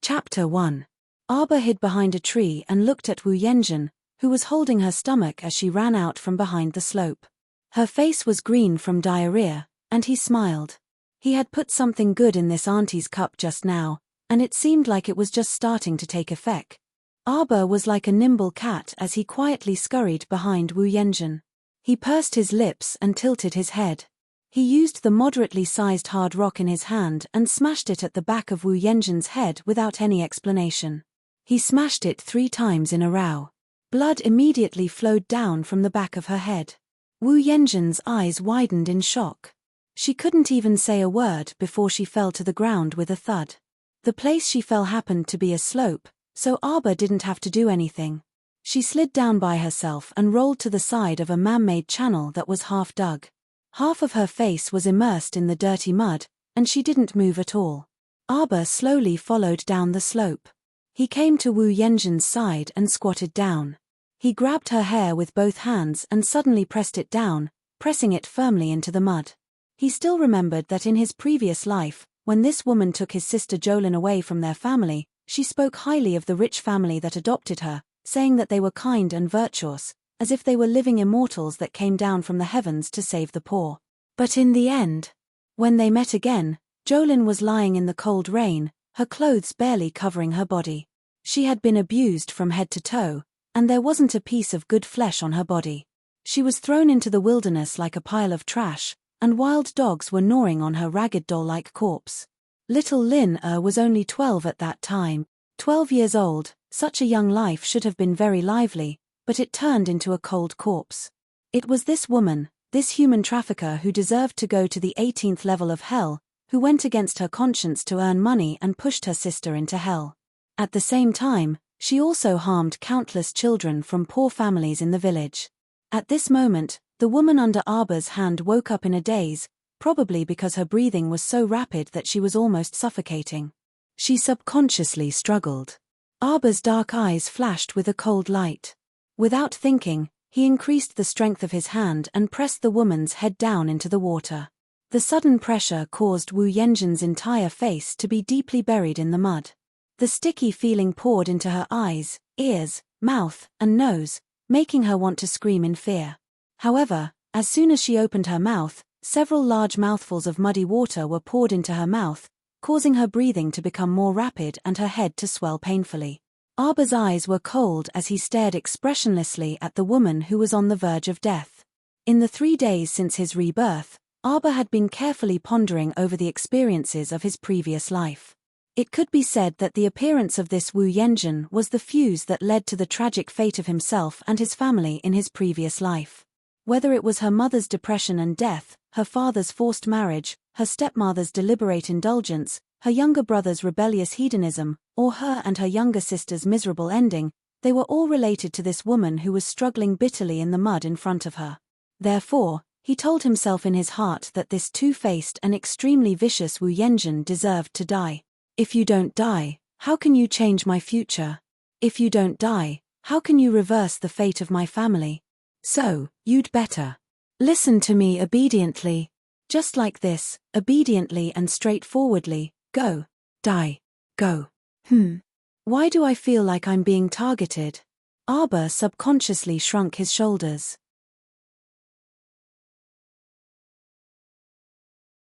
Chapter 1. Arba hid behind a tree and looked at Wu Yenjin, who was holding her stomach as she ran out from behind the slope. Her face was green from diarrhea, and he smiled. He had put something good in this auntie's cup just now, and it seemed like it was just starting to take effect. Arba was like a nimble cat as he quietly scurried behind Wu Yenjin. He pursed his lips and tilted his head. He used the moderately sized hard rock in his hand and smashed it at the back of Wu Yenjin's head without any explanation. He smashed it 3 times in a row. Blood immediately flowed down from the back of her head. Wu Yenjin's eyes widened in shock. She couldn't even say a word before she fell to the ground with a thud. The place she fell happened to be a slope, so Arba didn't have to do anything. She slid down by herself and rolled to the side of a man-made channel that was half dug. Half of her face was immersed in the dirty mud, and she didn't move at all. Arba slowly followed down the slope. He came to Wu Yenjin's side and squatted down. He grabbed her hair with both hands and suddenly pressed it down, pressing it firmly into the mud. He still remembered that in his previous life, when this woman took his sister Jolin away from their family, she spoke highly of the rich family that adopted her, saying that they were kind and virtuous, as if they were living immortals that came down from the heavens to save the poor. But in the end, when they met again, Jolin was lying in the cold rain, her clothes barely covering her body. She had been abused from head to toe, and there wasn't a piece of good flesh on her body. She was thrown into the wilderness like a pile of trash, and wild dogs were gnawing on her ragged doll-like corpse. Little Lin was only 12 at that time. 12 years old, such a young life should have been very lively, but it turned into a cold corpse. It was this woman, this human trafficker who deserved to go to the 18th level of hell, who went against her conscience to earn money and pushed her sister into hell. At the same time, she also harmed countless children from poor families in the village. At this moment, the woman under Arba's hand woke up in a daze, probably because her breathing was so rapid that she was almost suffocating. She subconsciously struggled. Arba's dark eyes flashed with a cold light. Without thinking, he increased the strength of his hand and pressed the woman's head down into the water. The sudden pressure caused Wu Yenjin's entire face to be deeply buried in the mud. The sticky feeling poured into her eyes, ears, mouth, and nose, making her want to scream in fear. However, as soon as she opened her mouth, several large mouthfuls of muddy water were poured into her mouth, causing her breathing to become more rapid and her head to swell painfully. Arba's eyes were cold as he stared expressionlessly at the woman who was on the verge of death. In the 3 days since his rebirth, Arba had been carefully pondering over the experiences of his previous life. It could be said that the appearance of this Wu Yenjin was the fuse that led to the tragic fate of himself and his family in his previous life. Whether it was her mother's depression and death, her father's forced marriage, her stepmother's deliberate indulgence, her younger brother's rebellious hedonism, or her and her younger sister's miserable ending, they were all related to this woman who was struggling bitterly in the mud in front of her. Therefore, he told himself in his heart that this two-faced and extremely vicious Wu Yenjin deserved to die. If you don't die, how can you change my future? If you don't die, how can you reverse the fate of my family? So, you'd better listen to me obediently. Just like this, obediently and straightforwardly. Go. Die. Go. Why do I feel like I'm being targeted? Arba subconsciously shrunk his shoulders.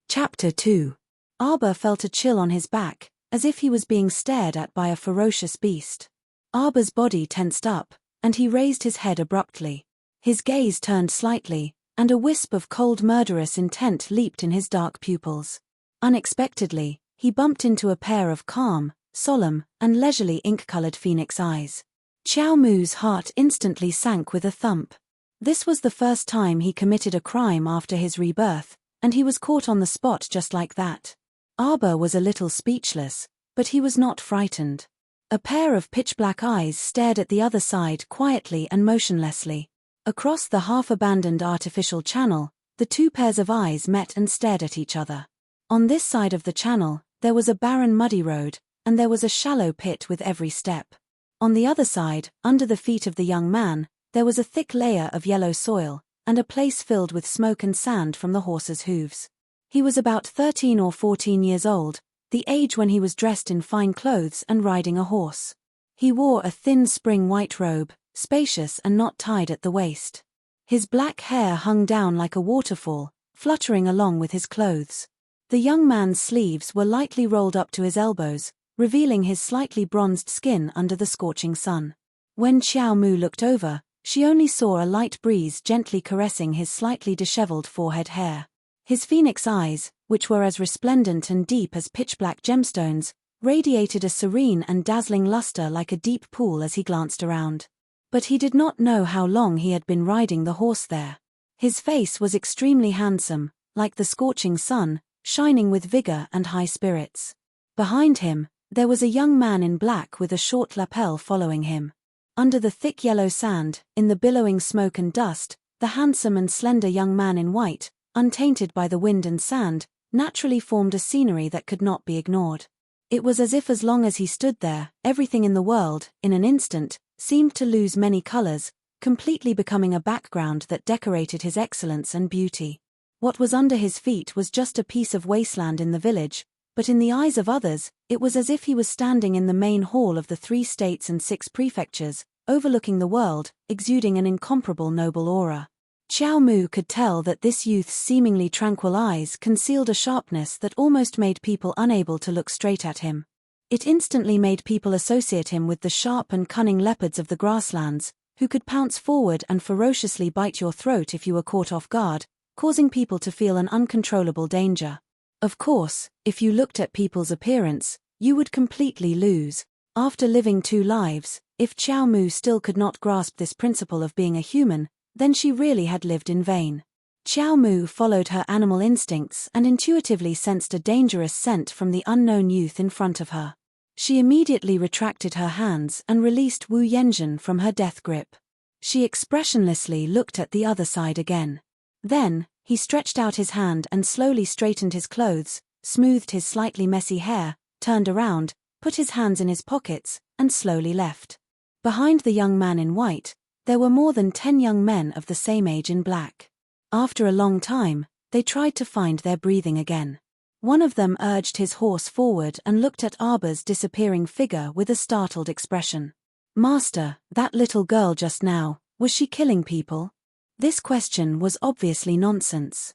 Chapter 2. Arba felt a chill on his back, as if he was being stared at by a ferocious beast. Arba's body tensed up, and he raised his head abruptly. His gaze turned slightly, and a wisp of cold murderous intent leaped in his dark pupils. Unexpectedly, he bumped into a pair of calm, solemn, and leisurely ink-colored phoenix eyes. Xiao Mu's heart instantly sank with a thump. This was the first time he committed a crime after his rebirth, and he was caught on the spot just like that. Arba was a little speechless, but he was not frightened. A pair of pitch-black eyes stared at the other side quietly and motionlessly. Across the half-abandoned artificial channel, the 2 pairs of eyes met and stared at each other. On this side of the channel, there was a barren muddy road, and there was a shallow pit with every step. On the other side, under the feet of the young man, there was a thick layer of yellow soil, and a place filled with smoke and sand from the horse's hooves. He was about 13 or 14 years old, the age when he was dressed in fine clothes and riding a horse. He wore a thin spring white robe, spacious and not tied at the waist. His black hair hung down like a waterfall, fluttering along with his clothes. The young man's sleeves were lightly rolled up to his elbows, revealing his slightly bronzed skin under the scorching sun. When Xiao Mu looked over, she only saw a light breeze gently caressing his slightly disheveled forehead hair. His phoenix eyes, which were as resplendent and deep as pitch-black gemstones, radiated a serene and dazzling luster like a deep pool as he glanced around. But he did not know how long he had been riding the horse there. His face was extremely handsome, like the scorching sun, shining with vigor and high spirits. Behind him, there was a young man in black with a short lapel following him. Under the thick yellow sand, in the billowing smoke and dust, the handsome and slender young man in white, untainted by the wind and sand, naturally formed a scenery that could not be ignored. It was as if as long as he stood there, everything in the world, in an instant, seemed to lose many colors, completely becoming a background that decorated his excellence and beauty. What was under his feet was just a piece of wasteland in the village, but in the eyes of others, it was as if he was standing in the main hall of the 3 states and 6 prefectures, overlooking the world, exuding an incomparable noble aura. Xiao Mu could tell that this youth's seemingly tranquil eyes concealed a sharpness that almost made people unable to look straight at him. It instantly made people associate him with the sharp and cunning leopards of the grasslands, who could pounce forward and ferociously bite your throat if you were caught off guard, causing people to feel an uncontrollable danger. Of course, if you looked at people's appearance, you would completely lose. After living 2 lives, if Xiao Mu still could not grasp this principle of being a human, then she really had lived in vain. Xiao Mu followed her animal instincts and intuitively sensed a dangerous scent from the unknown youth in front of her. She immediately retracted her hands and released Wu Yanjun from her death grip. She expressionlessly looked at the other side again. Then, he stretched out his hand and slowly straightened his clothes, smoothed his slightly messy hair, turned around, put his hands in his pockets, and slowly left. Behind the young man in white, there were more than 10 young men of the same age in black. After a long time, they tried to find their breathing again. One of them urged his horse forward and looked at Arba's disappearing figure with a startled expression. "Master, that little girl just now, was she killing people?" This question was obviously nonsense.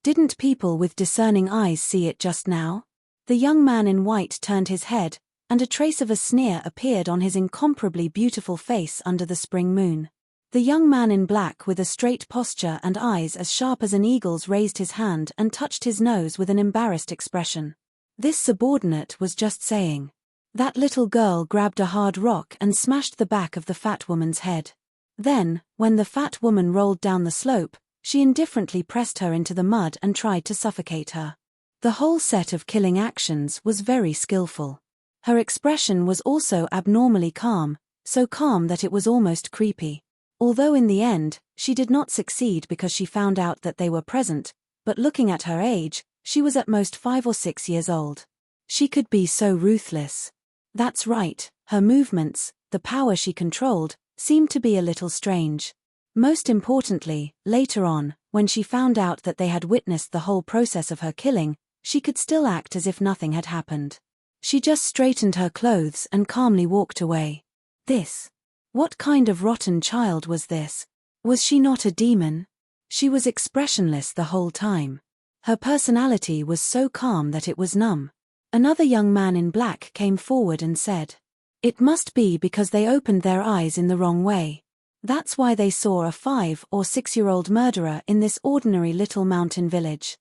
Didn't people with discerning eyes see it just now? The young man in white turned his head, and a trace of a sneer appeared on his incomparably beautiful face under the spring moon. The young man in black with a straight posture and eyes as sharp as an eagle's raised his hand and touched his nose with an embarrassed expression. This subordinate was just saying. That little girl grabbed a hard rock and smashed the back of the fat woman's head. Then, when the fat woman rolled down the slope, she indifferently pressed her into the mud and tried to suffocate her. The whole set of killing actions was very skillful. Her expression was also abnormally calm, so calm that it was almost creepy. Although in the end, she did not succeed because she found out that they were present, but looking at her age, she was at most 5 or 6 years old. She could be so ruthless. That's right, her movements, the power she controlled, seemed to be a little strange. Most importantly, later on, when she found out that they had witnessed the whole process of her killing, she could still act as if nothing had happened. She just straightened her clothes and calmly walked away. What kind of rotten child was this? Was she not a demon? She was expressionless the whole time. Her personality was so calm that it was numb. Another young man in black came forward and said, "It must be because they opened their eyes in the wrong way. That's why they saw a 5 or 6-year-old murderer in this ordinary little mountain village."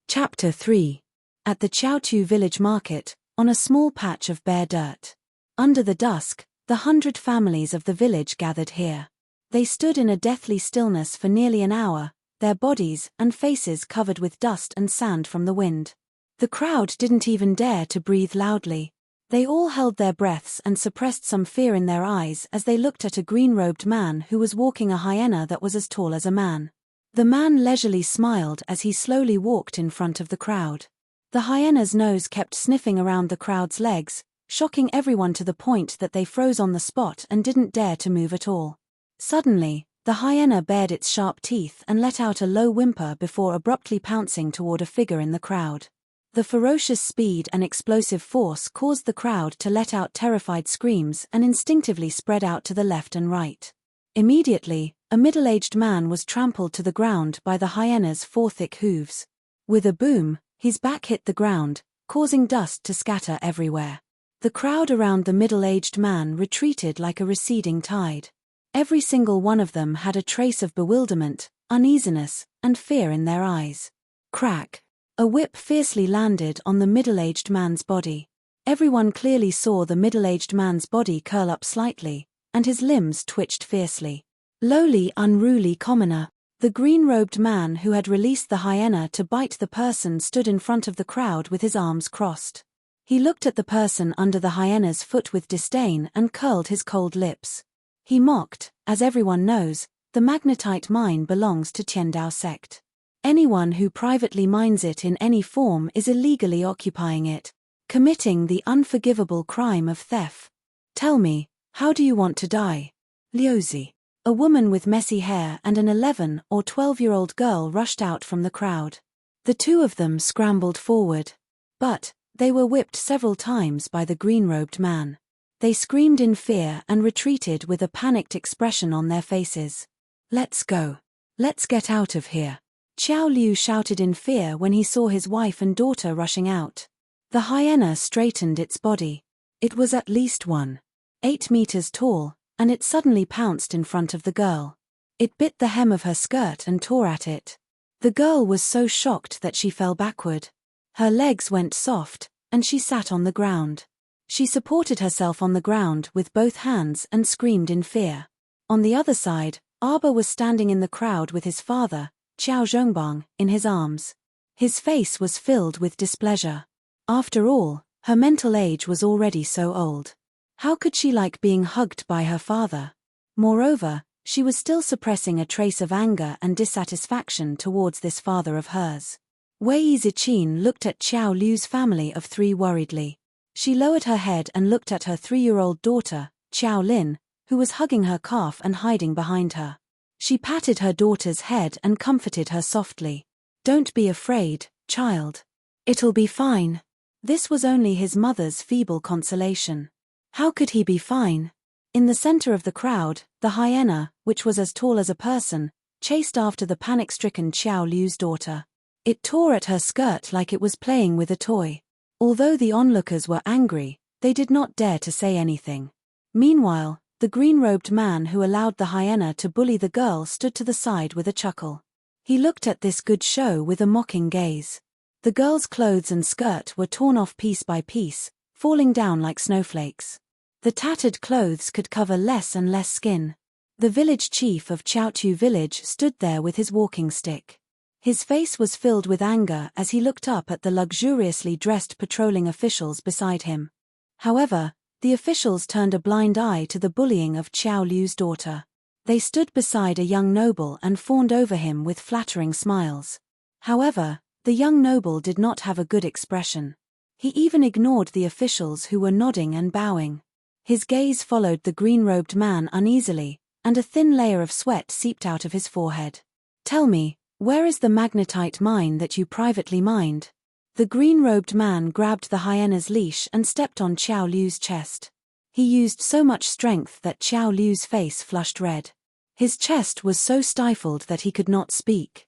Chapter 3. At the Chaotu village market, on a small patch of bare dirt. Under the dusk, the 100 families of the village gathered here. They stood in a deathly stillness for nearly an hour, their bodies and faces covered with dust and sand from the wind. The crowd didn't even dare to breathe loudly. They all held their breaths and suppressed some fear in their eyes as they looked at a green-robed man who was walking a hyena that was as tall as a man. The man leisurely smiled as he slowly walked in front of the crowd. The hyena's nose kept sniffing around the crowd's legs, shocking everyone to the point that they froze on the spot and didn't dare to move at all. Suddenly, the The hyena bared its sharp teeth and let out a low whimper before abruptly pouncing toward a figure in the crowd. The ferocious speed and explosive force caused the crowd to let out terrified screams and instinctively spread out to the left and right. Immediately, a middle-aged man was trampled to the ground by the hyena's four thick hooves. With a boom, his back hit the ground, causing dust to scatter everywhere. The crowd around the middle-aged man retreated like a receding tide. Every single one of them had a trace of bewilderment, uneasiness, and fear in their eyes. Crack! A whip fiercely landed on the middle-aged man's body. Everyone clearly saw the middle-aged man's body curl up slightly, and his limbs twitched fiercely. Lowly, unruly commoner. The green-robed man who had released the hyena to bite the person stood in front of the crowd with his arms crossed. He looked at the person under the hyena's foot with disdain and curled his cold lips. He mocked, as everyone knows, the magnetite mine belongs to Tiandao sect. Anyone who privately mines it in any form is illegally occupying it, committing the unforgivable crime of theft. Tell me, how do you want to die? Liuzi. A woman with messy hair and an 11 or 12-year-old girl rushed out from the crowd. The two of them scrambled forward. But they were whipped several times by the green-robed man. They screamed in fear and retreated with a panicked expression on their faces. Let's go. Let's get out of here. Xiao Liu shouted in fear when he saw his wife and daughter rushing out. The hyena straightened its body. It was at least 1.8 meters tall, and it suddenly pounced in front of the girl. It bit the hem of her skirt and tore at it. The girl was so shocked that she fell backward. Her legs went soft, and she sat on the ground. She supported herself on the ground with both hands and screamed in fear. On the other side, Arba was standing in the crowd with his father, Qiao Zhongbang, in his arms. His face was filled with displeasure. After all, her mental age was already so old. How could she like being hugged by her father? Moreover, she was still suppressing a trace of anger and dissatisfaction towards this father of hers. Wei Ziqin looked at Qiao Liu's family of three worriedly. She lowered her head and looked at her 3-year-old daughter, Qiao Lin, who was hugging her calf and hiding behind her. She patted her daughter's head and comforted her softly. Don't be afraid, child. It'll be fine. This was only his mother's feeble consolation. How could he be fine? In the center of the crowd, the hyena, which was as tall as a person, chased after the panic-stricken Qiao Liu's daughter. It tore at her skirt like it was playing with a toy. Although the onlookers were angry, they did not dare to say anything. Meanwhile, the green-robed man who allowed the hyena to bully the girl stood to the side with a chuckle. He looked at this good show with a mocking gaze. The girl's clothes and skirt were torn off piece by piece, falling down like snowflakes. The tattered clothes could cover less and less skin. The village chief of Chaotu village stood there with his walking stick. His face was filled with anger as he looked up at the luxuriously dressed patrolling officials beside him. However, the officials turned a blind eye to the bullying of Qiao Liu's daughter. They stood beside a young noble and fawned over him with flattering smiles. However, the young noble did not have a good expression. He even ignored the officials who were nodding and bowing. His gaze followed the green-robed man uneasily, and a thin layer of sweat seeped out of his forehead. Tell me, where is the magnetite mine that you privately mined? The green-robed man grabbed the hyena's leash and stepped on Qiao Liu's chest. He used so much strength that Qiao Liu's face flushed red. His chest was so stifled that he could not speak.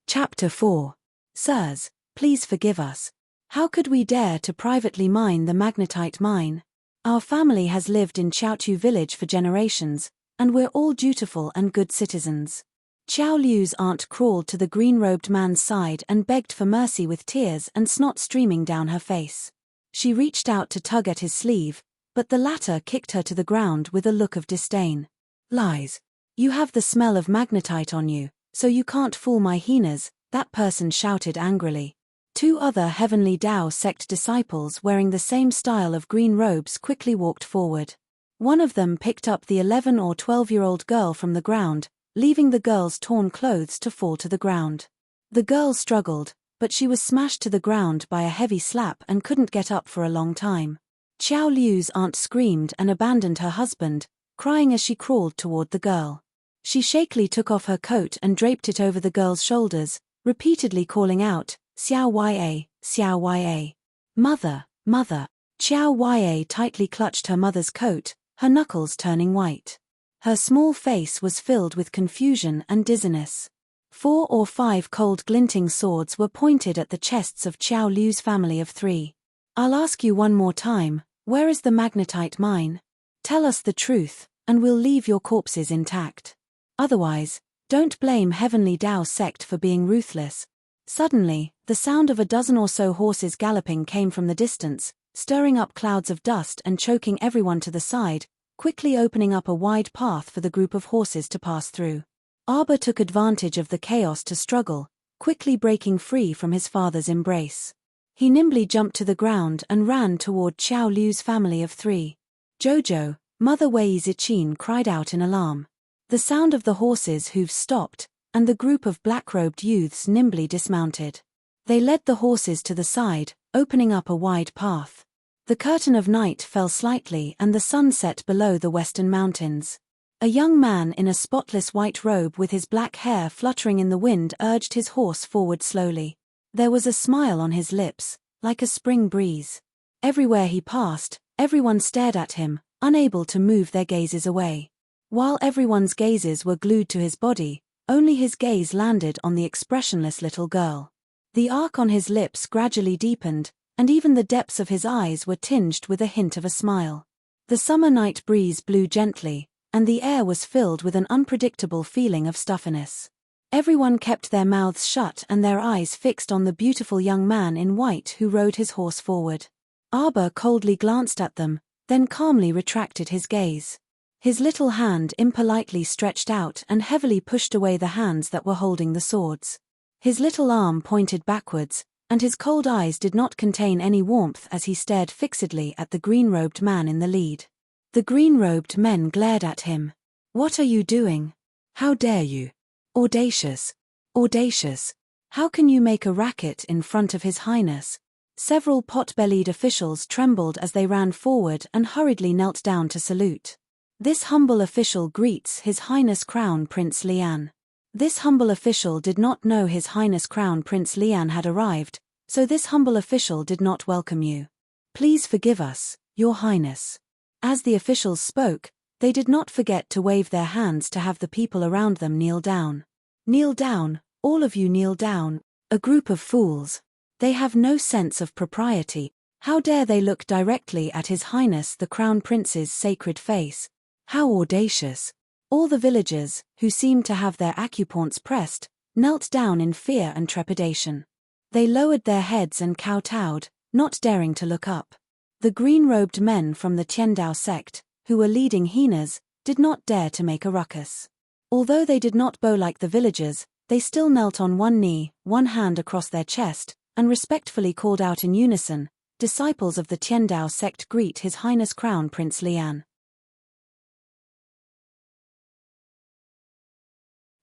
Chapter 4. Sirs, please forgive us. How could we dare to privately mine the magnetite mine? Our family has lived in Chaotu village for generations, and we're all dutiful and good citizens. Qiao Liu's aunt crawled to the green-robed man's side and begged for mercy with tears and snot streaming down her face. She reached out to tug at his sleeve, but the latter kicked her to the ground with a look of disdain. Lies. You have the smell of magnetite on you, so you can't fool my hyenas, that person shouted angrily. Two other Heavenly Tao sect disciples wearing the same style of green robes quickly walked forward. One of them picked up the 11 or 12-year-old girl from the ground, leaving the girl's torn clothes to fall to the ground. The girl struggled, but she was smashed to the ground by a heavy slap and couldn't get up for a long time. Xiao Liu's aunt screamed and abandoned her husband, crying as she crawled toward the girl. She shakily took off her coat and draped it over the girl's shoulders, repeatedly calling out, "Xiao Ya, Xiao Ya. Mother, mother." Xiao Ya tightly clutched her mother's coat, her knuckles turning white. Her small face was filled with confusion and dizziness. 4 or 5 cold glinting swords were pointed at the chests of Xiao Liu's family of 3. "I'll ask you one more time, where is the magnetite mine? Tell us the truth, and we'll leave your corpses intact. Otherwise, don't blame Heavenly Dao sect for being ruthless." Suddenly, the sound of a dozen or so horses galloping came from the distance, stirring up clouds of dust and choking everyone to the side, quickly opening up a wide path for the group of horses to pass through. Arbor took advantage of the chaos to struggle, quickly breaking free from his father's embrace. He nimbly jumped to the ground and ran toward Xiao Liu's family of 3. "Jojo," Mother Wei Ziqin cried out in alarm. The sound of the horses' hooves stopped, and the group of black-robed youths nimbly dismounted. They led the horses to the side, opening up a wide path. The curtain of night fell slightly and the sun set below the western mountains. A young man in a spotless white robe with his black hair fluttering in the wind urged his horse forward slowly. There was a smile on his lips, like a spring breeze. Everywhere he passed, everyone stared at him, unable to move their gazes away. While everyone's gazes were glued to his body, only his gaze landed on the expressionless little girl. The arc on his lips gradually deepened, and even the depths of his eyes were tinged with a hint of a smile. The summer night breeze blew gently, and the air was filled with an unpredictable feeling of stuffiness. Everyone kept their mouths shut and their eyes fixed on the beautiful young man in white who rode his horse forward. Arbor coldly glanced at them, then calmly retracted his gaze. His little hand impolitely stretched out and heavily pushed away the hands that were holding the swords. His little arm pointed backwards, and his cold eyes did not contain any warmth as he stared fixedly at the green-robed man in the lead. The green-robed men glared at him. "What are you doing? How dare you? Audacious! Audacious! How can you make a racket in front of His Highness?" Several pot-bellied officials trembled as they ran forward and hurriedly knelt down to salute. "This humble official greets His Highness Crown Prince Lian." This humble official did not know His Highness Crown Prince Lian had arrived, so this humble official did not welcome you. "Please forgive us, Your Highness." As the officials spoke, they did not forget to wave their hands to have the people around them kneel down. "Kneel down, all of you kneel down, a group of fools. They have no sense of propriety. How dare they look directly at His Highness the Crown Prince's sacred face? How audacious!" All the villagers, who seemed to have their acupoints pressed, knelt down in fear and trepidation. They lowered their heads and kowtowed, not daring to look up. The green-robed men from the Tiandao sect, who were leading hyenas, did not dare to make a ruckus. Although they did not bow like the villagers, they still knelt on one knee, one hand across their chest, and respectfully called out in unison, "Disciples of the Tiandao sect greet His Highness Crown Prince Lian."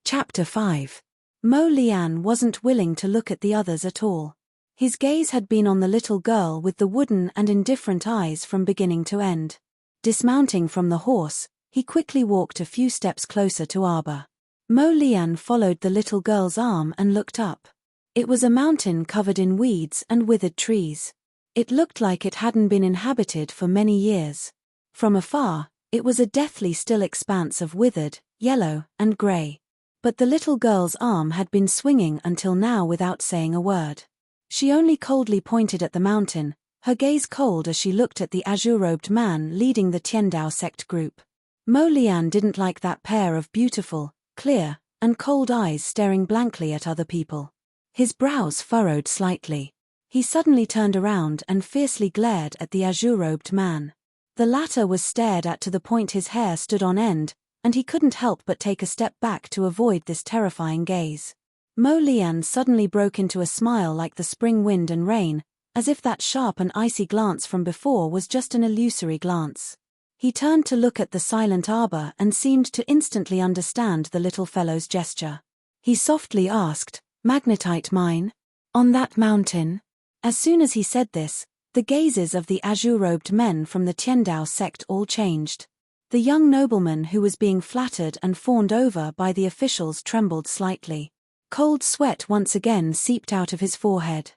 Chapter 5. Mo Lian wasn't willing to look at the others at all. His gaze had been on the little girl with the wooden and indifferent eyes from beginning to end. Dismounting from the horse, he quickly walked a few steps closer to Arbor. Mo Lian followed the little girl's arm and looked up. It was a mountain covered in weeds and withered trees. It looked like it hadn't been inhabited for many years. From afar, it was a deathly still expanse of withered, yellow, and grey. But the little girl's arm had been swinging until now without saying a word. She only coldly pointed at the mountain, her gaze cold as she looked at the azure-robed man leading the Tiandao sect group. Mo Lian didn't like that pair of beautiful, clear, and cold eyes staring blankly at other people. His brows furrowed slightly. He suddenly turned around and fiercely glared at the azure-robed man. The latter was stared at to the point his hair stood on end, and he couldn't help but take a step back to avoid this terrifying gaze. Mo Lian suddenly broke into a smile like the spring wind and rain, as if that sharp and icy glance from before was just an illusory glance. He turned to look at the silent Arbor and seemed to instantly understand the little fellow's gesture. He softly asked, "Magnetite mine? On that mountain?" As soon as he said this, The gazes of the azure-robed men from the Tiandao sect all changed. The young nobleman who was being flattered and fawned over by the officials trembled slightly. Cold sweat once again seeped out of his forehead.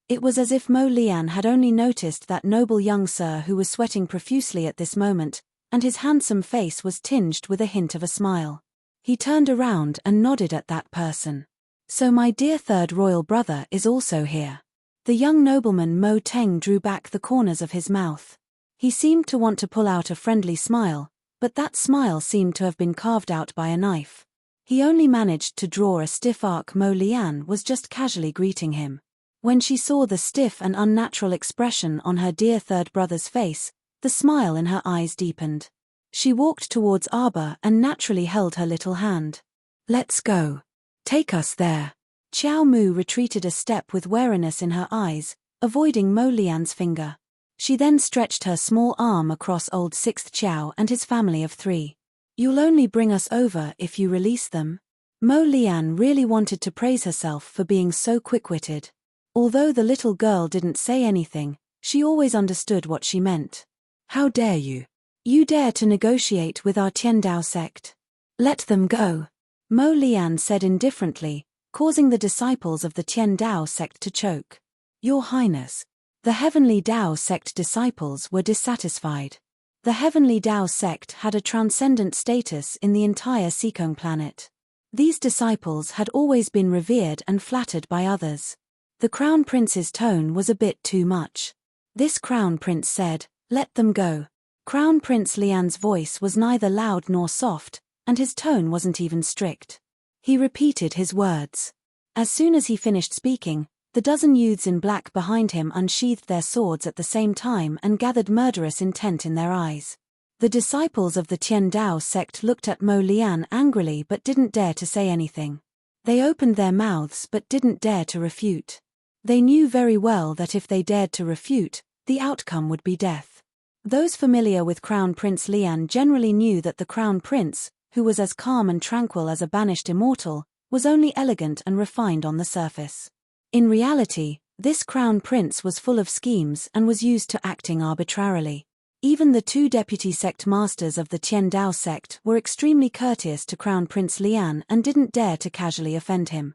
It was as if Mo Lian had only noticed that noble young sir who was sweating profusely at this moment, and his handsome face was tinged with a hint of a smile. He turned around and nodded at that person. "So my dear third royal brother is also here." The young nobleman Mo Teng drew back the corners of his mouth. He seemed to want to pull out a friendly smile, but that smile seemed to have been carved out by a knife. He only managed to draw a stiff arc. Mo Lian was just casually greeting him. When she saw the stiff and unnatural expression on her dear third brother's face, the smile in her eyes deepened. She walked towards Arbor and naturally held her little hand. "Let's go. Take us there." Xiao Mu retreated a step with wariness in her eyes, avoiding Mo Lian's finger. She then stretched her small arm across old Sixth Xiao and his family of 3. "You'll only bring us over if you release them." Mo Lian really wanted to praise herself for being so quick-witted. Although the little girl didn't say anything, she always understood what she meant. "How dare you? You dare to negotiate with our Tiandao sect? Let them go," Mo Lian said indifferently, causing the disciples of the Tiandao sect to choke. "Your Highness." The Heavenly Dao sect disciples were dissatisfied. The Heavenly Dao sect had a transcendent status in the entire Seekong planet. These disciples had always been revered and flattered by others. The Crown Prince's tone was a bit too much. This Crown Prince said, "Let them go." Crown Prince Lian's voice was neither loud nor soft, and his tone wasn't even strict. He repeated his words. As soon as he finished speaking, the dozen youths in black behind him unsheathed their swords at the same time and gathered murderous intent in their eyes. The disciples of the Tiandao sect looked at Mo Lian angrily but didn't dare to say anything. They opened their mouths but didn't dare to refute. They knew very well that if they dared to refute, the outcome would be death. Those familiar with Crown Prince Lian generally knew that the Crown Prince, who was as calm and tranquil as a banished immortal, was only elegant and refined on the surface. In reality, this Crown Prince was full of schemes and was used to acting arbitrarily. Even the 2 deputy sect masters of the Tiandao sect were extremely courteous to Crown Prince Lian and didn't dare to casually offend him.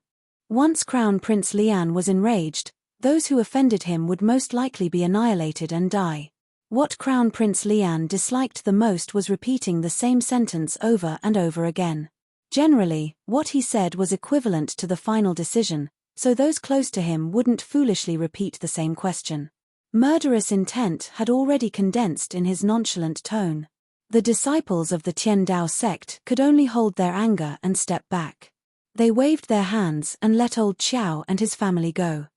Once Crown Prince Lian was enraged, those who offended him would most likely be annihilated and die. What Crown Prince Lian disliked the most was repeating the same sentence over and over again. Generally, what he said was equivalent to the final decision, so those close to him wouldn't foolishly repeat the same question. Murderous intent had already condensed in his nonchalant tone. The disciples of the Tiandao sect could only hold their anger and step back. They waved their hands and let old Xiao and his family go.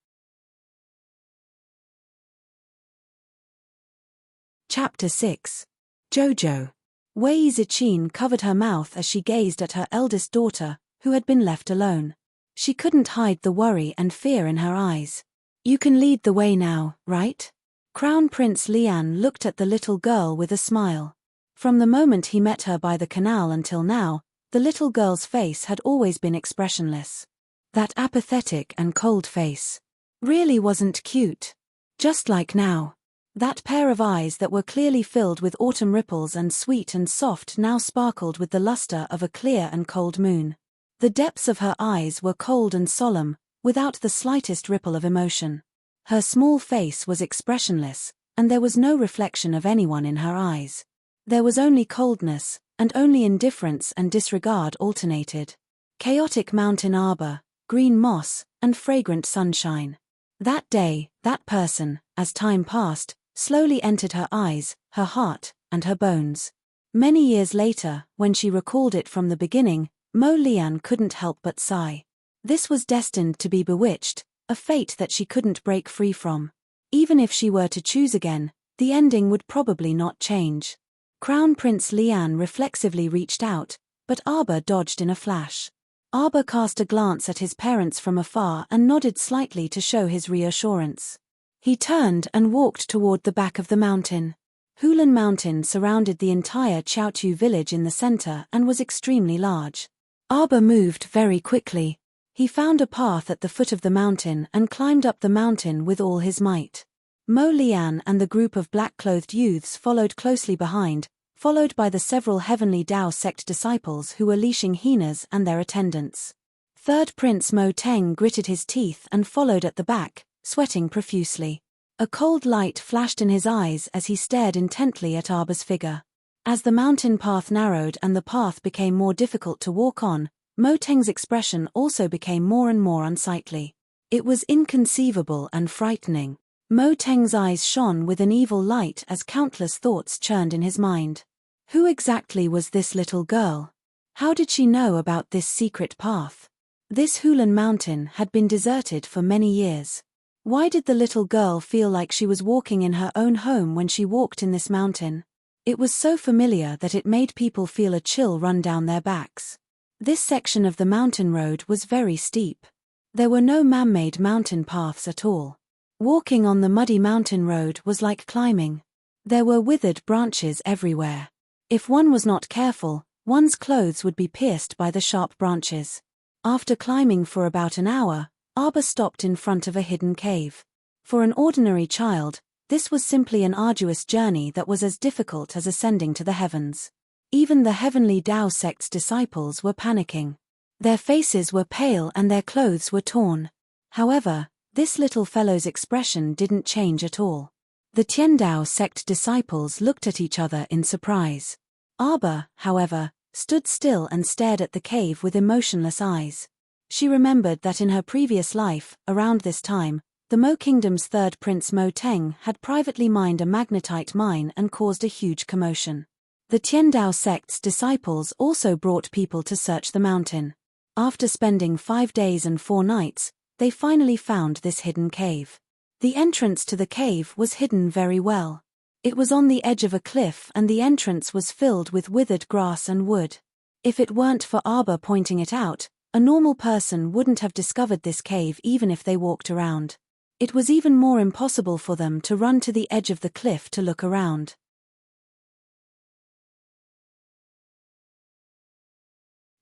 Chapter 6. Jojo. Wei Ziqin covered her mouth as she gazed at her eldest daughter, who had been left alone. She couldn't hide the worry and fear in her eyes. "You can lead the way now, right?" Crown Prince Lian looked at the little girl with a smile. From the moment he met her by the canal until now, the little girl's face had always been expressionless. That apathetic and cold face really wasn't cute. Just like now. That pair of eyes that were clearly filled with autumn ripples and sweet and soft now sparkled with the luster of a clear and cold moon. The depths of her eyes were cold and solemn, without the slightest ripple of emotion. Her small face was expressionless, and there was no reflection of anyone in her eyes. There was only coldness, and only indifference and disregard alternated. Chaotic mountain arbor, green moss, and fragrant sunshine. That day, that person, as time passed, slowly entered her eyes, her heart, and her bones. Many years later, when she recalled it from the beginning, Mo Lian couldn't help but sigh. This was destined to be bewitched, a fate that she couldn't break free from. Even if she were to choose again, the ending would probably not change. Crown Prince Lian reflexively reached out, but Arbor dodged in a flash. Arbor cast a glance at his parents from afar and nodded slightly to show his reassurance. He turned and walked toward the back of the mountain. Hulan Mountain surrounded the entire Chaotu village in the center and was extremely large. Arbor moved very quickly. He found a path at the foot of the mountain and climbed up the mountain with all his might. Mo Lian and the group of black-clothed youths followed closely behind, followed by the several Heavenly Dao sect disciples who were leashing hyenas and their attendants. Third Prince Mo Teng gritted his teeth and followed at the back, sweating profusely. A cold light flashed in his eyes as he stared intently at Arba's figure. As the mountain path narrowed and the path became more difficult to walk on, Mo Teng's expression also became more and more unsightly. It was inconceivable and frightening. Mo Teng's eyes shone with an evil light as countless thoughts churned in his mind. Who exactly was this little girl? How did she know about this secret path? This Hulan mountain had been deserted for many years. Why did the little girl feel like she was walking in her own home when she walked in this mountain? It was so familiar that it made people feel a chill run down their backs. This section of the mountain road was very steep. There were no man-made mountain paths at all. Walking on the muddy mountain road was like climbing. There were withered branches everywhere. If one was not careful, one's clothes would be pierced by the sharp branches. After climbing for about an hour, Arba stopped in front of a hidden cave. For an ordinary child, this was simply an arduous journey that was as difficult as ascending to the heavens. Even the Heavenly Dao sect's disciples were panicking. Their faces were pale and their clothes were torn. However, this little fellow's expression didn't change at all. The Tiandao sect disciples looked at each other in surprise. Arba, however, stood still and stared at the cave with emotionless eyes. She remembered that in her previous life, around this time, the Mo Kingdom's third prince Mo Teng had privately mined a magnetite mine and caused a huge commotion. The Tiandao sect's disciples also brought people to search the mountain. After spending 5 days and 4 nights, they finally found this hidden cave. The entrance to the cave was hidden very well. It was on the edge of a cliff and the entrance was filled with withered grass and wood. If it weren't for Arba pointing it out, a normal person wouldn't have discovered this cave even if they walked around. It was even more impossible for them to run to the edge of the cliff to look around.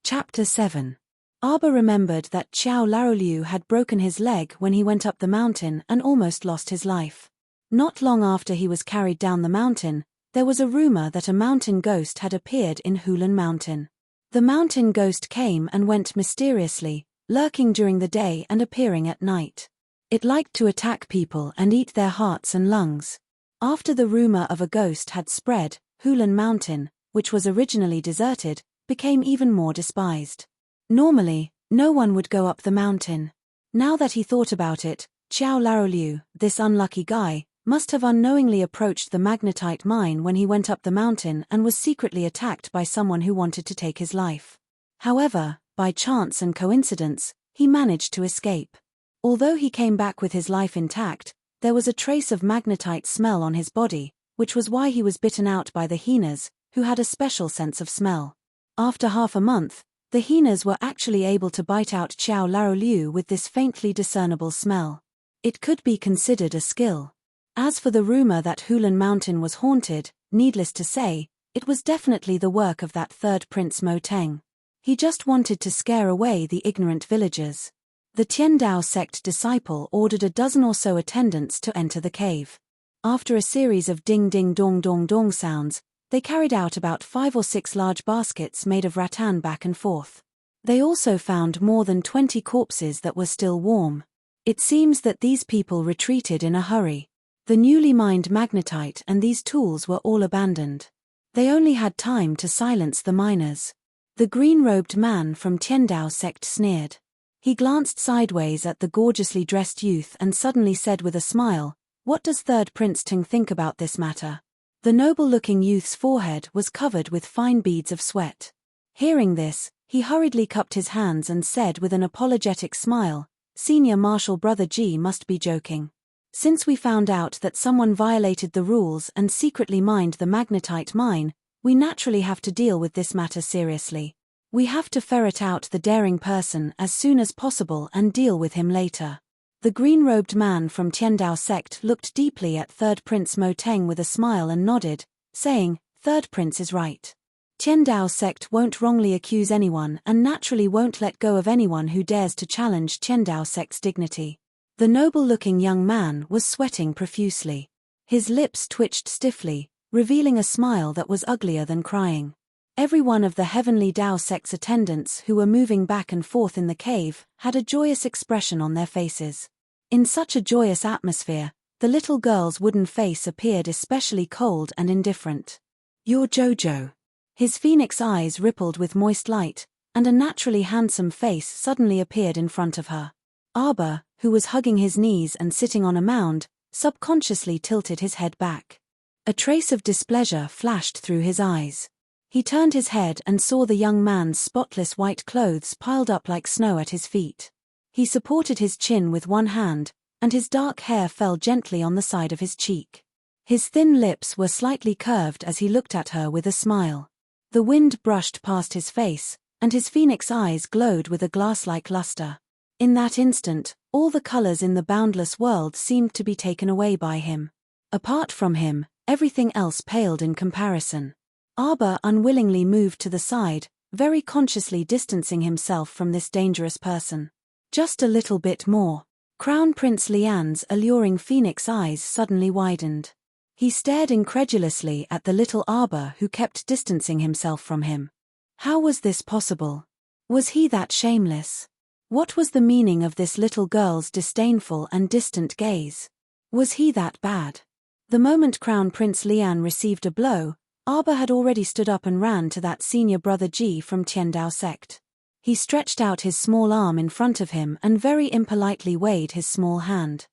Chapter 7. Arba remembered that Xiao Laoliu had broken his leg when he went up the mountain and almost lost his life. Not long after he was carried down the mountain, there was a rumor that a mountain ghost had appeared in Hulan Mountain. The mountain ghost came and went mysteriously, lurking during the day and appearing at night. It liked to attack people and eat their hearts and lungs. After the rumor of a ghost had spread, Hulan Mountain, which was originally deserted, became even more despised. Normally, no one would go up the mountain. Now that he thought about it, Xiao Laoliu, this unlucky guy, must have unknowingly approached the magnetite mine when he went up the mountain and was secretly attacked by someone who wanted to take his life. However, by chance and coincidence, he managed to escape. Although he came back with his life intact, there was a trace of magnetite smell on his body, which was why he was bitten out by the hyenas, who had a special sense of smell. After half a month, the hyenas were actually able to bite out Xiao Laoliu with this faintly discernible smell. It could be considered a skill. As for the rumor that Hulan Mountain was haunted, needless to say, it was definitely the work of that third prince Mo Teng. He just wanted to scare away the ignorant villagers. The Tiandao sect disciple ordered a dozen or so attendants to enter the cave. After a series of ding-ding-dong-dong-dong sounds, they carried out about 5 or 6 large baskets made of rattan back and forth. They also found more than 20 corpses that were still warm. It seems that these people retreated in a hurry. The newly mined magnetite and these tools were all abandoned. They only had time to silence the miners. The green-robed man from Tiandao sect sneered. He glanced sideways at the gorgeously dressed youth and suddenly said with a smile, "What does Third Prince Teng think about this matter?" The noble-looking youth's forehead was covered with fine beads of sweat. Hearing this, he hurriedly cupped his hands and said with an apologetic smile, "Senior Marshal Brother G must be joking. Since we found out that someone violated the rules and secretly mined the magnetite mine, we naturally have to deal with this matter seriously. We have to ferret out the daring person as soon as possible and deal with him later." The green-robed man from Tiandao sect looked deeply at Third Prince Mo Teng with a smile and nodded, saying, "Third Prince is right. Tiandao sect won't wrongly accuse anyone and naturally won't let go of anyone who dares to challenge Tiandao sect's dignity. The noble-looking young man was sweating profusely. His lips twitched stiffly, revealing a smile that was uglier than crying. Every one of the Heavenly Tao sect's attendants who were moving back and forth in the cave had a joyous expression on their faces. In such a joyous atmosphere, the little girl's wooden face appeared especially cold and indifferent. "You're Jojo." His phoenix eyes rippled with moist light, and a naturally handsome face suddenly appeared in front of her. Arbor, who was hugging his knees and sitting on a mound, subconsciously tilted his head back. A trace of displeasure flashed through his eyes. He turned his head and saw the young man's spotless white clothes piled up like snow at his feet. He supported his chin with one hand, and his dark hair fell gently on the side of his cheek. His thin lips were slightly curved as he looked at her with a smile. The wind brushed past his face, and his phoenix eyes glowed with a glass-like luster. In that instant, all the colors in the boundless world seemed to be taken away by him. Apart from him, everything else paled in comparison. Arbor unwillingly moved to the side, very consciously distancing himself from this dangerous person. Just a little bit more. Crown Prince Lian's alluring phoenix eyes suddenly widened. He stared incredulously at the little Arbor who kept distancing himself from him. How was this possible? Was he that shameless? What was the meaning of this little girl's disdainful and distant gaze? Was he that bad? The moment Crown Prince Lian received a blow, Arbor had already stood up and ran to that senior brother Ji from Tiandao sect. He stretched out his small arm in front of him and very impolitely waved his small hand.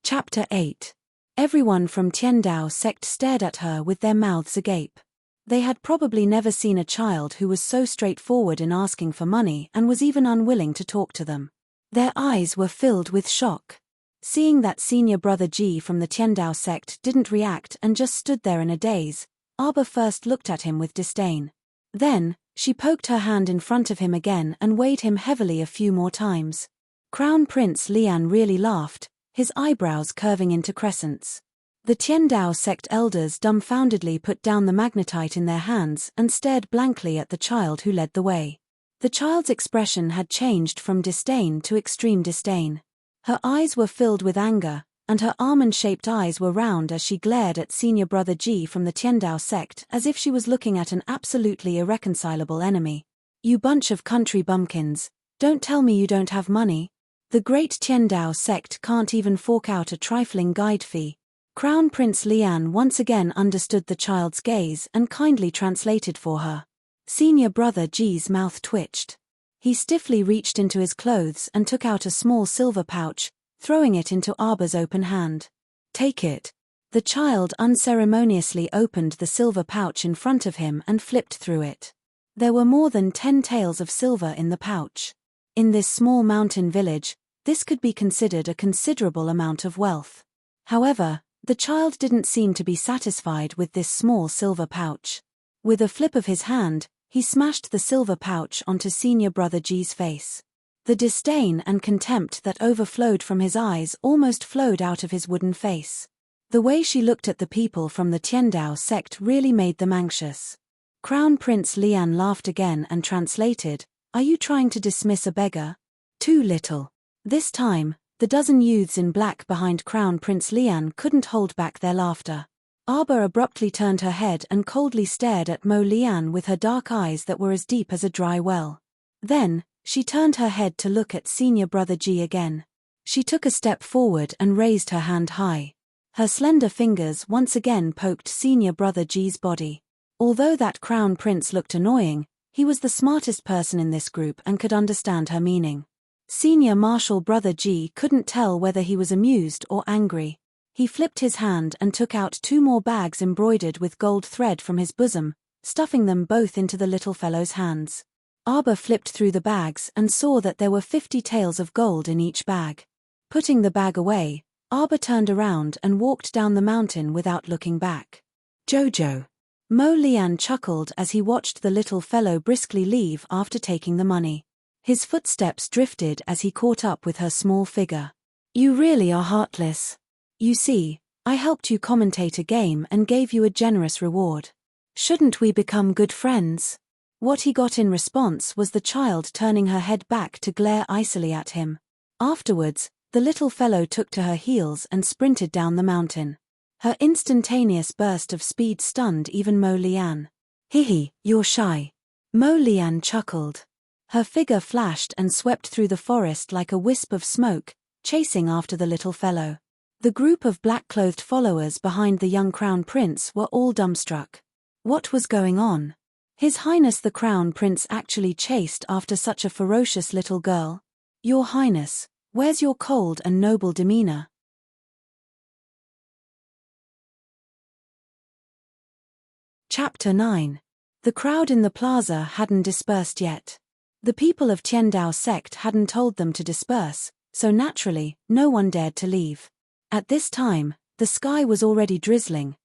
Chapter 8. Everyone from Tiandao sect stared at her with their mouths agape. They had probably never seen a child who was so straightforward in asking for money and was even unwilling to talk to them. Their eyes were filled with shock. Seeing that senior brother Ji from the Tiandao sect didn't react and just stood there in a daze, Arbor first looked at him with disdain. Then, she poked her hand in front of him again and weighed him heavily a few more times. Crown Prince Lian really laughed, his eyebrows curving into crescents. The Tiandao sect elders dumbfoundedly put down the magnetite in their hands and stared blankly at the child who led the way. The child's expression had changed from disdain to extreme disdain. Her eyes were filled with anger, and her almond-shaped eyes were round as she glared at senior brother Ji from the Tiandao sect as if she was looking at an absolutely irreconcilable enemy. "You bunch of country bumpkins, don't tell me you don't have money. The great Tiandao sect can't even fork out a trifling guide fee." Crown Prince Lian once again understood the child's gaze and kindly translated for her. Senior brother Ji's mouth twitched. He stiffly reached into his clothes and took out a small silver pouch, throwing it into Arbor's open hand. "Take it." The child unceremoniously opened the silver pouch in front of him and flipped through it. There were more than 10 taels of silver in the pouch. In this small mountain village, this could be considered a considerable amount of wealth. However, the child didn't seem to be satisfied with this small silver pouch. With a flip of his hand, he smashed the silver pouch onto senior brother Ji's face. The disdain and contempt that overflowed from his eyes almost flowed out of his wooden face. The way she looked at the people from the Tiandao sect really made them anxious. Crown Prince Lian laughed again and translated, "Are you trying to dismiss a beggar? Too little." This time, the dozen youths in black behind Crown Prince Lian couldn't hold back their laughter. Arbor abruptly turned her head and coldly stared at Mo Lian with her dark eyes that were as deep as a dry well. Then, she turned her head to look at senior brother Ji again. She took a step forward and raised her hand high. Her slender fingers once again poked senior brother Ji's body. Although that crown prince looked annoying, he was the smartest person in this group and could understand her meaning. Senior Marshal brother Ji couldn't tell whether he was amused or angry. He flipped his hand and took out 2 more bags embroidered with gold thread from his bosom, stuffing them both into the little fellow's hands. Arbor flipped through the bags and saw that there were 50 taels of gold in each bag. Putting the bag away, Arbor turned around and walked down the mountain without looking back. "Jojo." Mo Lian chuckled as he watched the little fellow briskly leave after taking the money. His footsteps drifted as he caught up with her small figure. "You really are heartless. You see, I helped you commentate a game and gave you a generous reward. Shouldn't we become good friends?" What he got in response was the child turning her head back to glare icily at him. Afterwards, the little fellow took to her heels and sprinted down the mountain. Her instantaneous burst of speed stunned even Mo Lian. "Hihi, you're shy." Mo Lian chuckled. Her figure flashed and swept through the forest like a wisp of smoke, chasing after the little fellow. The group of black-clothed followers behind the young crown prince were all dumbstruck. What was going on? His Highness the Crown Prince actually chased after such a ferocious little girl? Your Highness, where's your cold and noble demeanor? Chapter 9. The crowd in the plaza hadn't dispersed yet. The people of Tiandao sect hadn't told them to disperse, so naturally, no one dared to leave. At this time, the sky was already drizzling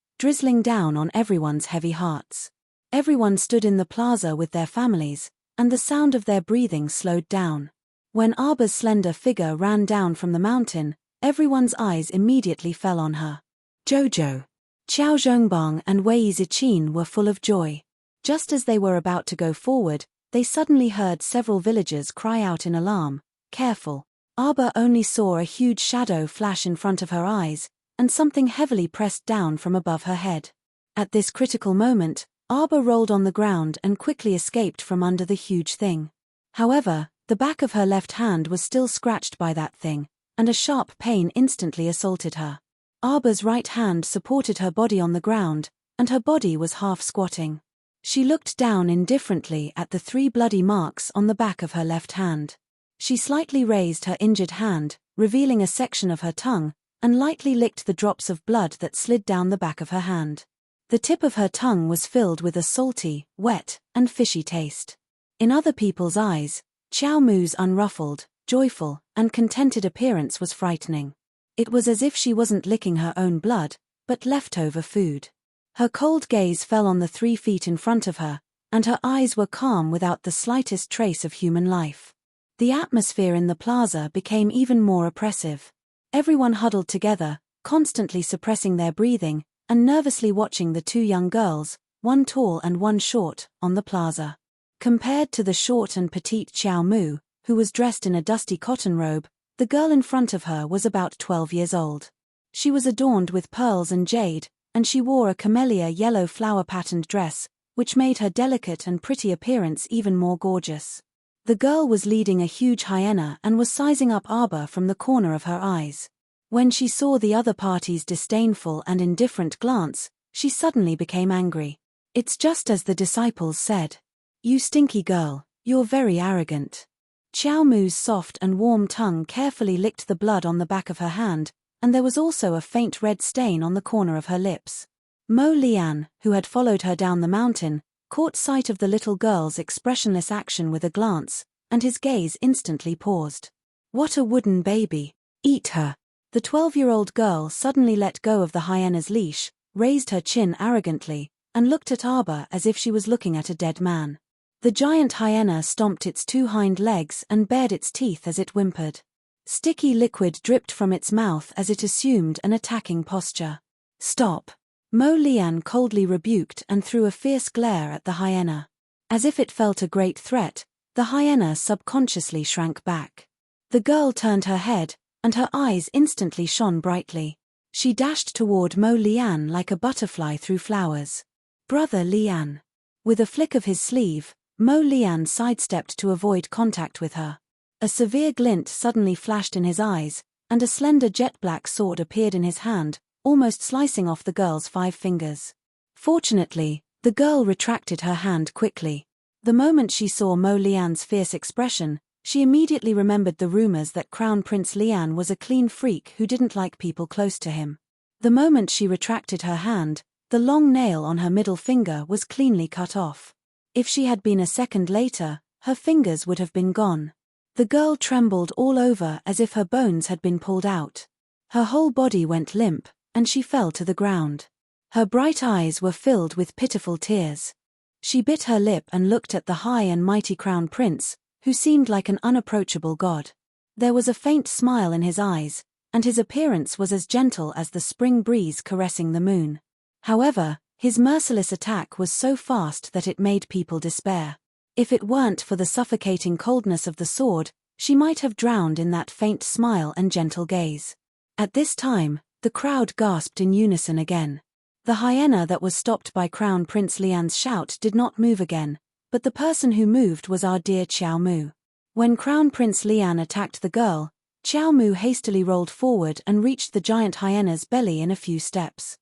down on everyone's heavy hearts. Everyone stood in the plaza with their families, and the sound of their breathing slowed down. When Arba's slender figure ran down from the mountain, everyone's eyes immediately fell on her. Jojo, Qiao Zhongbang and Wei Zichin were full of joy. Just as they were about to go forward, they suddenly heard several villagers cry out in alarm, "Careful!" Arba only saw a huge shadow flash in front of her eyes, and something heavily pressed down from above her head. At this critical moment, Arba rolled on the ground and quickly escaped from under the huge thing. However, the back of her left hand was still scratched by that thing, and a sharp pain instantly assaulted her. Arba's right hand supported her body on the ground, and her body was half squatting. She looked down indifferently at the 3 bloody marks on the back of her left hand. She slightly raised her injured hand, revealing a section of her tongue, and lightly licked the drops of blood that slid down the back of her hand. The tip of her tongue was filled with a salty, wet, and fishy taste. In other people's eyes, Qiao Mu's unruffled, joyful, and contented appearance was frightening. It was as if she wasn't licking her own blood, but leftover food. Her cold gaze fell on the 3 feet in front of her, and her eyes were calm without the slightest trace of human life. The atmosphere in the plaza became even more oppressive. Everyone huddled together, constantly suppressing their breathing, and nervously watching the 2 young girls, one tall and one short, on the plaza. Compared to the short and petite Qiao Mu, who was dressed in a dusty cotton robe, the girl in front of her was about 12 years old. She was adorned with pearls and jade, and she wore a camellia yellow flower-patterned dress, which made her delicate and pretty appearance even more gorgeous. The girl was leading a huge hyena and was sizing up Arba from the corner of her eyes. When she saw the other party's disdainful and indifferent glance, she suddenly became angry. It's just as the disciples said. "You stinky girl, you're very arrogant." Qiao Mu's soft and warm tongue carefully licked the blood on the back of her hand, and there was also a faint red stain on the corner of her lips. Mo Lian, who had followed her down the mountain, caught sight of the little girl's expressionless action with a glance, and his gaze instantly paused. "What a wooden baby. Eat her." The 12-year-old girl suddenly let go of the hyena's leash, raised her chin arrogantly, and looked at Arba as if she was looking at a dead man. The giant hyena stomped its 2 hind legs and bared its teeth as it whimpered. Sticky liquid dripped from its mouth as it assumed an attacking posture. "Stop!" Mo Lian coldly rebuked and threw a fierce glare at the hyena. As if it felt a great threat, the hyena subconsciously shrank back. The girl turned her head, and her eyes instantly shone brightly. She dashed toward Mo Lian like a butterfly through flowers. "Brother Lian." With a flick of his sleeve, Mo Lian sidestepped to avoid contact with her. A severe glint suddenly flashed in his eyes, and a slender jet-black sword appeared in his hand, almost slicing off the girl's 5 fingers. Fortunately, the girl retracted her hand quickly. The moment she saw Mo Lian's fierce expression, she immediately remembered the rumors that Crown Prince Lian was a clean freak who didn't like people close to him. The moment she retracted her hand, the long nail on her middle finger was cleanly cut off. If she had been a second later, her fingers would have been gone. The girl trembled all over as if her bones had been pulled out. Her whole body went limp, and she fell to the ground. Her bright eyes were filled with pitiful tears. She bit her lip and looked at the high and mighty Crown Prince, who seemed like an unapproachable god. There was a faint smile in his eyes, and his appearance was as gentle as the spring breeze caressing the moon. However, his merciless attack was so fast that it made people despair. If it weren't for the suffocating coldness of the sword, she might have drowned in that faint smile and gentle gaze. At this time, the crowd gasped in unison again. The hyena that was stopped by Crown Prince Lian's shout did not move again, but the person who moved was our dear Xiao Mu. When Crown Prince Lian attacked the girl, Xiao Mu hastily rolled forward and reached the giant hyena's belly in a few steps.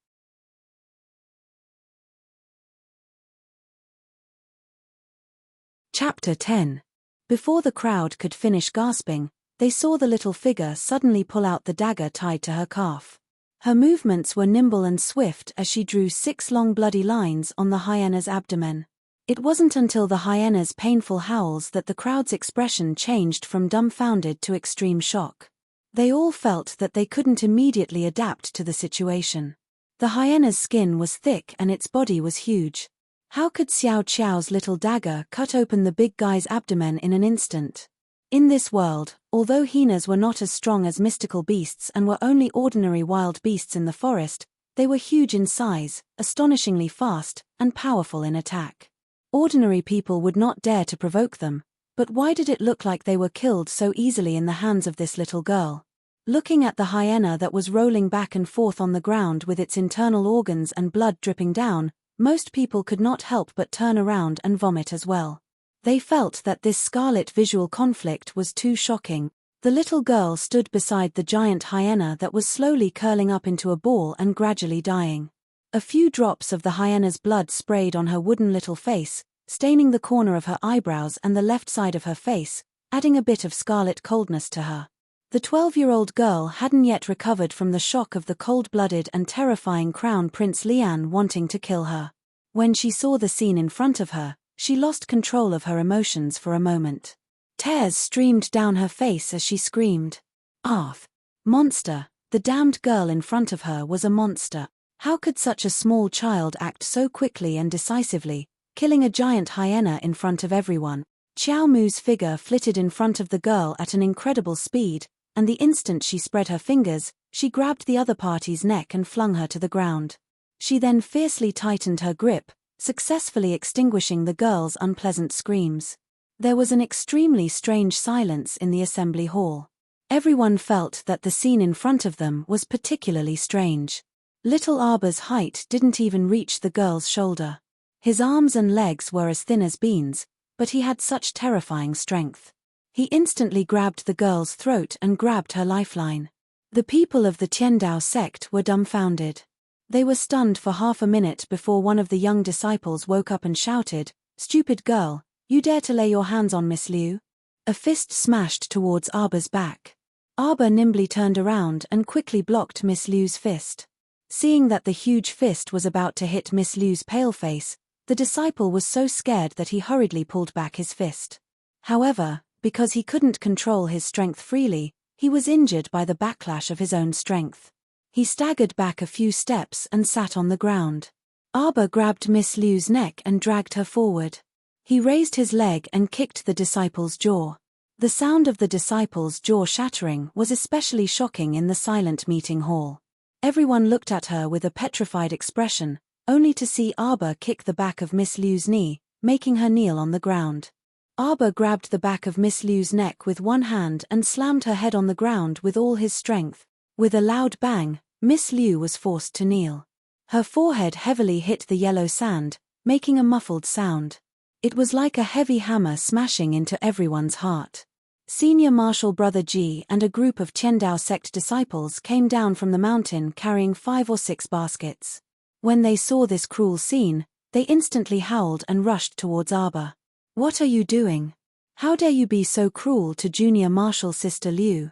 Chapter 10. Before the crowd could finish gasping, they saw the little figure suddenly pull out the dagger tied to her calf. Her movements were nimble and swift as she drew 6 long bloody lines on the hyena's abdomen. It wasn't until the hyena's painful howls that the crowd's expression changed from dumbfounded to extreme shock. They all felt that they couldn't immediately adapt to the situation. The hyena's skin was thick and its body was huge. How could Xiao Qiao's little dagger cut open the big guy's abdomen in an instant? In this world, although hyenas were not as strong as mystical beasts and were only ordinary wild beasts in the forest, they were huge in size, astonishingly fast, and powerful in attack. Ordinary people would not dare to provoke them, but why did it look like they were killed so easily in the hands of this little girl? Looking at the hyena that was rolling back and forth on the ground with its internal organs and blood dripping down, most people could not help but turn around and vomit as well. They felt that this scarlet visual conflict was too shocking. The little girl stood beside the giant hyena that was slowly curling up into a ball and gradually dying. A few drops of the hyena's blood sprayed on her wooden little face, staining the corner of her eyebrows and the left side of her face, adding a bit of scarlet coldness to her. The 12-year-old girl hadn't yet recovered from the shock of the cold-blooded and terrifying Crown Prince Lian wanting to kill her. When she saw the scene in front of her, she lost control of her emotions for a moment. Tears streamed down her face as she screamed. "Arth! Monster!" The damned girl in front of her was a monster. How could such a small child act so quickly and decisively, killing a giant hyena in front of everyone? Xiao Mu's figure flitted in front of the girl at an incredible speed, and the instant she spread her fingers, she grabbed the other party's neck and flung her to the ground. She then fiercely tightened her grip, successfully extinguishing the girl's unpleasant screams. There was an extremely strange silence in the assembly hall. Everyone felt that the scene in front of them was particularly strange. Little Arba's height didn't even reach the girl's shoulder. His arms and legs were as thin as beans, but he had such terrifying strength. He instantly grabbed the girl's throat and grabbed her lifeline. The people of the Tiandao sect were dumbfounded. They were stunned for half a minute before one of the young disciples woke up and shouted, "Stupid girl, you dare to lay your hands on Miss Liu?" A fist smashed towards Arba's back. Arba nimbly turned around and quickly blocked Miss Liu's fist. Seeing that the huge fist was about to hit Miss Liu's pale face, the disciple was so scared that he hurriedly pulled back his fist. However, because he couldn't control his strength freely, he was injured by the backlash of his own strength. He staggered back a few steps and sat on the ground. Arba grabbed Miss Liu's neck and dragged her forward. He raised his leg and kicked the disciple's jaw. The sound of the disciple's jaw shattering was especially shocking in the silent meeting hall. Everyone looked at her with a petrified expression, only to see Arba kick the back of Miss Liu's knee, making her kneel on the ground. Arba grabbed the back of Miss Liu's neck with one hand and slammed her head on the ground with all his strength. With a loud bang, Miss Liu was forced to kneel. Her forehead heavily hit the yellow sand, making a muffled sound. It was like a heavy hammer smashing into everyone's heart. Senior Marshal Brother Ji and a group of Tiandao sect disciples came down from the mountain carrying 5 or 6 baskets. When they saw this cruel scene, they instantly howled and rushed towards Arba. "What are you doing? How dare you be so cruel to Junior Marshal Sister Liu?"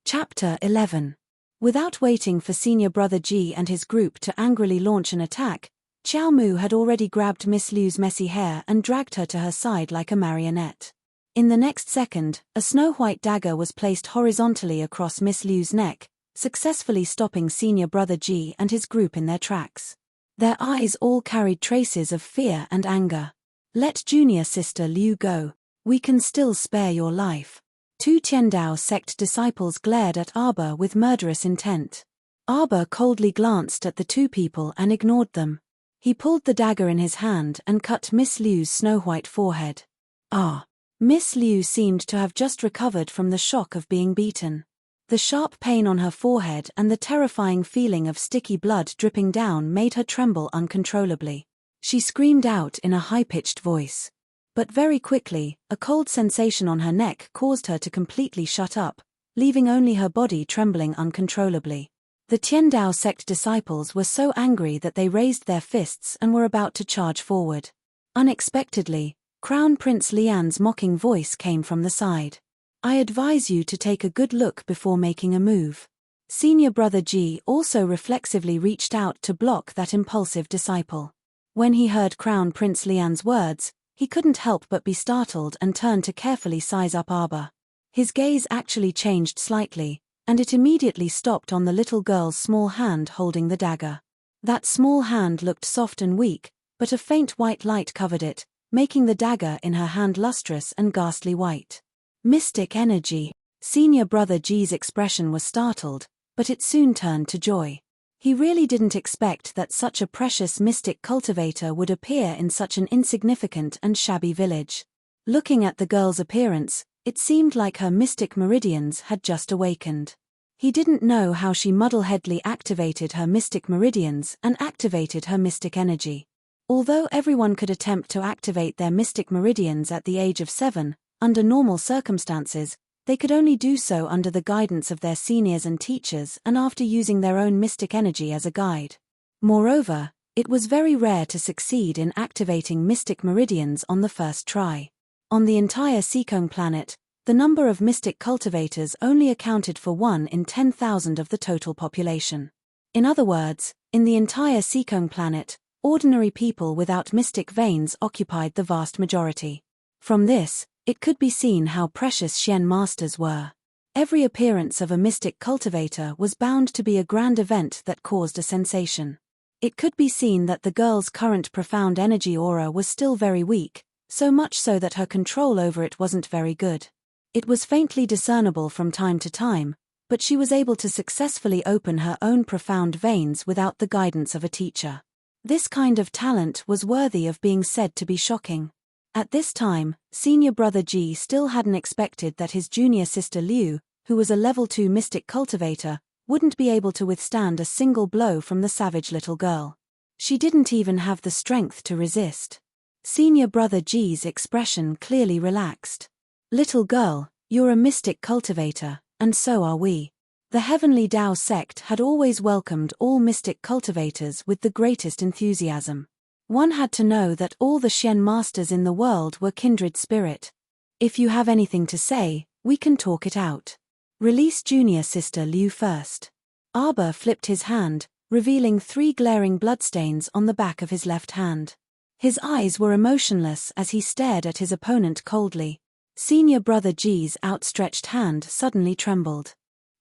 Chapter 11. Without waiting for Senior Brother Ji and his group to angrily launch an attack, Xiao Mu had already grabbed Miss Liu's messy hair and dragged her to her side like a marionette. In the next second, a snow-white dagger was placed horizontally across Miss Liu's neck, successfully stopping Senior Brother Ji and his group in their tracks. Their eyes all carried traces of fear and anger. "Let Junior Sister Liu go. We can still spare your life." 2 Tiandao sect disciples glared at Arba with murderous intent. Arbor coldly glanced at the two people and ignored them. He pulled the dagger in his hand and cut Miss Liu's snow-white forehead. Ah! Miss Liu seemed to have just recovered from the shock of being beaten. The sharp pain on her forehead and the terrifying feeling of sticky blood dripping down made her tremble uncontrollably. She screamed out in a high-pitched voice. But very quickly, a cold sensation on her neck caused her to completely shut up, leaving only her body trembling uncontrollably. The Tiandao sect disciples were so angry that they raised their fists and were about to charge forward. Unexpectedly, Crown Prince Lian's mocking voice came from the side. I advise you to take a good look before making a move. Senior brother Ji also reflexively reached out to block that impulsive disciple. When he heard Crown Prince Lian's words, he couldn't help but be startled and turned to carefully size up Arbor. His gaze actually changed slightly, and it immediately stopped on the little girl's small hand holding the dagger. That small hand looked soft and weak, but a faint white light covered it, making the dagger in her hand lustrous and ghastly white. Mystic energy. Senior brother Ji's expression was startled, but it soon turned to joy. He really didn't expect that such a precious mystic cultivator would appear in such an insignificant and shabby village. Looking at the girl's appearance, it seemed like her mystic meridians had just awakened. He didn't know how she muddleheadedly activated her mystic meridians and activated her mystic energy. Although everyone could attempt to activate their mystic meridians at the age of 7, under normal circumstances, they could only do so under the guidance of their seniors and teachers and after using their own mystic energy as a guide. Moreover, it was very rare to succeed in activating mystic meridians on the first try. On the entire Seekong planet, the number of mystic cultivators only accounted for 1 in 10,000 of the total population. In other words, in the entire Seekong planet, ordinary people without mystic veins occupied the vast majority. From this, it could be seen how precious Xian masters were. Every appearance of a mystic cultivator was bound to be a grand event that caused a sensation. It could be seen that the girl's current profound energy aura was still very weak, so much so that her control over it wasn't very good. It was faintly discernible from time to time, but she was able to successfully open her own profound veins without the guidance of a teacher. This kind of talent was worthy of being said to be shocking. At this time, senior brother Ji still hadn't expected that his junior sister Liu, who was a level 2 mystic cultivator, wouldn't be able to withstand a single blow from the savage little girl. She didn't even have the strength to resist. Senior brother Ji's expression clearly relaxed. Little girl, you're a mystic cultivator, and so are we. The Heavenly Tao sect had always welcomed all mystic cultivators with the greatest enthusiasm. One had to know that all the Xian masters in the world were kindred spirit. If you have anything to say, we can talk it out. Release junior sister Liu first. Arbor flipped his hand, revealing 3 glaring bloodstains on the back of his left hand. His eyes were emotionless as he stared at his opponent coldly. Senior brother Ji's outstretched hand suddenly trembled.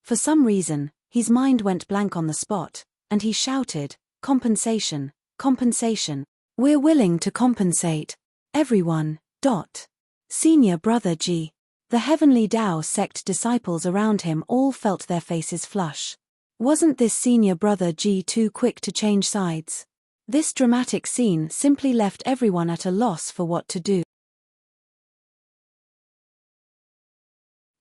For some reason, his mind went blank on the spot, and he shouted, "Compensation, compensation. We're willing to compensate. Everyone, ... Senior brother Ji. The Heavenly Tao sect disciples around him all felt their faces flush. Wasn't this senior brother Ji too quick to change sides? This dramatic scene simply left everyone at a loss for what to do.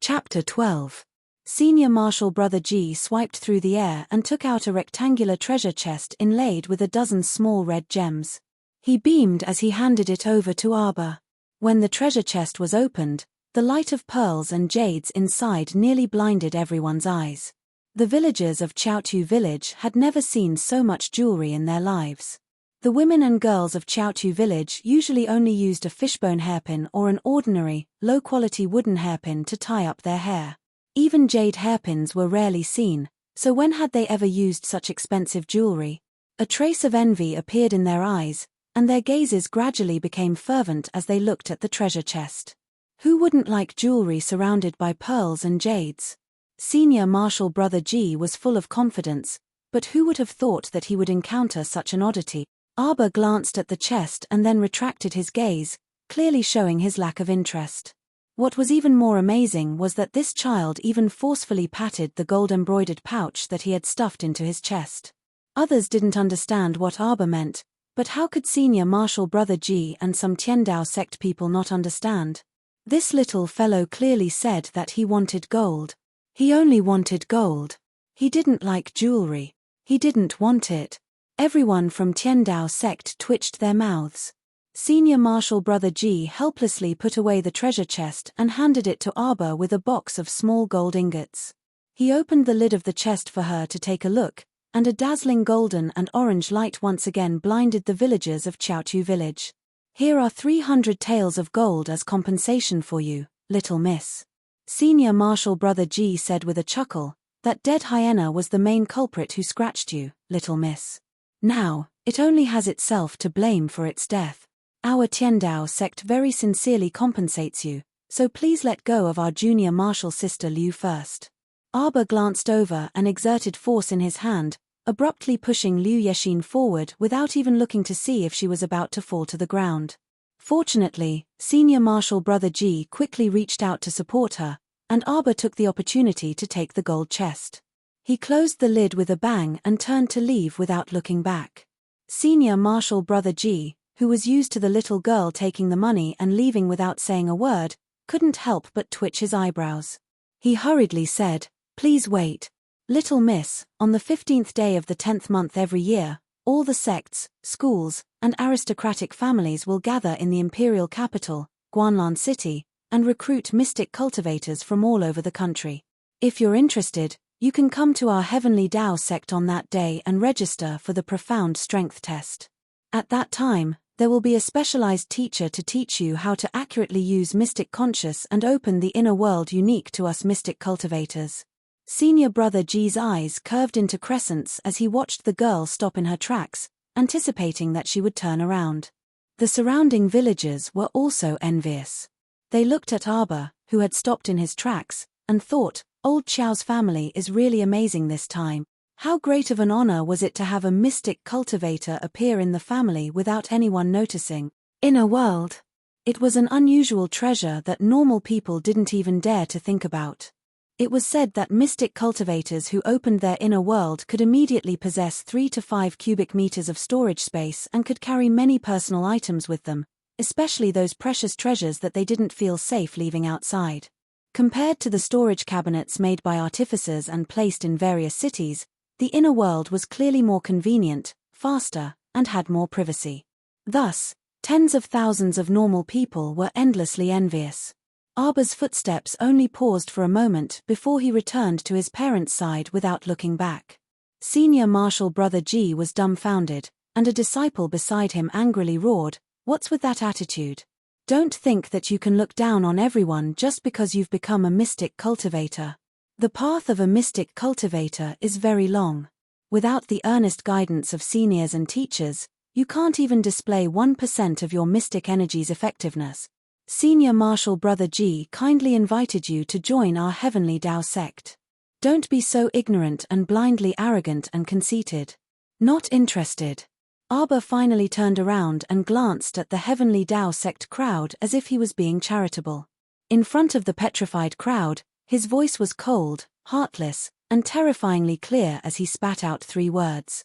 Chapter 12. Senior Marshal Brother Ji swiped through the air and took out a rectangular treasure chest inlaid with a dozen small red gems. He beamed as he handed it over to Arbor. When the treasure chest was opened, the light of pearls and jades inside nearly blinded everyone's eyes. The villagers of Chaotu village had never seen so much jewelry in their lives. The women and girls of Chaotu village usually only used a fishbone hairpin or an ordinary, low-quality wooden hairpin to tie up their hair. Even jade hairpins were rarely seen, so when had they ever used such expensive jewelry? A trace of envy appeared in their eyes, and their gazes gradually became fervent as they looked at the treasure chest. Who wouldn't like jewelry surrounded by pearls and jades? Senior Marshal Brother Ji was full of confidence, but who would have thought that he would encounter such an oddity? Arbor glanced at the chest and then retracted his gaze, clearly showing his lack of interest. What was even more amazing was that this child even forcefully patted the gold-embroidered pouch that he had stuffed into his chest. Others didn't understand what Arbor meant, but how could Senior Marshal Brother G and some Tiandao sect people not understand? This little fellow clearly said that he wanted gold. He only wanted gold. He didn't like jewelry. He didn't want it. Everyone from Tiandao sect twitched their mouths. Senior Marshal Brother G helplessly put away the treasure chest and handed it to Arbor with a box of small gold ingots. He opened the lid of the chest for her to take a look, and a dazzling golden and orange light once again blinded the villagers of Chaotu village. "Here are 300 taels of gold as compensation for you, little miss." Senior Marshal Brother G said with a chuckle, "That dead hyena was the main culprit who scratched you, little miss. Now, it only has itself to blame for its death. Our Tiandao sect very sincerely compensates you, so please let go of our junior marshal sister Liu first." Arbor glanced over and exerted force in his hand, abruptly pushing Liu Yexin forward without even looking to see if she was about to fall to the ground. Fortunately, Senior Marshal Brother G quickly reached out to support her, and Arbor took the opportunity to take the gold chest. He closed the lid with a bang and turned to leave without looking back. Senior Marshal Brother G, who was used to the little girl taking the money and leaving without saying a word, couldn't help but twitch his eyebrows. He hurriedly said, "Please wait. Little miss, on the 15th day of the 10th month every year, all the sects, schools, and aristocratic families will gather in the imperial capital, Guanlan City, and recruit mystic cultivators from all over the country. If you're interested, you can come to our Heavenly Tao sect on that day and register for the profound strength test. At that time, there will be a specialized teacher to teach you how to accurately use mystic conscious and open the inner world unique to us mystic cultivators." Senior Brother G's eyes curved into crescents as he watched the girl stop in her tracks, anticipating that she would turn around. The surrounding villagers were also envious. They looked at Arbor, who had stopped in his tracks, and thought, "Old Xiao's family is really amazing this time. How great of an honor was it to have a mystic cultivator appear in the family without anyone noticing." Inner world. It was an unusual treasure that normal people didn't even dare to think about. It was said that mystic cultivators who opened their inner world could immediately possess 3 to 5 cubic meters of storage space and could carry many personal items with them, especially those precious treasures that they didn't feel safe leaving outside. Compared to the storage cabinets made by artificers and placed in various cities, the inner world was clearly more convenient, faster, and had more privacy. Thus, tens of thousands of normal people were endlessly envious. Arbor's footsteps only paused for a moment before he returned to his parents' side without looking back. Senior Marshal Brother G was dumbfounded, and a disciple beside him angrily roared, "What's with that attitude? Don't think that you can look down on everyone just because you've become a mystic cultivator. The path of a mystic cultivator is very long. Without the earnest guidance of seniors and teachers, you can't even display 1% of your mystic energy's effectiveness. Senior Marshal Brother G kindly invited you to join our Heavenly Tao sect. Don't be so ignorant and blindly arrogant and conceited." Not interested. Arbor finally turned around and glanced at the Heavenly Tao sect crowd as if he was being charitable. In front of the petrified crowd, his voice was cold, heartless, and terrifyingly clear as he spat out 3 words.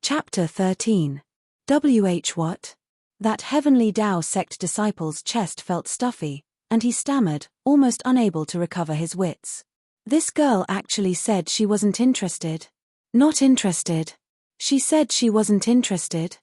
Chapter 13. What? That Heavenly Tao sect disciple's chest felt stuffy, and he stammered, almost unable to recover his wits. This girl actually said she wasn't interested. Not interested. She said she wasn't interested.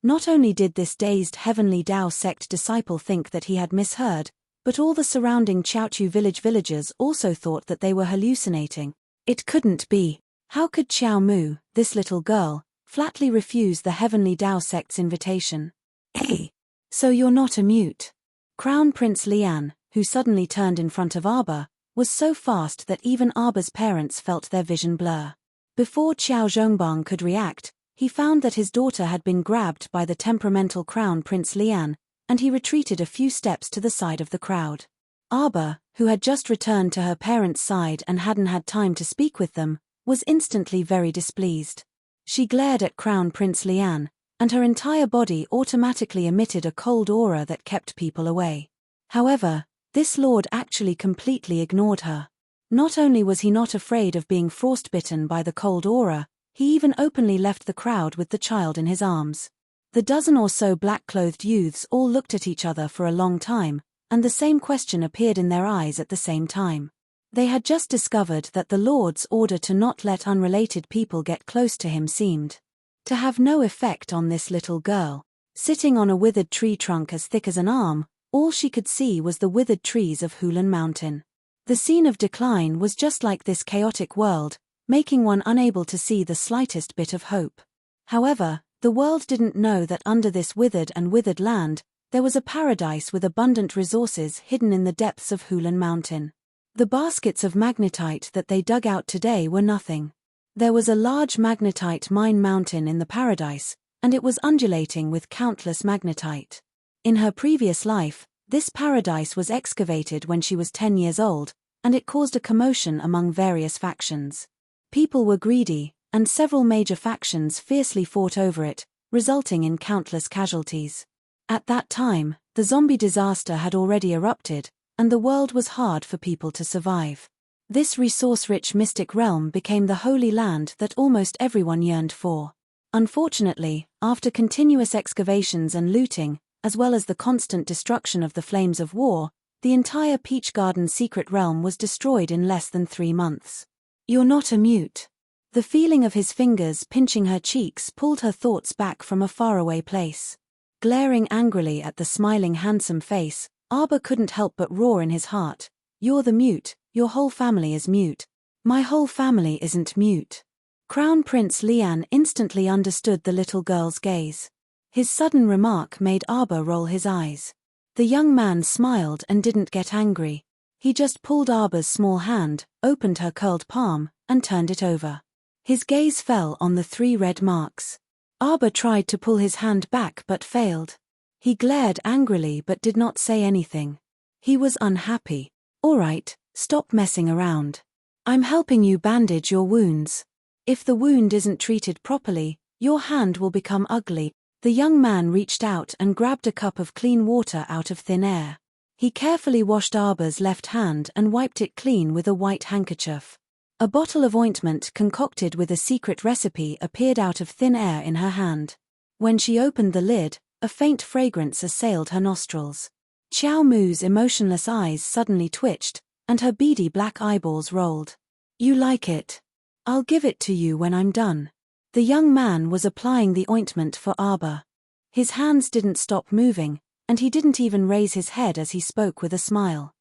Not only did this dazed Heavenly Tao sect disciple think that he had misheard, but all the surrounding Chaotu village villagers also thought that they were hallucinating. It couldn't be. How could Xiao Mu, this little girl, flatly refuse the Heavenly Tao sect's invitation? Hey! So you're not a mute? Crown Prince Lian, who suddenly turned in front of Arbor, was so fast that even Arbor's parents felt their vision blur. Before Qiao Zhongbang could react, he found that his daughter had been grabbed by the temperamental Crown Prince Lian, and he retreated a few steps to the side of the crowd. Arbor, who had just returned to her parents' side and hadn't had time to speak with them, was instantly very displeased. She glared at Crown Prince Lian, and her entire body automatically emitted a cold aura that kept people away. However, this lord actually completely ignored her. Not only was he not afraid of being frostbitten by the cold aura, he even openly left the crowd with the child in his arms. The dozen or so black-clothed youths all looked at each other for a long time, and the same question appeared in their eyes at the same time. They had just discovered that the Lord's order to not let unrelated people get close to him seemed to have no effect on this little girl. Sitting on a withered tree trunk as thick as an arm, all she could see was the withered trees of Hulan Mountain. The scene of decline was just like this chaotic world, making one unable to see the slightest bit of hope. However, the world didn't know that under this withered land, there was a paradise with abundant resources hidden in the depths of Hulan Mountain. The baskets of magnetite that they dug out today were nothing. There was a large magnetite mine mountain in the paradise, and it was undulating with countless magnetite. In her previous life, this paradise was excavated when she was 10 years old, and it caused a commotion among various factions. People were greedy, and several major factions fiercely fought over it, resulting in countless casualties. At that time, the zombie disaster had already erupted, and the world was hard for people to survive. This resource-rich mystic realm became the holy land that almost everyone yearned for. Unfortunately, after continuous excavations and looting, as well as the constant destruction of the flames of war, the entire Peach Garden secret realm was destroyed in less than 3 months. "You're not a mute." The feeling of his fingers pinching her cheeks pulled her thoughts back from a faraway place. Glaring angrily at the smiling handsome face, Arbor couldn't help but roar in his heart, "You're the mute, your whole family is mute. My whole family isn't mute." Crown Prince Lian instantly understood the little girl's gaze. His sudden remark made Arbor roll his eyes. The young man smiled and didn't get angry. He just pulled Arbor's small hand, opened her curled palm, and turned it over. His gaze fell on the 3 red marks. Arbor tried to pull his hand back but failed. He glared angrily but did not say anything. He was unhappy. "All right, stop messing around. I'm helping you bandage your wounds. If the wound isn't treated properly, your hand will become ugly." The young man reached out and grabbed a cup of clean water out of thin air. He carefully washed Arbor's left hand and wiped it clean with a white handkerchief. A bottle of ointment concocted with a secret recipe appeared out of thin air in her hand. When she opened the lid, a faint fragrance assailed her nostrils. Xiao Mu's emotionless eyes suddenly twitched, and her beady black eyeballs rolled. "You like it? I'll give it to you when I'm done." The young man was applying the ointment for Arbor. His hands didn't stop moving, and he didn't even raise his head as he spoke with a smile.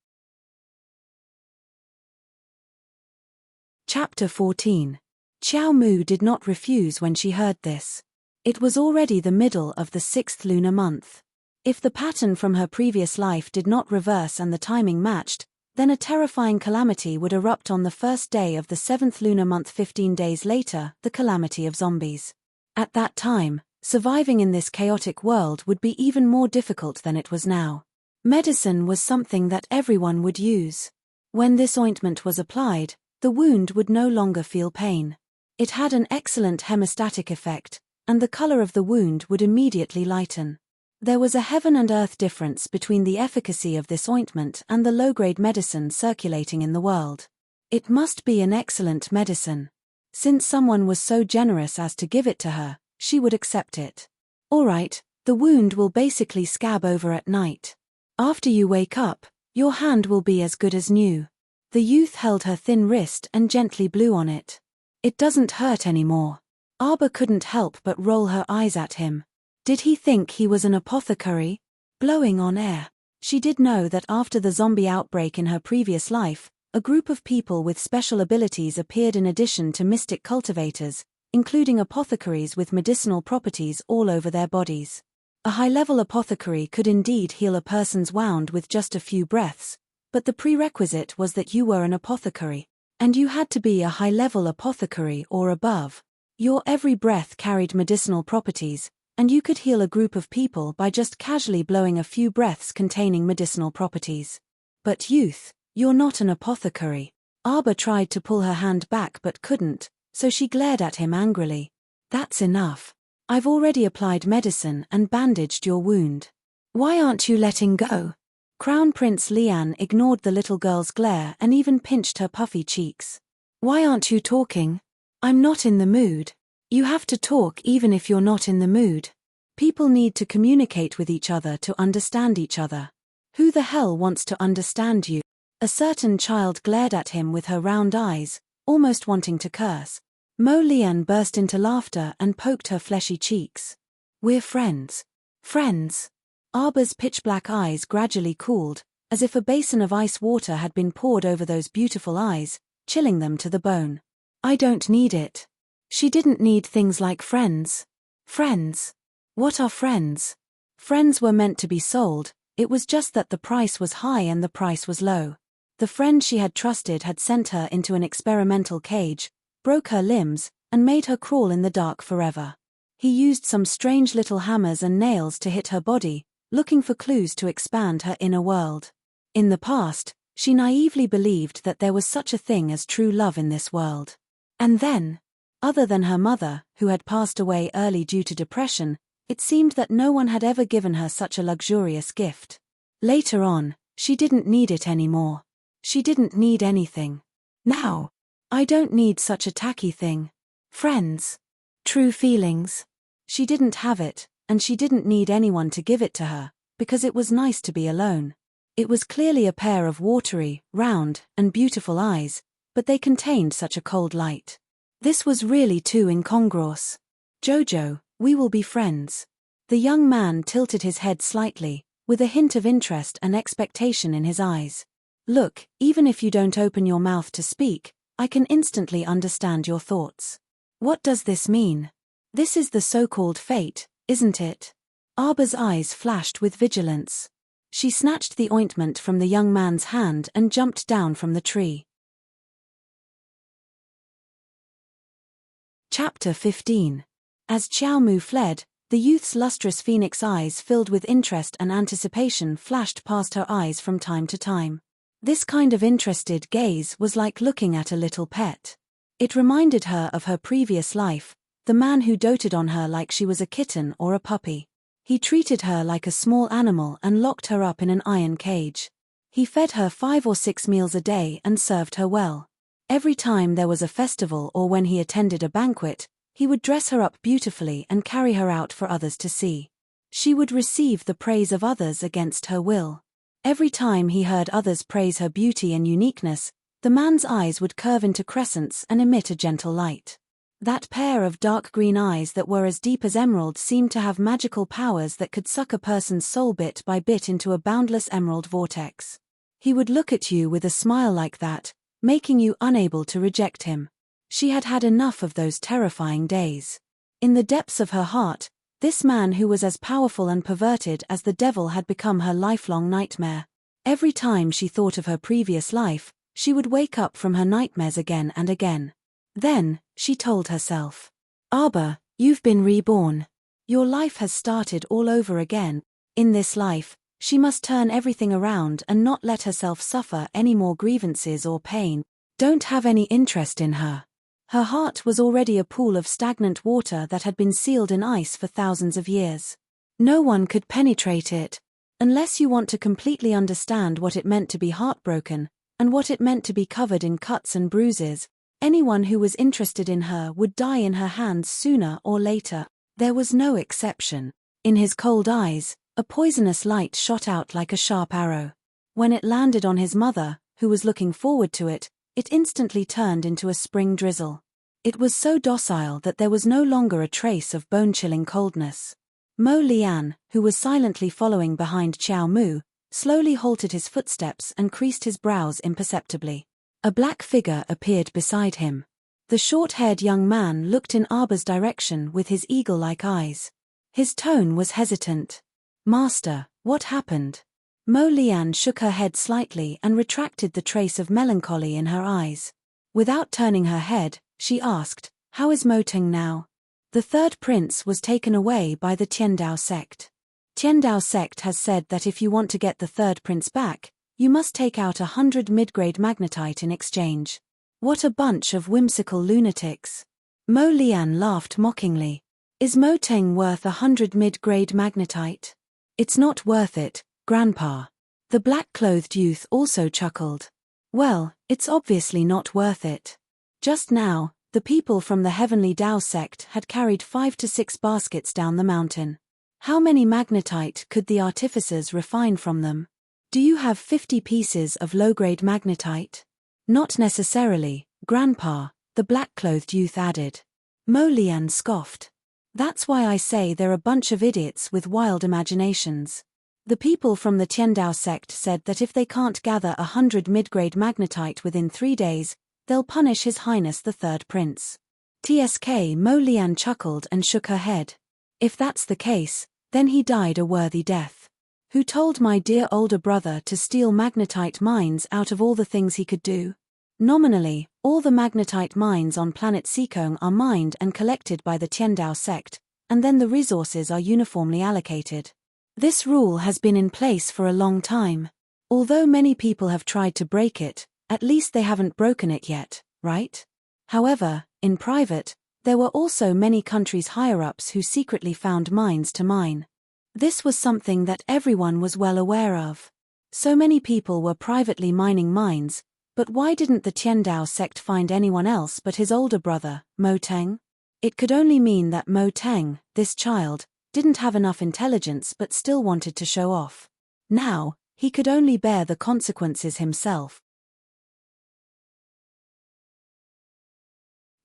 Chapter 14. Xiao Mu did not refuse when she heard this. It was already the middle of the 6th lunar month. If the pattern from her previous life did not reverse and the timing matched, then a terrifying calamity would erupt on the first day of the 7th lunar month. 15 days later, the calamity of zombies. At that time, surviving in this chaotic world would be even more difficult than it was now. Medicine was something that everyone would use. When this ointment was applied, the wound would no longer feel pain. It had an excellent hemostatic effect, and the color of the wound would immediately lighten. There was a heaven and earth difference between the efficacy of this ointment and the low-grade medicine circulating in the world. It must be an excellent medicine. Since someone was so generous as to give it to her, she would accept it. "All right, the wound will basically scab over at night. After you wake up, your hand will be as good as new." The youth held her thin wrist and gently blew on it. "It doesn't hurt anymore." Arbor couldn't help but roll her eyes at him. Did he think he was an apothecary? Blowing on air. She did know that after the zombie outbreak in her previous life, a group of people with special abilities appeared in addition to mystic cultivators, including apothecaries with medicinal properties all over their bodies. A high-level apothecary could indeed heal a person's wound with just a few breaths, but the prerequisite was that you were an apothecary, and you had to be a high-level apothecary or above. Your every breath carried medicinal properties, and you could heal a group of people by just casually blowing a few breaths containing medicinal properties. But youth, you're not an apothecary. Arbor tried to pull her hand back but couldn't, so she glared at him angrily. "That's enough. I've already applied medicine and bandaged your wound. Why aren't you letting go? Crown Prince Lian ignored the little girl's glare and even pinched her puffy cheeks. Why aren't you talking? I'm not in the mood. You have to talk even if you're not in the mood. People need to communicate with each other to understand each other. Who the hell wants to understand you? A certain child glared at him with her round eyes, almost wanting to curse. Mo Lian burst into laughter and poked her fleshy cheeks. We're friends. Friends. Arba's pitch-black eyes gradually cooled, as if a basin of ice water had been poured over those beautiful eyes, chilling them to the bone. I don't need it. She didn't need things like friends. Friends. What are friends? Friends were meant to be sold, it was just that the price was high and the price was low. The friend she had trusted had sent her into an experimental cage, broke her limbs, and made her crawl in the dark forever. He used some strange little hammers and nails to hit her body, looking for clues to expand her inner world. In the past, she naively believed that there was such a thing as true love in this world. And then, other than her mother, who had passed away early due to depression, it seemed that no one had ever given her such a luxurious gift. Later on, she didn't need it anymore. She didn't need anything. Now, I don't need such a tacky thing. Friends. True feelings. She didn't have it, and she didn't need anyone to give it to her, because it was nice to be alone. It was clearly a pair of watery, round, and beautiful eyes, but they contained such a cold light. This was really too incongruous. Jojo, we will be friends. The young man tilted his head slightly, with a hint of interest and expectation in his eyes. Look, even if you don't open your mouth to speak, I can instantly understand your thoughts. What does this mean? This is the so-called fate, isn't it? Arba's eyes flashed with vigilance. She snatched the ointment from the young man's hand and jumped down from the tree. Chapter 15. As Xiao Mu fled, the youth's lustrous phoenix eyes filled with interest and anticipation flashed past her eyes from time to time. This kind of interested gaze was like looking at a little pet. It reminded her of her previous life, the man who doted on her like she was a kitten or a puppy. He treated her like a small animal and locked her up in an iron cage. He fed her 5 or 6 meals a day and served her well. Every time there was a festival or when he attended a banquet, he would dress her up beautifully and carry her out for others to see. She would receive the praise of others against her will. Every time he heard others praise her beauty and uniqueness, the man's eyes would curve into crescents and emit a gentle light. That pair of dark green eyes that were as deep as emerald seemed to have magical powers that could suck a person's soul bit by bit into a boundless emerald vortex. He would look at you with a smile like that, making you unable to reject him. She had had enough of those terrifying days. In the depths of her heart, this man who was as powerful and perverted as the devil had become her lifelong nightmare. Every time she thought of her previous life, she would wake up from her nightmares again and again. Then, she told herself, Arba, you've been reborn. Your life has started all over again. In this life, she must turn everything around and not let herself suffer any more grievances or pain. Don't have any interest in her. Her heart was already a pool of stagnant water that had been sealed in ice for thousands of years. No one could penetrate it. Unless you want to completely understand what it meant to be heartbroken, and what it meant to be covered in cuts and bruises, anyone who was interested in her would die in her hands sooner or later. There was no exception. In his cold eyes, a poisonous light shot out like a sharp arrow. When it landed on his mother, who was looking forward to it, it instantly turned into a spring drizzle. It was so docile that there was no longer a trace of bone-chilling coldness. Mo Lian, who was silently following behind Xiao Mu, slowly halted his footsteps and creased his brows imperceptibly. A black figure appeared beside him. The short-haired young man looked in Arba's direction with his eagle-like eyes. His tone was hesitant. Master, what happened? Mo Lian shook her head slightly and retracted the trace of melancholy in her eyes. Without turning her head, she asked, How is Mo Ting now? The third prince was taken away by the Tiandao sect. Tiandao sect has said that if you want to get the third prince back, you must take out 100 mid-grade magnetite in exchange. What a bunch of whimsical lunatics. Mo Lian laughed mockingly. Is Moteng worth 100 mid-grade magnetite? It's not worth it, Grandpa. The black-clothed youth also chuckled. Well, it's obviously not worth it. Just now, the people from the Heavenly Tao sect had carried 5 to 6 baskets down the mountain. How many magnetite could the artificers refine from them? Do you have 50 pieces of low-grade magnetite? Not necessarily, Grandpa, the black-clothed youth added. Mo Lian scoffed. That's why I say they're a bunch of idiots with wild imaginations. The people from the Tiandao sect said that if they can't gather 100 mid-grade magnetite within 3 days, they'll punish His Highness the Third Prince. TSK Mo Lian chuckled and shook her head. If that's the case, then he died a worthy death. Who told my dear older brother to steal magnetite mines out of all the things he could do? Nominally, all the magnetite mines on planet Seekong are mined and collected by the Tiandao sect, and then the resources are uniformly allocated. This rule has been in place for a long time. Although many people have tried to break it, at least they haven't broken it yet, right? However, in private, there were also many countries' higher-ups who secretly found mines to mine. This was something that everyone was well aware of. So many people were privately mining mines, but why didn't the Tiandao sect find anyone else but his older brother, Moteng? It could only mean that Moteng, this child, didn't have enough intelligence but still wanted to show off. Now, he could only bear the consequences himself.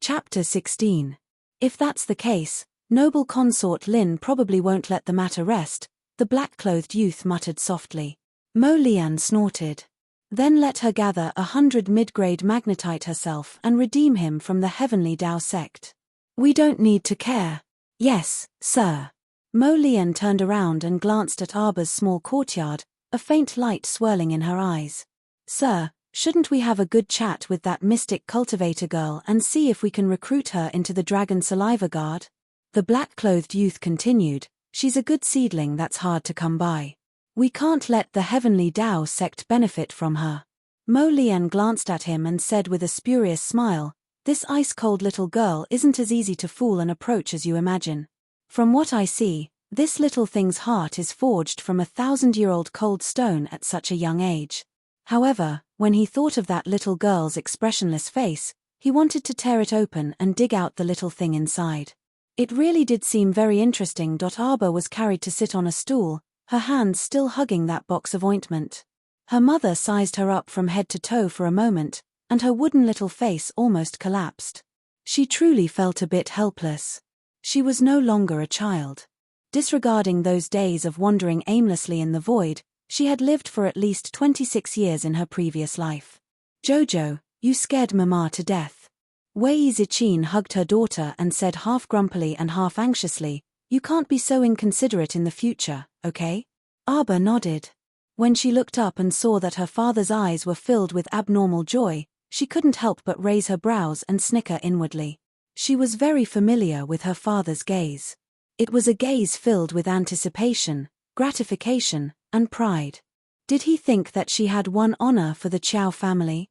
Chapter 16. If that's the case, noble Consort Lin probably won't let the matter rest, the black-clothed youth muttered softly. Mo Lian snorted. Then let her gather 100 mid-grade magnetite herself and redeem him from the Heavenly Tao sect. We don't need to care. Yes, sir. Mo Lian turned around and glanced at Arba's small courtyard, a faint light swirling in her eyes. Sir, shouldn't we have a good chat with that mystic cultivator girl and see if we can recruit her into the Dragon Saliva Guard? The black-clothed youth continued, she's a good seedling that's hard to come by. We can't let the Heavenly Tao sect benefit from her. Mo Lian glanced at him and said with a spurious smile, this ice-cold little girl isn't as easy to fool and approach as you imagine. From what I see, this little thing's heart is forged from 1,000-year-old cold stone at such a young age. However, when he thought of that little girl's expressionless face, he wanted to tear it open and dig out the little thing inside. It really did seem very interesting. Arba was carried to sit on a stool, her hands still hugging that box of ointment. Her mother sized her up from head to toe for a moment, and her wooden little face almost collapsed. She truly felt a bit helpless. She was no longer a child. Disregarding those days of wandering aimlessly in the void, she had lived for at least 26 years in her previous life. Jojo, you scared Mama to death. Wei Zichin hugged her daughter and said half grumpily and half anxiously, you can't be so inconsiderate in the future, okay? Arba nodded. When she looked up and saw that her father's eyes were filled with abnormal joy, she couldn't help but raise her brows and snicker inwardly. She was very familiar with her father's gaze. It was a gaze filled with anticipation, gratification, and pride. Did he think that she had won honor for the Qiao family?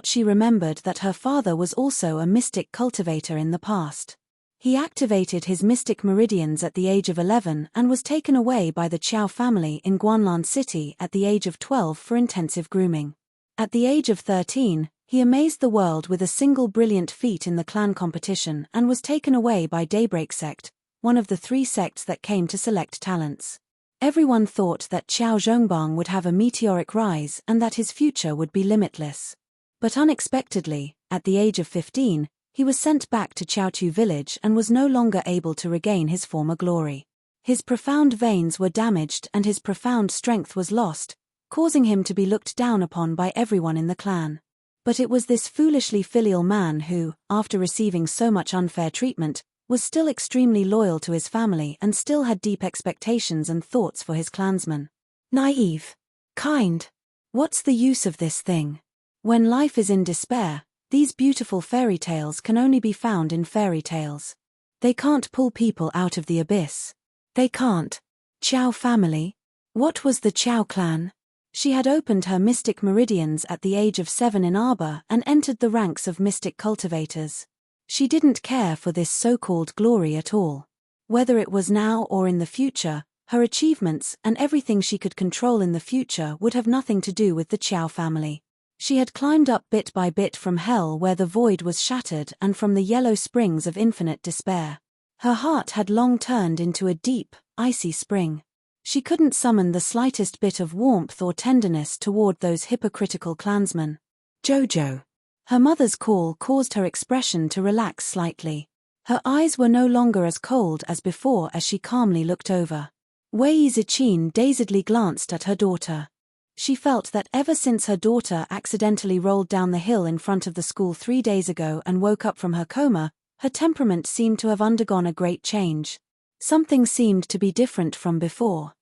She remembered that her father was also a mystic cultivator in the past. He activated his mystic meridians at the age of 11 and was taken away by the Qiao family in Guanlan City at the age of 12 for intensive grooming. At the age of 13, he amazed the world with a single brilliant feat in the clan competition and was taken away by Daybreak Sect, one of the 3 sects that came to select talents. Everyone thought that Qiao Zhongbang would have a meteoric rise and that his future would be limitless. But unexpectedly, at the age of 15, he was sent back to Qiaotu village and was no longer able to regain his former glory. His profound veins were damaged and his profound strength was lost, causing him to be looked down upon by everyone in the clan. But it was this foolishly filial man who, after receiving so much unfair treatment, was still extremely loyal to his family and still had deep expectations and thoughts for his clansmen. Naive. Kind. What's the use of this thing? When life is in despair, these beautiful fairy tales can only be found in fairy tales. They can't pull people out of the abyss. They can't. Qiao family? What was the Qiao clan? She had opened her mystic meridians at the age of 7 in Arba and entered the ranks of mystic cultivators. She didn't care for this so-called glory at all. Whether it was now or in the future, her achievements and everything she could control in the future would have nothing to do with the Qiao family. She had climbed up bit by bit from hell where the void was shattered and from the yellow springs of infinite despair. Her heart had long turned into a deep, icy spring. She couldn't summon the slightest bit of warmth or tenderness toward those hypocritical clansmen. Jojo. Her mother's call caused her expression to relax slightly. Her eyes were no longer as cold as before as she calmly looked over. Wei Ziqin dazedly glanced at her daughter. She felt that ever since her daughter accidentally rolled down the hill in front of the school 3 days ago and woke up from her coma, her temperament seemed to have undergone a great change. Something seemed to be different from before.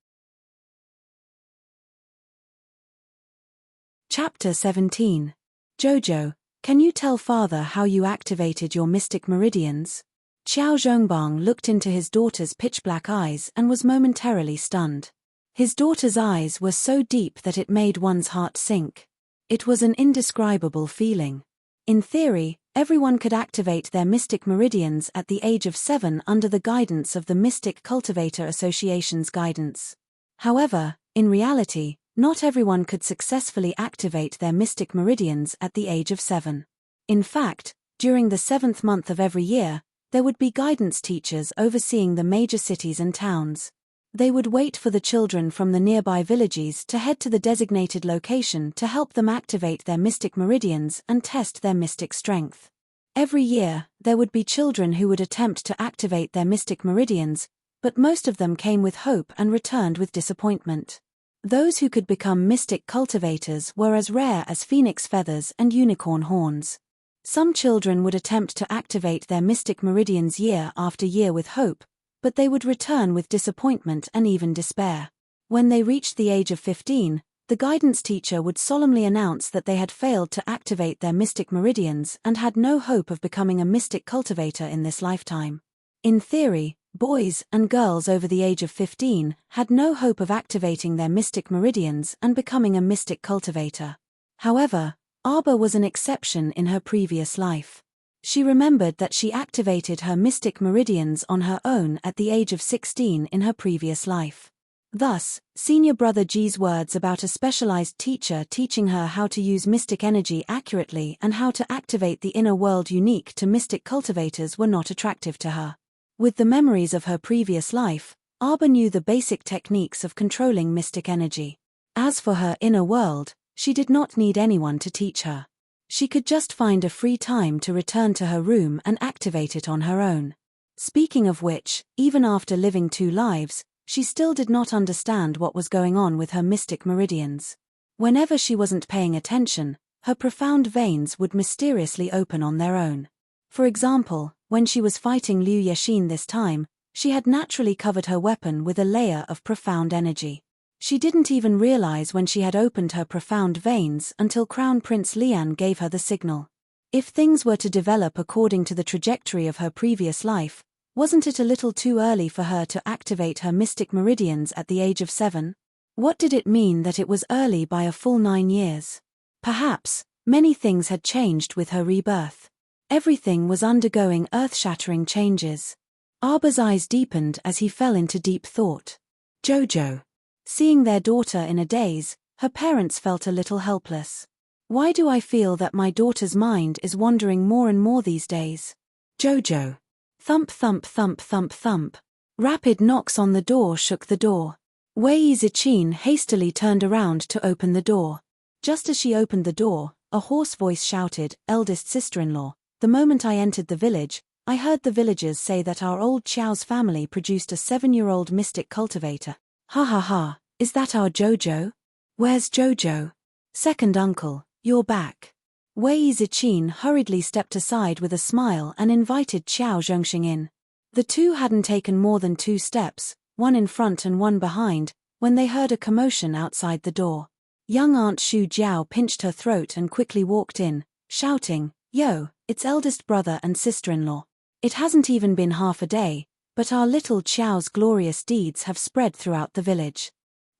Chapter 17. Jojo, can you tell father how you activated your mystic meridians? Qiao Zhongbang looked into his daughter's pitch-black eyes and was momentarily stunned. His daughter's eyes were so deep that it made one's heart sink. It was an indescribable feeling. In theory, everyone could activate their mystic meridians at the age of 7 under the guidance of the Mystic Cultivator Association's guidance. However, in reality, not everyone could successfully activate their mystic meridians at the age of 7. In fact, during the 7th month of every year, there would be guidance teachers overseeing the major cities and towns. They would wait for the children from the nearby villages to head to the designated location to help them activate their mystic meridians and test their mystic strength. Every year, there would be children who would attempt to activate their mystic meridians, but most of them came with hope and returned with disappointment. Those who could become mystic cultivators were as rare as phoenix feathers and unicorn horns. Some children would attempt to activate their mystic meridians year after year with hope, but they would return with disappointment and even despair. When they reached the age of 15, the guidance teacher would solemnly announce that they had failed to activate their mystic meridians and had no hope of becoming a mystic cultivator in this lifetime. In theory, boys and girls over the age of 15 had no hope of activating their mystic meridians and becoming a mystic cultivator. However, Arba was an exception in her previous life. She remembered that she activated her mystic meridians on her own at the age of 16 in her previous life. Thus, senior brother Ji's words about a specialized teacher teaching her how to use mystic energy accurately and how to activate the inner world unique to mystic cultivators were not attractive to her. With the memories of her previous life, Arba knew the basic techniques of controlling mystic energy. As for her inner world, she did not need anyone to teach her. She could just find a free time to return to her room and activate it on her own. Speaking of which, even after living 2 lives, she still did not understand what was going on with her mystic meridians. Whenever she wasn't paying attention, her profound veins would mysteriously open on their own. For example, when she was fighting Liu Yexin this time, she had naturally covered her weapon with a layer of profound energy. She didn't even realize when she had opened her profound veins until Crown Prince Lian gave her the signal. If things were to develop according to the trajectory of her previous life, wasn't it a little too early for her to activate her mystic meridians at the age of 7? What did it mean that it was early by a full 9 years? Perhaps, many things had changed with her rebirth. Everything was undergoing earth-shattering changes. Arba's eyes deepened as he fell into deep thought. Jojo. Seeing their daughter in a daze, her parents felt a little helpless. Why do I feel that my daughter's mind is wandering more and more these days? Jojo. Thump thump thump thump thump. Rapid knocks on the door shook the door. Wei Ziqin hastily turned around to open the door. Just as she opened the door, a hoarse voice shouted, "Eldest sister-in-law, the moment I entered the village, I heard the villagers say that our old Qiao's family produced a 7-year-old mystic cultivator. Ha ha ha, is that our Jojo? Where's Jojo? Second uncle, you're back." Wei Ziqin hurriedly stepped aside with a smile and invited Qiao Zhongxing in. The two hadn't taken more than 2 steps, one in front and one behind, when they heard a commotion outside the door. Young Aunt Shu Jiao pinched her throat and quickly walked in, shouting, "Yo, it's eldest brother and sister-in-law. It hasn't even been half a day, but our little Qiao's glorious deeds have spread throughout the village.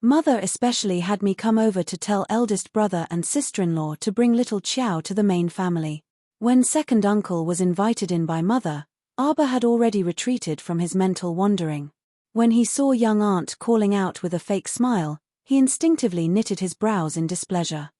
Mother especially had me come over to tell eldest brother and sister-in-law to bring little Qiao to the main family. When second uncle was invited in by mother, Arba had already retreated from his mental wandering. When he saw young aunt calling out with a fake smile, he instinctively knitted his brows in displeasure.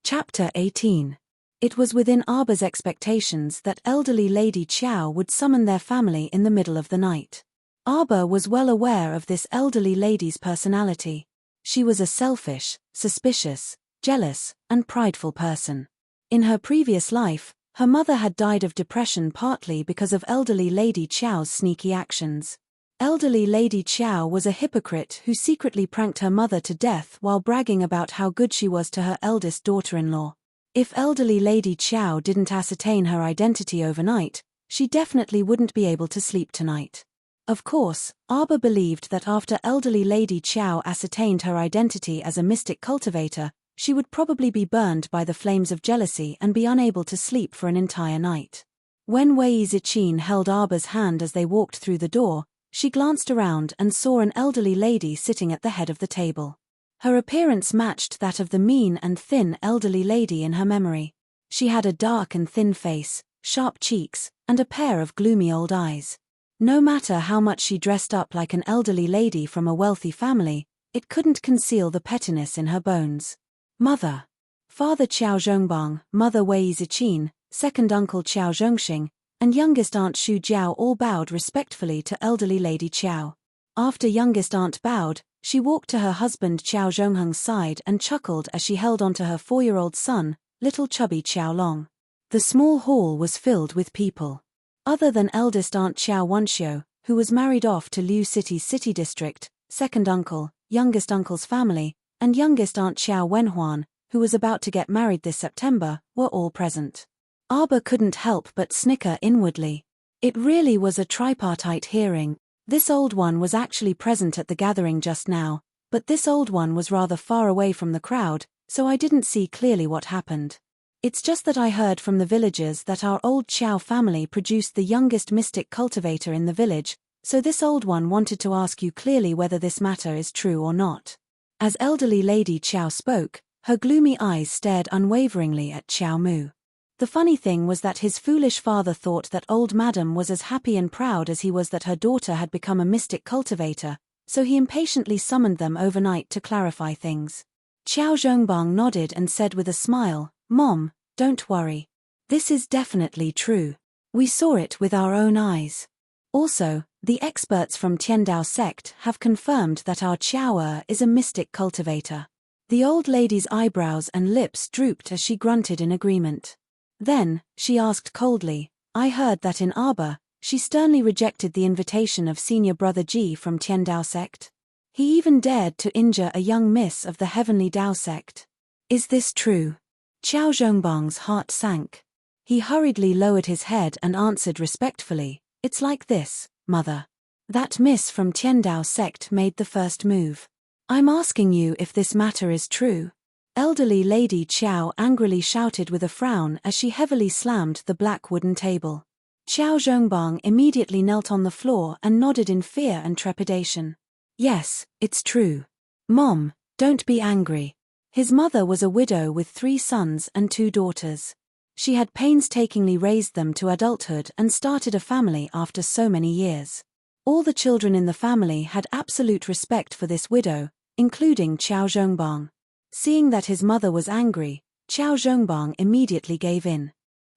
Chapter 18. It was within Arba's expectations that elderly Lady Qiao would summon their family in the middle of the night. Arba was well aware of this elderly lady's personality. She was a selfish, suspicious, jealous, and prideful person. In her previous life, her mother had died of depression partly because of elderly Lady Qiao's sneaky actions. Elderly Lady Qiao was a hypocrite who secretly pranked her mother to death while bragging about how good she was to her eldest daughter-in-law. If elderly Lady Qiao didn't ascertain her identity overnight, she definitely wouldn't be able to sleep tonight. Of course, Arba believed that after elderly Lady Qiao ascertained her identity as a mystic cultivator, she would probably be burned by the flames of jealousy and be unable to sleep for an entire night. When Wei Ziqin held Arba's hand as they walked through the door, she glanced around and saw an elderly lady sitting at the head of the table. Her appearance matched that of the mean and thin elderly lady in her memory. She had a dark and thin face, sharp cheeks, and a pair of gloomy old eyes. No matter how much she dressed up like an elderly lady from a wealthy family, it couldn't conceal the pettiness in her bones. Mother. Father Qiao Zhongbang, Mother Wei Ziqin, second uncle Qiao Zhongxing, and youngest aunt Xu Jiao all bowed respectfully to elderly Lady Qiao. After youngest aunt bowed, she walked to her husband Qiao Zhongheng's side and chuckled as she held onto her 4-year-old son, little chubby Qiao Long. The small hall was filled with people. Other than eldest aunt Qiao Wenxiu, who was married off to Liu City's city district, second uncle, youngest uncle's family, and youngest aunt Qiao Wenhuan, who was about to get married this September, were all present. Arba couldn't help but snicker inwardly. It really was a tripartite hearing. This old one was actually present at the gathering just now, but this old one was rather far away from the crowd, so I didn't see clearly what happened. It's just that I heard from the villagers that our old Qiao family produced the youngest mystic cultivator in the village, so this old one wanted to ask you clearly whether this matter is true or not. As elderly Lady Qiao spoke, her gloomy eyes stared unwaveringly at Qiao Mu. The funny thing was that his foolish father thought that old madam was as happy and proud as he was that her daughter had become a mystic cultivator, so he impatiently summoned them overnight to clarify things. Qiao Zhongbang nodded and said with a smile, "Mom, don't worry. This is definitely true. We saw it with our own eyes. Also, the experts from Tiandao sect have confirmed that our Qiao is a mystic cultivator." The old lady's eyebrows and lips drooped as she grunted in agreement. Then, she asked coldly, "I heard that in Arba, she sternly rejected the invitation of senior brother Ji from Tiandao sect. He even dared to injure a young miss of the heavenly Dao sect. Is this true?" Qiao Zhongbang's heart sank. He hurriedly lowered his head and answered respectfully, "It's like this, mother. That miss from Tiandao sect made the first move. I'm asking you if this matter is true." Elderly Lady Qiao angrily shouted with a frown as she heavily slammed the black wooden table. Qiao Zhongbang immediately knelt on the floor and nodded in fear and trepidation. "Yes, it's true. Mom, don't be angry." His mother was a widow with 3 sons and 2 daughters. She had painstakingly raised them to adulthood and started a family after so many years. All the children in the family had absolute respect for this widow, including Qiao Zhongbang. Seeing that his mother was angry, Qiao Zhongbang immediately gave in.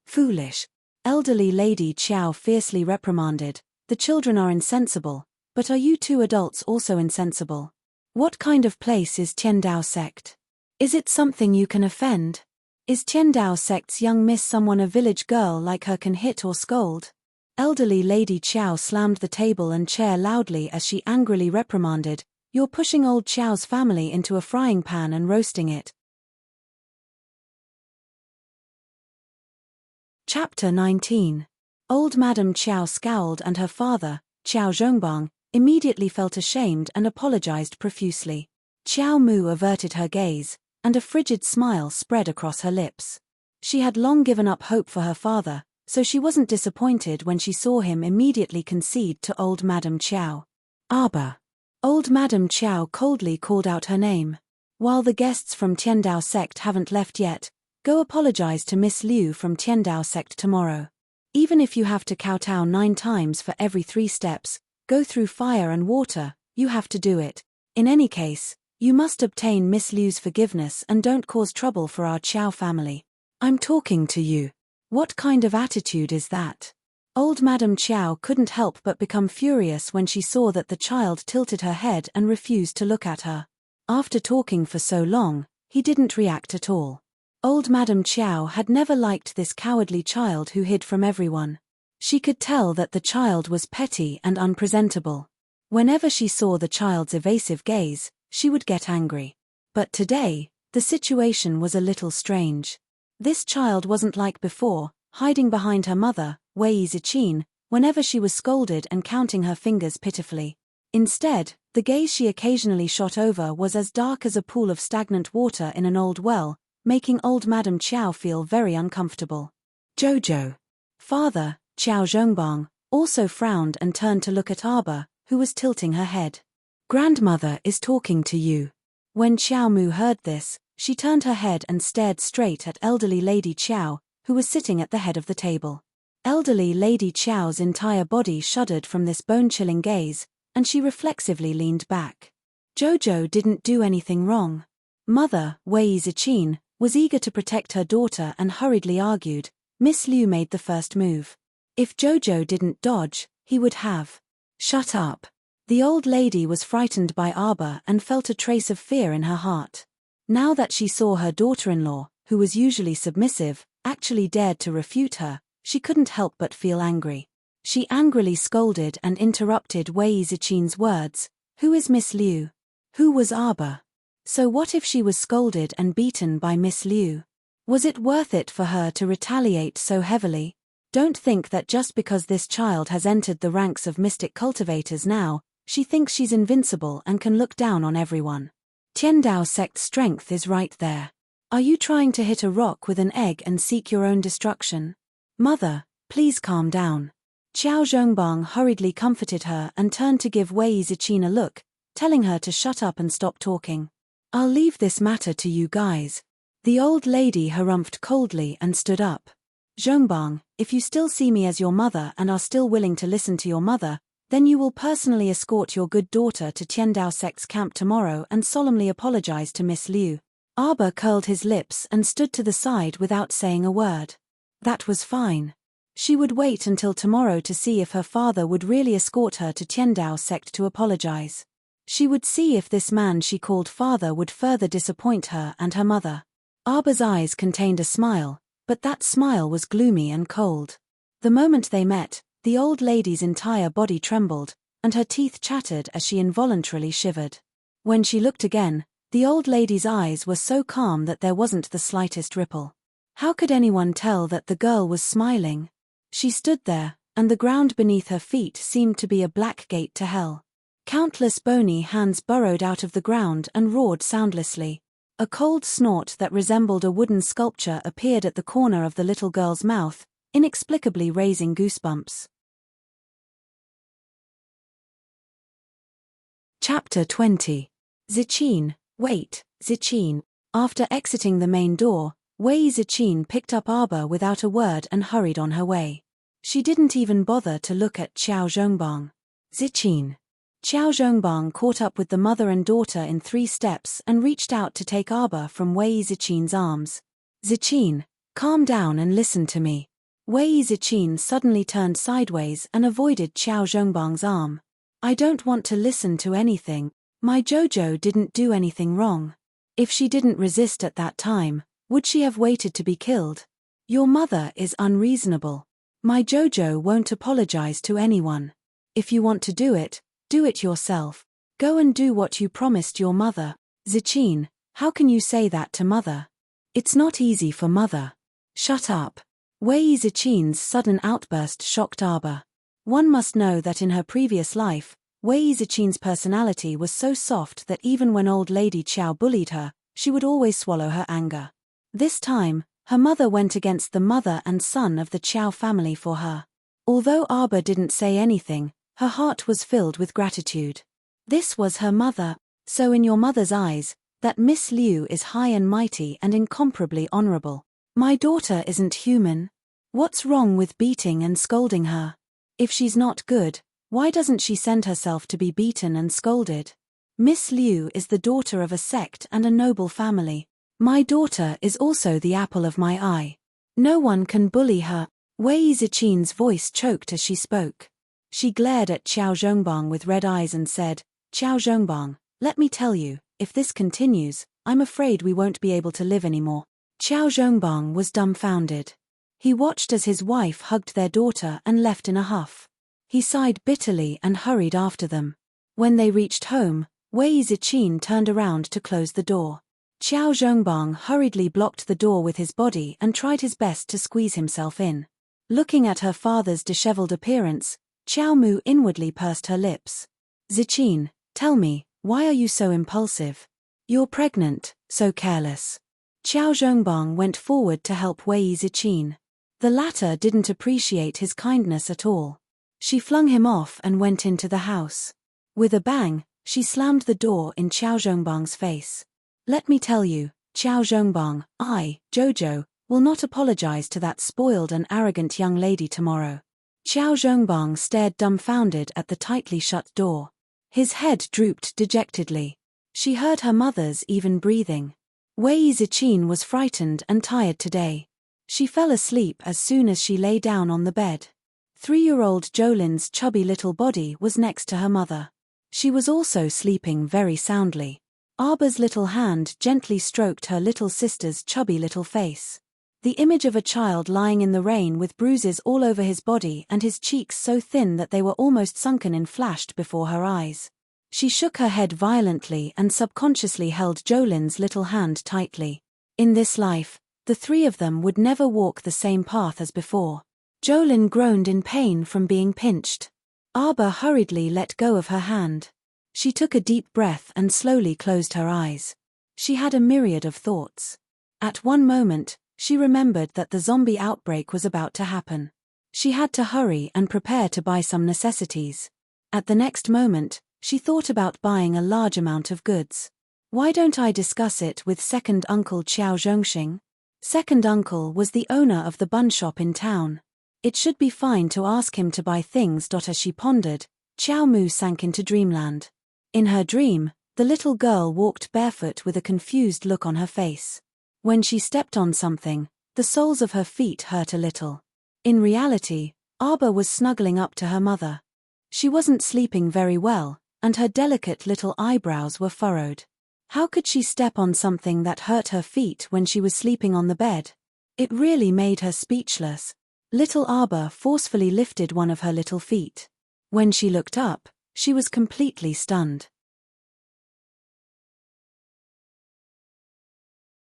"Foolish." Elderly Lady Qiao fiercely reprimanded, "The children are insensible, but are you 2 adults also insensible? What kind of place is Tiandao sect? Is it something you can offend? Is Tiandao sect's young miss someone a village girl like her can hit or scold?" Elderly Lady Qiao slammed the table and chair loudly as she angrily reprimanded, "You're pushing old Qiao's family into a frying pan and roasting it." Chapter 19. Old Madam Qiao scowled and her father, Qiao Zhongbang, immediately felt ashamed and apologized profusely. Qiao Mu averted her gaze, and a frigid smile spread across her lips. She had long given up hope for her father, so she wasn't disappointed when she saw him immediately concede to old Madam Qiao. "Arba." Old Madam Qiao coldly called out her name. While the guests from Tiandao sect haven't left yet, go apologize to Miss Liu from Tiandao sect tomorrow. Even if you have to kowtow 9 times for every 3 steps, go through fire and water, you have to do it. In any case, you must obtain Miss Liu's forgiveness and don't cause trouble for our Qiao family. I'm talking to you. What kind of attitude is that? Old Madame Qiao couldn't help but become furious when she saw that the child tilted her head and refused to look at her. After talking for so long, he didn't react at all. Old Madame Qiao had never liked this cowardly child who hid from everyone. She could tell that the child was petty and unpresentable. Whenever she saw the child's evasive gaze, she would get angry. But today, the situation was a little strange. This child wasn't like before, hiding behind her mother, Wei Ziqin, whenever she was scolded and counting her fingers pitifully. Instead, the gaze she occasionally shot over was as dark as a pool of stagnant water in an old well, making old Madame Qiao feel very uncomfortable. Jojo. Father, Qiao Zhongbang, also frowned and turned to look at Arba, who was tilting her head. Grandmother is talking to you. When Qiao Mu heard this, she turned her head and stared straight at elderly Lady Qiao, who was sitting at the head of the table. Elderly Lady Qiao's entire body shuddered from this bone-chilling gaze, and she reflexively leaned back. Jojo didn't do anything wrong. Mother, Wei Ziqin, was eager to protect her daughter and hurriedly argued. Miss Liu made the first move. If Jojo didn't dodge, he would have. Shut up. The old lady was frightened by Arba and felt a trace of fear in her heart. Now that she saw her daughter-in-law, who was usually submissive, actually dared to refute her, she couldn't help but feel angry. She angrily scolded and interrupted Wei Ziqin's words. Who is Miss Liu? Who was Arba? So what if she was scolded and beaten by Miss Liu? Was it worth it for her to retaliate so heavily? Don't think that just because this child has entered the ranks of mystic cultivators now, she thinks she's invincible and can look down on everyone. Tiandao sect's strength is right there. Are you trying to hit a rock with an egg and seek your own destruction? Mother, please calm down. Qiao Zhongbang hurriedly comforted her and turned to give Wei Ziqin a look, telling her to shut up and stop talking. I'll leave this matter to you guys. The old lady harumphed coldly and stood up. Zhongbang, if you still see me as your mother and are still willing to listen to your mother, then you will personally escort your good daughter to Tiandao sect's camp tomorrow and solemnly apologize to Miss Liu. Arba curled his lips and stood to the side without saying a word. That was fine. She would wait until tomorrow to see if her father would really escort her to Tiandao sect to apologize. She would see if this man she called father would further disappoint her and her mother. Arba's eyes contained a smile, but that smile was gloomy and cold. The moment they met, the old lady's entire body trembled, and her teeth chattered as she involuntarily shivered. When she looked again, the old lady's eyes were so calm that there wasn't the slightest ripple. How could anyone tell that the girl was smiling? She stood there, and the ground beneath her feet seemed to be a black gate to hell. Countless bony hands burrowed out of the ground and roared soundlessly. A cold snort that resembled a wooden sculpture appeared at the corner of the little girl's mouth, inexplicably raising goosebumps. Chapter 20. Ziqin, wait, Ziqin. After exiting the main door, Wei Ziqin picked up Arba without a word and hurried on her way. She didn't even bother to look at Qiao Zhongbang. Ziqin. Qiao Zhongbang caught up with the mother and daughter in 3 steps and reached out to take Arba from Wei Ziqin's arms. Ziqin, calm down and listen to me. Wei Ziqin suddenly turned sideways and avoided Qiao Zhongbang's arm. I don't want to listen to anything. My Jojo didn't do anything wrong. If she didn't resist at that time, would she have waited to be killed? Your mother is unreasonable. My Jojo won't apologize to anyone. If you want to do it yourself. Go and do what you promised your mother. Ziqin, how can you say that to mother? It's not easy for mother. Shut up. Wei Ziqin's sudden outburst shocked Arba. One must know that in her previous life, Wei Ziqin's personality was so soft that even when old Lady Qiao bullied her, she would always swallow her anger. This time, her mother went against the mother and son of the Qiao family for her. Although Arba didn't say anything, her heart was filled with gratitude. This was her mother, so in your mother's eyes, That Miss Liu is high and mighty and incomparably honorable. My daughter isn't human. What's wrong with beating and scolding her? If she's not good, why doesn't she send herself to be beaten and scolded? Miss Liu is the daughter of a sect and a noble family. My daughter is also the apple of my eye. No one can bully her. Wei Zichin's voice choked as she spoke. She glared at Qiao Zhongbang with red eyes and said, Qiao Zhongbang, let me tell you, if this continues, I'm afraid we won't be able to live anymore. Qiao Zhongbang was dumbfounded. He watched as his wife hugged their daughter and left in a huff. He sighed bitterly and hurried after them. When they reached home, Wei Zichin turned around to close the door. Qiao Zhongbang hurriedly blocked the door with his body and tried his best to squeeze himself in. Looking at her father's disheveled appearance, Qiao Mu inwardly pursed her lips. Zichin, tell me, why are you so impulsive? You're pregnant, so careless. Qiao Zhongbang went forward to help Wei Zichin. The latter didn't appreciate his kindness at all. She flung him off and went into the house. With a bang, she slammed the door in Qiao Zhongbang's face. Let me tell you, Qiao Zhongbang, I, Jojo, will not apologize to that spoiled and arrogant young lady tomorrow. Qiao Zhongbang stared dumbfounded at the tightly shut door. His head drooped dejectedly. She heard her mother's even breathing. Wei Zichin was frightened and tired today. She fell asleep as soon as she lay down on the bed. 3-year-old Jolin's chubby little body was next to her mother. She was also sleeping very soundly. Arba's little hand gently stroked her little sister's chubby little face. The image of a child lying in the rain with bruises all over his body and his cheeks so thin that they were almost sunken in flashed before her eyes. She shook her head violently and subconsciously held Jolin's little hand tightly. In this life, the three of them would never walk the same path as before. Jolin groaned in pain from being pinched. Arba hurriedly let go of her hand. She took a deep breath and slowly closed her eyes. She had a myriad of thoughts. At one moment, she remembered that the zombie outbreak was about to happen. She had to hurry and prepare to buy some necessities. At the next moment, she thought about buying a large amount of goods. Why don't I discuss it with second uncle Qiao Zhongxing? Second uncle was the owner of the bun shop in town. It should be fine to ask him to buy things. As she pondered, Qiao Mu sank into dreamland. In her dream, the little girl walked barefoot with a confused look on her face. When she stepped on something, the soles of her feet hurt a little. In reality, Arba was snuggling up to her mother. She wasn't sleeping very well, and her delicate little eyebrows were furrowed. How could she step on something that hurt her feet when she was sleeping on the bed? It really made her speechless. Little Arba forcefully lifted one of her little feet. When she looked up, she was completely stunned.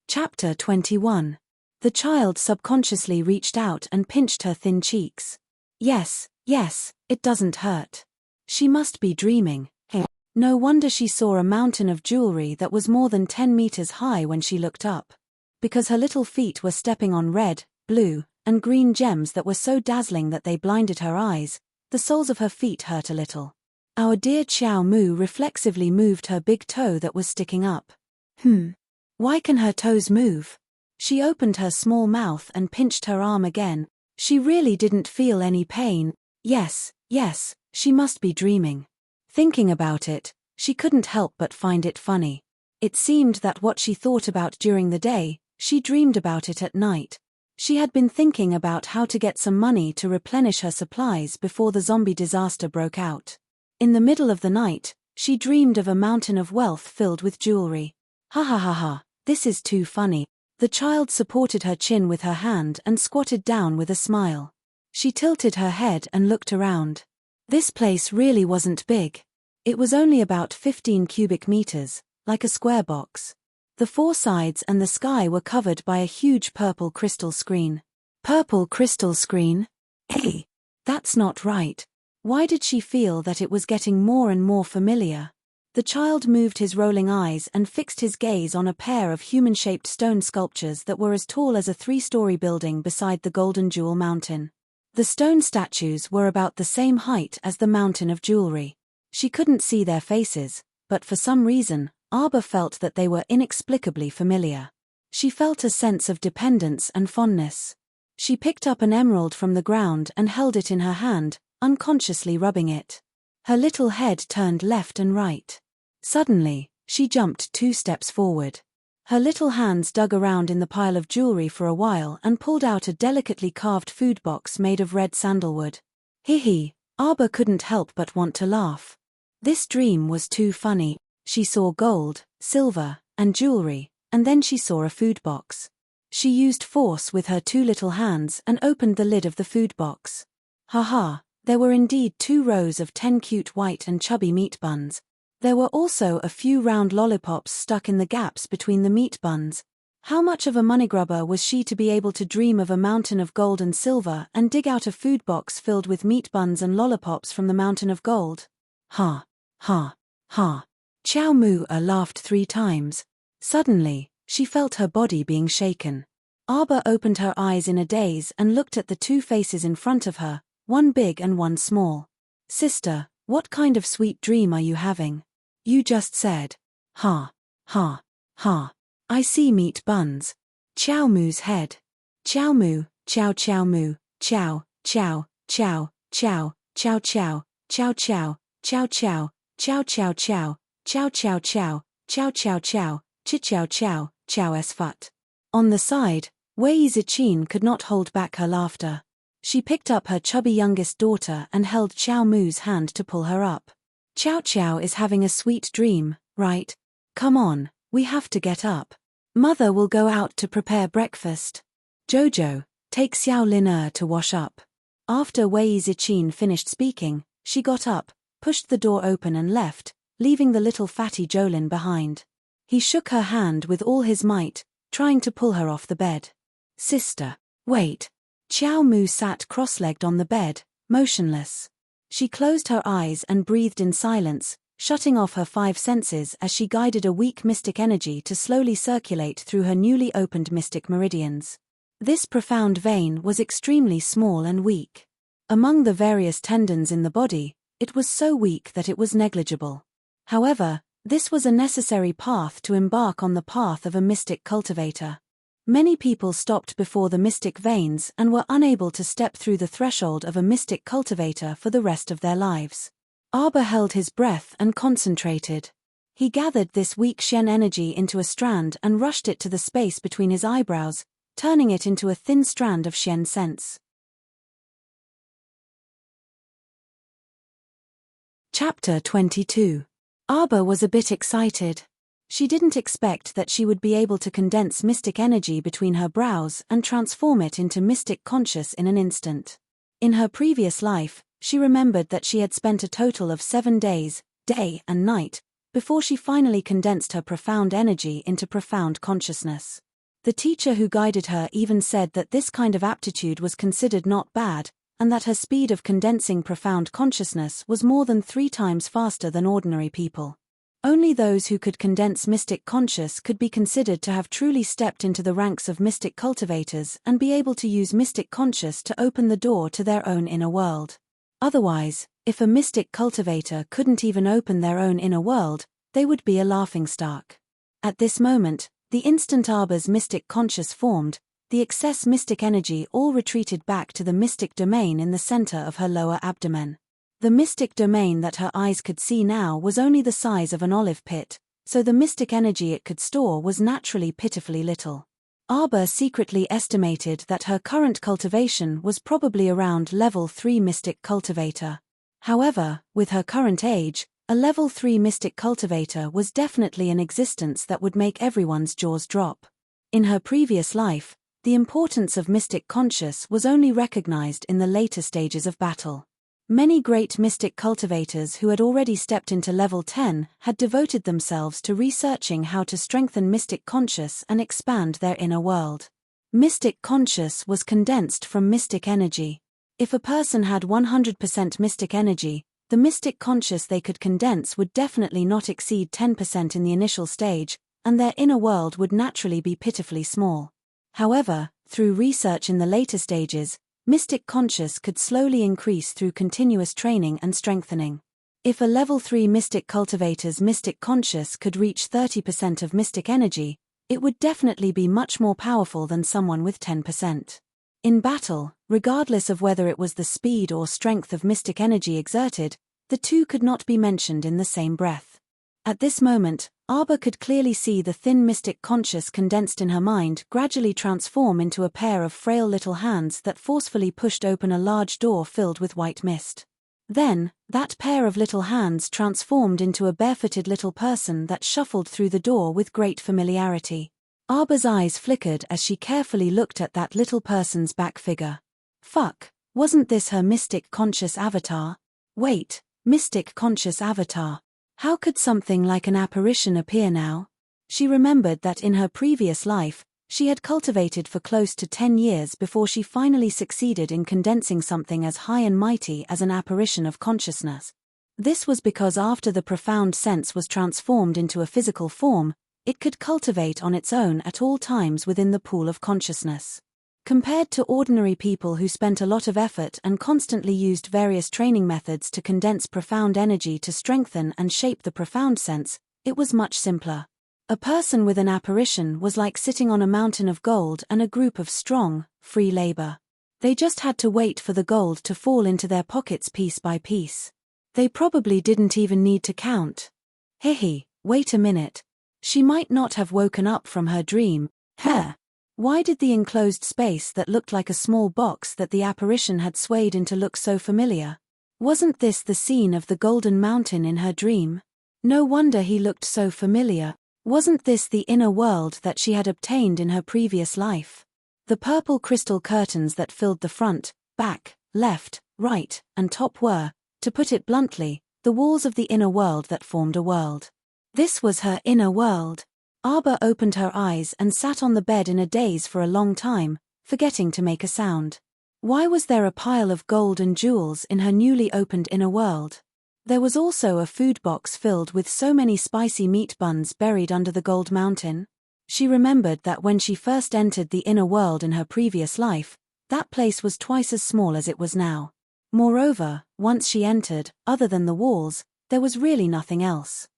Chapter 21. The child subconsciously reached out and pinched her thin cheeks. Yes, it doesn't hurt. She must be dreaming. No wonder she saw a mountain of jewelry that was more than 10 meters high when she looked up. Because her little feet were stepping on red, blue, and green gems that were so dazzling that they blinded her eyes, the soles of her feet hurt a little. Our dear Qiao Mu reflexively moved her big toe that was sticking up. Why can her toes move? She opened her small mouth and pinched her arm again. She really didn't feel any pain. Yes, she must be dreaming. Thinking about it, she couldn't help but find it funny. It seemed that what she thought about during the day, she dreamed about it at night. She had been thinking about how to get some money to replenish her supplies before the zombie disaster broke out. In the middle of the night, she dreamed of a mountain of wealth filled with jewelry. Ha, this is too funny. The child supported her chin with her hand and squatted down with a smile. She tilted her head and looked around. This place really wasn't big. It was only about 15 cubic meters, like a square box. The four sides and the sky were covered by a huge purple crystal screen. Purple crystal screen? Hey, that's not right. Why did she feel that it was getting more and more familiar? The child moved his rolling eyes and fixed his gaze on a pair of human-shaped stone sculptures that were as tall as a 3-story building beside the Golden Jewel Mountain. The stone statues were about the same height as the mountain of jewelry. She couldn't see their faces, but for some reason, Arbor felt that they were inexplicably familiar. She felt a sense of dependence and fondness. She picked up an emerald from the ground and held it in her hand, unconsciously rubbing it. Her little head turned left and right. Suddenly, she jumped 2 steps forward. Her little hands dug around in the pile of jewelry for a while and pulled out a delicately carved food box made of red sandalwood. Hee, Arbor couldn't help but want to laugh. This dream was too funny. She saw gold, silver, and jewelry, and then she saw a food box. She used force with her 2 little hands and opened the lid of the food box. Ha! There were indeed 2 rows of 10 cute white and chubby meat buns. There were also a few round lollipops stuck in the gaps between the meat buns. How much of a moneygrubber was she to be able to dream of a mountain of gold and silver and dig out a food box filled with meat buns and lollipops from the mountain of gold? Ha! Chow Moo laughed 3 times. Suddenly, she felt her body being shaken. Arbor opened her eyes in a daze and looked at the 2 faces in front of her, one big and one small. Sister, what kind of sweet dream are you having? You just said, ha. I see meat buns. Chow Moo's head. Chow Moo, chow moo, chow, chow, chow, chow, chow chow, chow chow, chow chow, chow chow chow, chow chow chow, chow chow chow, chow chow, chow s fut. On the side, Wei Zichin could not hold back her laughter. She picked up her chubby youngest daughter and held Chow Moo's hand to pull her up. Chow Chow is having a sweet dream, right? Come on, we have to get up. Mother will go out to prepare breakfast. Jojo, take Xiao Lin to wash up. After Wei Zichin finished speaking, she got up, pushed the door open and left, leaving the little fatty Jolin behind. He shook her hand with all his might, trying to pull her off the bed. Sister, wait. Chow Moo sat cross-legged on the bed, motionless. She closed her eyes and breathed in silence, shutting off her 5 senses as she guided a weak mystic energy to slowly circulate through her newly opened mystic meridians. This profound vein was extremely small and weak. Among the various tendons in the body, it was so weak that it was negligible. However, this was a necessary path to embark on the path of a mystic cultivator. Many people stopped before the mystic veins and were unable to step through the threshold of a mystic cultivator for the rest of their lives. Arbor held his breath and concentrated. He gathered this weak Shen energy into a strand and rushed it to the space between his eyebrows, turning it into a thin strand of Shen sense. Chapter 22. Arbor was a bit excited. She didn't expect that she would be able to condense mystic energy between her brows and transform it into mystic conscious in an instant. In her previous life, she remembered that she had spent a total of 7 days, day and night, before she finally condensed her profound energy into profound consciousness. The teacher who guided her even said that this kind of aptitude was considered not bad, and that her speed of condensing profound consciousness was more than 3 times faster than ordinary people. Only those who could condense mystic conscious could be considered to have truly stepped into the ranks of mystic cultivators and be able to use mystic conscious to open the door to their own inner world. Otherwise, if a mystic cultivator couldn't even open their own inner world, they would be a laughingstock. At this moment, the instant Arbor's mystic conscious formed, the excess mystic energy all retreated back to the mystic domain in the center of her lower abdomen. The mystic domain that her eyes could see now was only the size of an olive pit, so the mystic energy it could store was naturally pitifully little. Arbor secretly estimated that her current cultivation was probably around level 3 mystic cultivator. However, with her current age, a level 3 mystic cultivator was definitely an existence that would make everyone's jaws drop. In her previous life, the importance of mystic conscious was only recognized in the later stages of battle. Many great mystic cultivators who had already stepped into level 10 had devoted themselves to researching how to strengthen mystic conscious and expand their inner world. Mystic conscious was condensed from mystic energy. If a person had 100% mystic energy, the mystic conscious they could condense would definitely not exceed 10% in the initial stage, and their inner world would naturally be pitifully small. However, through research in the later stages, mystic conscious could slowly increase through continuous training and strengthening. If a level 3 mystic cultivator's mystic conscious could reach 30% of mystic energy, it would definitely be much more powerful than someone with 10%. In battle, regardless of whether it was the speed or strength of mystic energy exerted, the two could not be mentioned in the same breath. At this moment, Arba could clearly see the thin mystic conscious condensed in her mind gradually transform into a pair of frail little hands that forcefully pushed open a large door filled with white mist. Then, that pair of little hands transformed into a barefooted little person that shuffled through the door with great familiarity. Arba's eyes flickered as she carefully looked at that little person's back figure. Fuck, wasn't this her mystic conscious avatar? Wait, mystic conscious avatar. How could something like an apparition appear now? She remembered that in her previous life, she had cultivated for close to 10 years before she finally succeeded in condensing something as high and mighty as an apparition of consciousness. This was because after the profound sense was transformed into a physical form, it could cultivate on its own at all times within the pool of consciousness. Compared to ordinary people who spent a lot of effort and constantly used various training methods to condense profound energy to strengthen and shape the profound sense, it was much simpler. A person with an apparition was like sitting on a mountain of gold and a group of strong, free labor. They just had to wait for the gold to fall into their pockets piece by piece. They probably didn't even need to count. Wait a minute. She might not have woken up from her dream. Why did the enclosed space that looked like a small box that the apparition had swayed into look so familiar? Wasn't this the scene of the Golden Mountain in her dream? No wonder he looked so familiar. Wasn't this the inner world that she had obtained in her previous life? The purple crystal curtains that filled the front, back, left, right, and top were, to put it bluntly, the walls of the inner world that formed a world. This was her inner world. Arba opened her eyes and sat on the bed in a daze for a long time, forgetting to make a sound. Why was there a pile of gold and jewels in her newly opened inner world? There was also a food box filled with so many spicy meat buns buried under the gold mountain. She remembered that when she first entered the inner world in her previous life, that place was twice as small as it was now. Moreover, once she entered, other than the walls, there was really nothing else.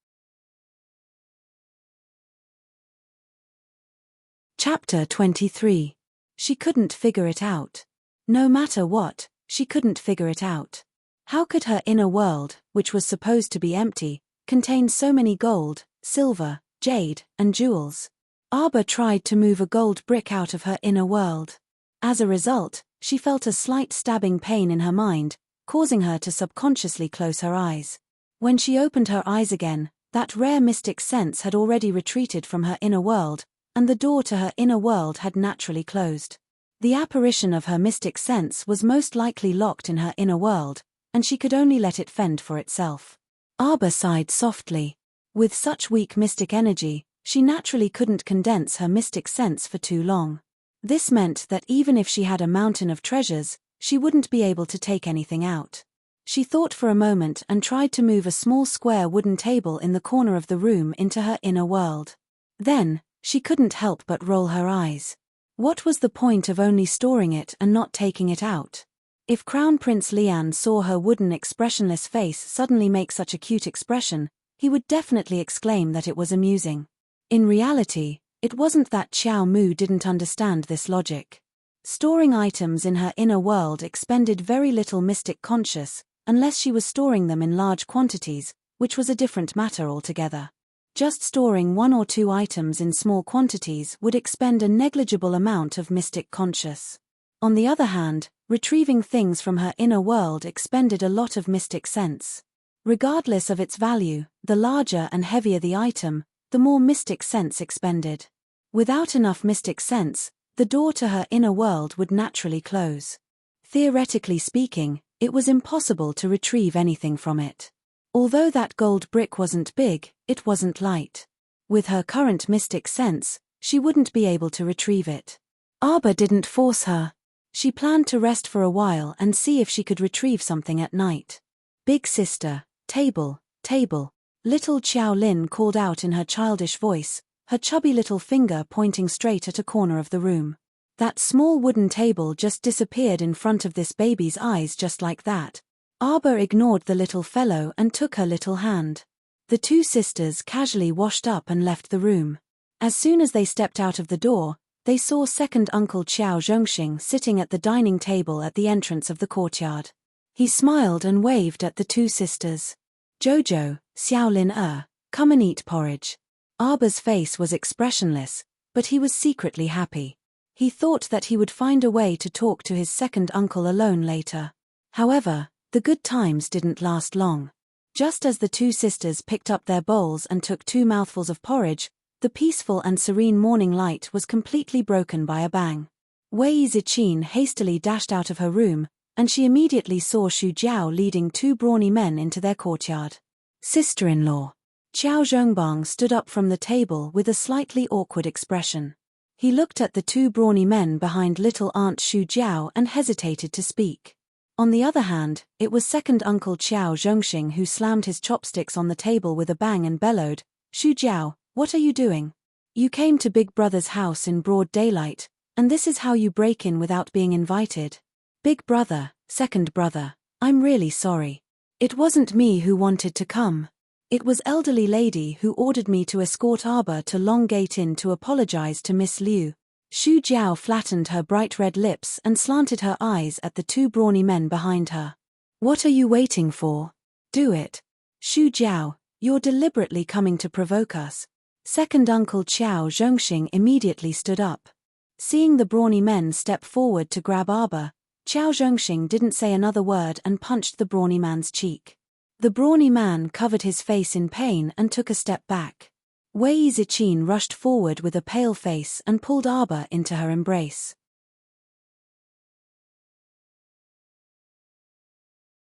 Chapter 23. She couldn't figure it out. No matter what, she couldn't figure it out. How could her inner world, which was supposed to be empty, contain so many gold, silver, jade, and jewels? Arba tried to move a gold brick out of her inner world. As a result, she felt a slight stabbing pain in her mind, causing her to subconsciously close her eyes. When she opened her eyes again, that rare mystic sense had already retreated from her inner world, and the door to her inner world had naturally closed. The apparition of her mystic sense was most likely locked in her inner world, and she could only let it fend for itself. Arba sighed softly. With such weak mystic energy, she naturally couldn't condense her mystic sense for too long. This meant that even if she had a mountain of treasures, she wouldn't be able to take anything out. She thought for a moment and tried to move a small square wooden table in the corner of the room into her inner world. Then, she couldn't help but roll her eyes. What was the point of only storing it and not taking it out? If Crown Prince Lian saw her wooden expressionless face suddenly make such a cute expression, he would definitely exclaim that it was amusing. In reality, it wasn't that Xiao Mu didn't understand this logic. Storing items in her inner world expended very little mystic conscious, unless she was storing them in large quantities, which was a different matter altogether. Just storing 1 or 2 items in small quantities would expend a negligible amount of mystic conscious. On the other hand, retrieving things from her inner world expended a lot of mystic sense. Regardless of its value, the larger and heavier the item, the more mystic sense expended. Without enough mystic sense, the door to her inner world would naturally close. Theoretically speaking, it was impossible to retrieve anything from it. Although that gold brick wasn't big, it wasn't light. With her current mystic sense, she wouldn't be able to retrieve it. Arba didn't force her. She planned to rest for a while and see if she could retrieve something at night. Big sister, table, table. Little Xiao Lin called out in her childish voice, her chubby little finger pointing straight at a corner of the room. That small wooden table just disappeared in front of this baby's eyes just like that. Arba ignored the little fellow and took her little hand. The two sisters casually washed up and left the room. As soon as they stepped out of the door, they saw second uncle Qiao Zhongxing sitting at the dining table at the entrance of the courtyard. He smiled and waved at the two sisters. "Jojo, Xiaolin come and eat porridge." Arba's face was expressionless, but he was secretly happy. He thought that he would find a way to talk to his second uncle alone later. However, the good times didn't last long. Just as the two sisters picked up their bowls and took 2 mouthfuls of porridge, the peaceful and serene morning light was completely broken by a bang. Wei Ziqin hastily dashed out of her room, and she immediately saw Xu Jiao leading 2 brawny men into their courtyard. "Sister-in-law." Qiao Zhongbang stood up from the table with a slightly awkward expression. He looked at the 2 brawny men behind little Aunt Xu Jiao and hesitated to speak. On the other hand, it was second uncle Qiao Zhongxing who slammed his chopsticks on the table with a bang and bellowed, "Xu Jiao, what are you doing? You came to Big Brother's house in broad daylight, and this is how you break in without being invited?" "Big Brother, second brother, I'm really sorry. It wasn't me who wanted to come. It was elderly lady who ordered me to escort Arba to Long Gate Inn to apologize to Miss Liu." Xu Jiao flattened her bright red lips and slanted her eyes at the 2 brawny men behind her. "What are you waiting for? Do it. Xu Jiao, you're deliberately coming to provoke us." Second uncle Qiao Zhongxing immediately stood up. Seeing the brawny men step forward to grab Arba, Qiao Zhongxing didn't say another word and punched the brawny man's cheek. The brawny man covered his face in pain and took a step back. Wei Ziqin rushed forward with a pale face and pulled Arba into her embrace.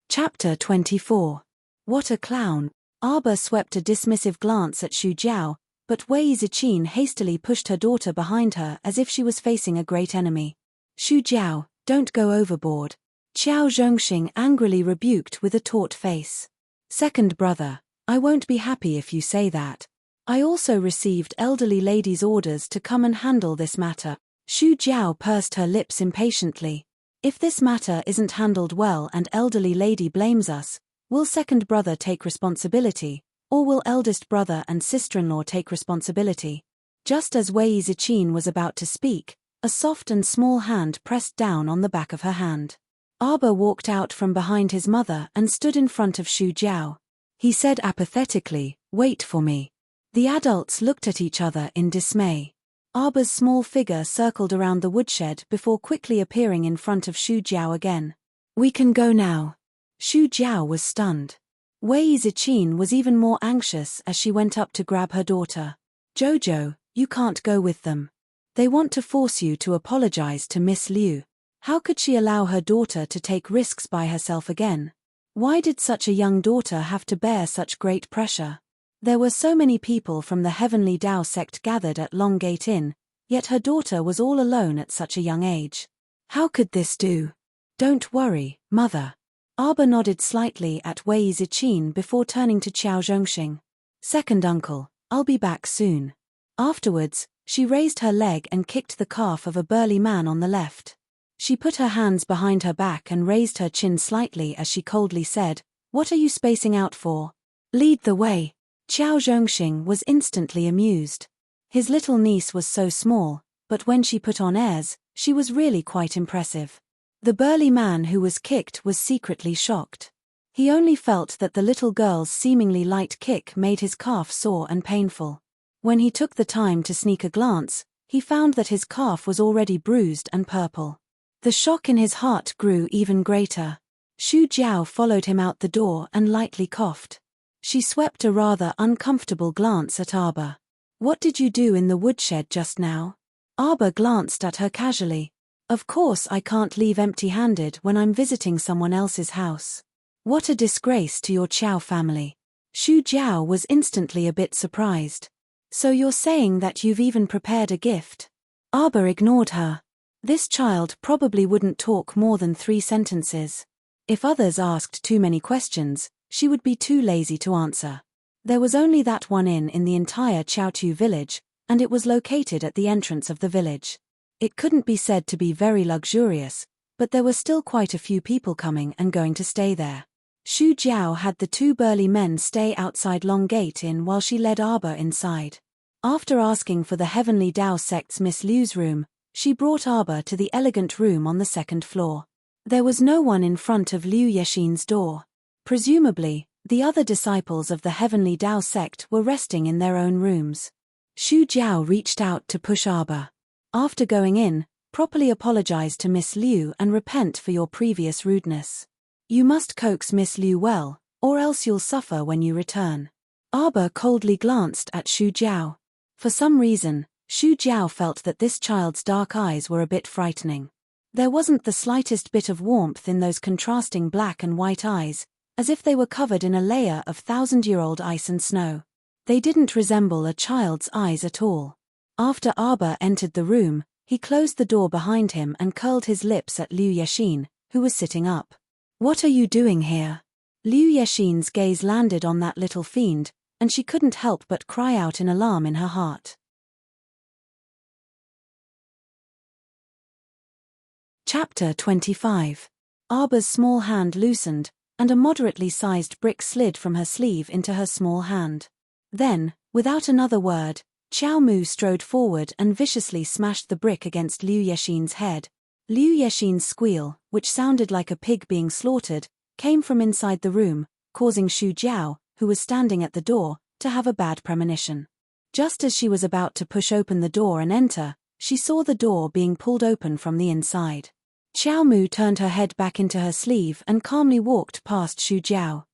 Chapter 24. What a clown! Arba swept a dismissive glance at Xu Jiao, but Wei Ziqin hastily pushed her daughter behind her as if she was facing a great enemy. "Xu Jiao, don't go overboard," Qiao Zhongxing angrily rebuked with a taut face. "Second brother, I won't be happy if you say that. I also received elderly lady's orders to come and handle this matter." Xu Jiao pursed her lips impatiently. "If this matter isn't handled well and elderly lady blames us, will second brother take responsibility, or will eldest brother and sister-in-law take responsibility?" Just as Wei Ziqin was about to speak, a soft and small hand pressed down on the back of her hand. Arba walked out from behind his mother and stood in front of Xu Jiao. He said apathetically, "Wait for me." The adults looked at each other in dismay. Arba's small figure circled around the woodshed before quickly appearing in front of Xu Jiao again. "We can go now." Xu Jiao was stunned. Wei Ziqin was even more anxious as she went up to grab her daughter. "Jojo, you can't go with them. They want to force you to apologize to Miss Liu." How could she allow her daughter to take risks by herself again? Why did such a young daughter have to bear such great pressure? There were so many people from the Heavenly Tao sect gathered at Long Gate Inn, yet her daughter was all alone at such a young age. How could this do? "Don't worry, mother." Arba nodded slightly at Wei Ziqin before turning to Qiao Zhongxing. "Second uncle, I'll be back soon." Afterwards, she raised her leg and kicked the calf of a burly man on the left. She put her hands behind her back and raised her chin slightly as she coldly said, "What are you spacing out for? Lead the way." Qiao Zhongxing was instantly amused. His little niece was so small, but when she put on airs, she was really quite impressive. The burly man who was kicked was secretly shocked. He only felt that the little girl's seemingly light kick made his calf sore and painful. When he took the time to sneak a glance, he found that his calf was already bruised and purple. The shock in his heart grew even greater. Xu Jiao followed him out the door and lightly coughed. She swept a rather uncomfortable glance at Arba. "What did you do in the woodshed just now?" Arba glanced at her casually. "Of course I can't leave empty-handed when I'm visiting someone else's house. What a disgrace to your Qiao family." Xu Jiao was instantly a bit surprised. "So you're saying that you've even prepared a gift?" Arba ignored her. This child probably wouldn't talk more than 3 sentences. If others asked too many questions, she would be too lazy to answer. There was only that one inn in the entire Chaotu village, and it was located at the entrance of the village. It couldn't be said to be very luxurious, but there were still quite a few people coming and going to stay there. Shu Jiao had the two burly men stay outside Long Gate Inn while she led Arbor inside. After asking for the Heavenly Dao sect's Miss Liu's room, she brought Arbor to the elegant room on the second floor. There was no one in front of Liu Yexin's door. Presumably, the other disciples of the Heavenly Dao sect were resting in their own rooms. Shu Jiao reached out to push Arbor. After going in, properly apologize to Miss Liu and repent for your previous rudeness. You must coax Miss Liu well, or else you'll suffer when you return. Arbor coldly glanced at Shu Jiao. For some reason, Shu Jiao felt that this child's dark eyes were a bit frightening. There wasn't the slightest bit of warmth in those contrasting black and white eyes, as if they were covered in a layer of thousand-year-old ice and snow. They didn't resemble a child's eyes at all. After Arbor entered the room, he closed the door behind him and curled his lips at Liu Yexin, who was sitting up. What are you doing here? Liu Yexin's gaze landed on that little fiend, and she couldn't help but cry out in alarm in her heart. Chapter 25. Arbor's small hand loosened, and a moderately sized brick slid from her sleeve into her small hand. Then, without another word, Qiao Mu strode forward and viciously smashed the brick against Liu Yexin's head. Liu Yexin's squeal, which sounded like a pig being slaughtered, came from inside the room, causing Shu Jiao, who was standing at the door, to have a bad premonition. Just as she was about to push open the door and enter, she saw the door being pulled open from the inside. Qiao Mu turned her head back into her sleeve and calmly walked past Shu Jiao.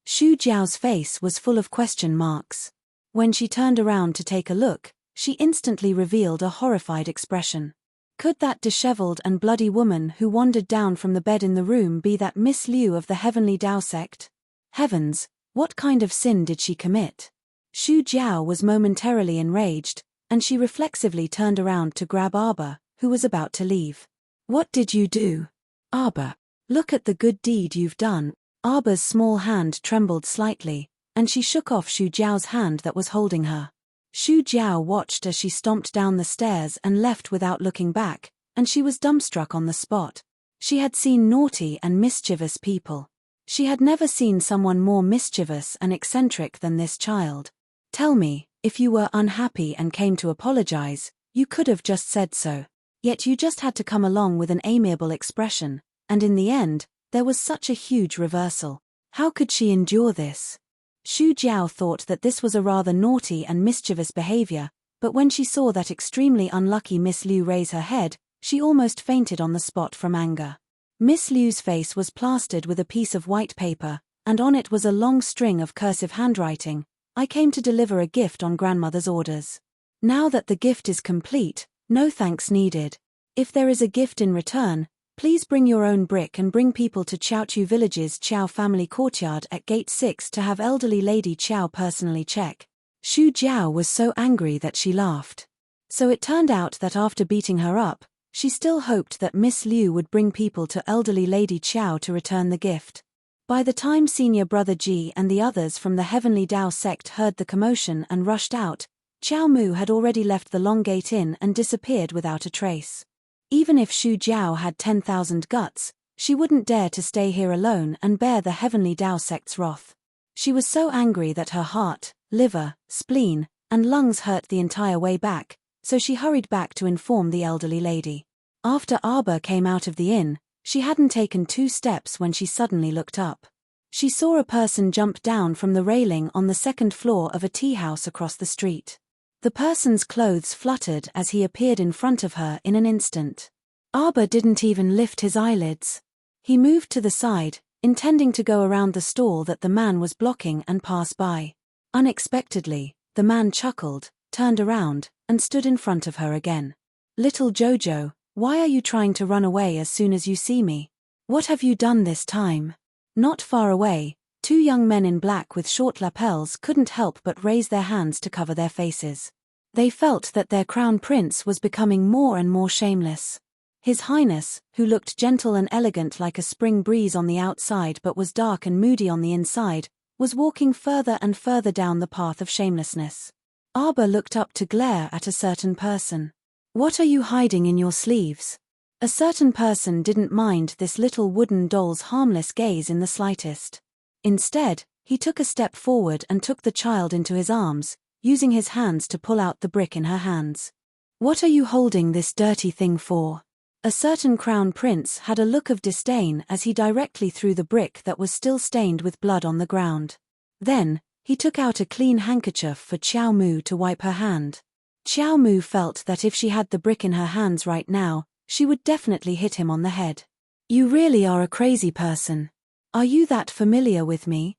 Shu Jiao's face was full of question marks. When she turned around to take a look, she instantly revealed a horrified expression. Could that disheveled and bloody woman who wandered down from the bed in the room be that Miss Liu of the Heavenly Dao sect? Heavens, what kind of sin did she commit? Shu Jiao was momentarily enraged, and she reflexively turned around to grab Arbor, who was about to leave. What did you do? Arbor, look at the good deed you've done. Arbor's small hand trembled slightly, and she shook off Shu Jiao's hand that was holding her. Shu Jiao watched as she stomped down the stairs and left without looking back, and she was dumbstruck on the spot. She had seen naughty and mischievous people. She had never seen someone more mischievous and eccentric than this child. Tell me, if you were unhappy and came to apologize, you could have just said so. Yet you just had to come along with an amiable expression, and in the end, there was such a huge reversal. How could she endure this? Shu Jiao thought that this was a rather naughty and mischievous behavior, but when she saw that extremely unlucky Miss Liu raise her head, she almost fainted on the spot from anger. Miss Liu's face was plastered with a piece of white paper, and on it was a long string of cursive handwriting. I came to deliver a gift on grandmother's orders. Now that the gift is complete, no thanks needed. If there is a gift in return, please bring your own brick and bring people to Chaochu Village's Qiao family courtyard at Gate 6 to have elderly Lady Qiao personally check. Shu Jiao was so angry that she laughed. So it turned out that after beating her up, she still hoped that Miss Liu would bring people to elderly Lady Qiao to return the gift. By the time Senior Brother Ji and the others from the Heavenly Dao sect heard the commotion and rushed out, Qiao Mu had already left the Long Gate Inn and disappeared without a trace. Even if Shu Jiao had 10,000 guts, she wouldn't dare to stay here alone and bear the Heavenly Dao sect's wrath. She was so angry that her heart, liver, spleen, and lungs hurt the entire way back, so she hurried back to inform the elderly lady. After Arbor came out of the inn, she hadn't taken 2 steps when she suddenly looked up. She saw a person jump down from the railing on the second floor of a tea house across the street. The person's clothes fluttered as he appeared in front of her in an instant. Arbor didn't even lift his eyelids. He moved to the side, intending to go around the stall that the man was blocking and pass by. Unexpectedly, the man chuckled, turned around, and stood in front of her again. Little Jojo, why are you trying to run away as soon as you see me? What have you done this time? Not far away, 2 young men in black with short lapels couldn't help but raise their hands to cover their faces. They felt that their crown prince was becoming more and more shameless. His Highness, who looked gentle and elegant like a spring breeze on the outside but was dark and moody on the inside, was walking further and further down the path of shamelessness. Arbor looked up to glare at a certain person. What are you hiding in your sleeves? A certain person didn't mind this little wooden doll's harmless gaze in the slightest. Instead, he took a step forward and took the child into his arms, using his hands to pull out the brick in her hands. "What are you holding this dirty thing for?" A certain crown prince had a look of disdain as he directly threw the brick that was still stained with blood on the ground. Then, he took out a clean handkerchief for Xiao Mu to wipe her hand. Xiao Mu felt that if she had the brick in her hands right now, she would definitely hit him on the head. "You really are a crazy person. Are you that familiar with me?"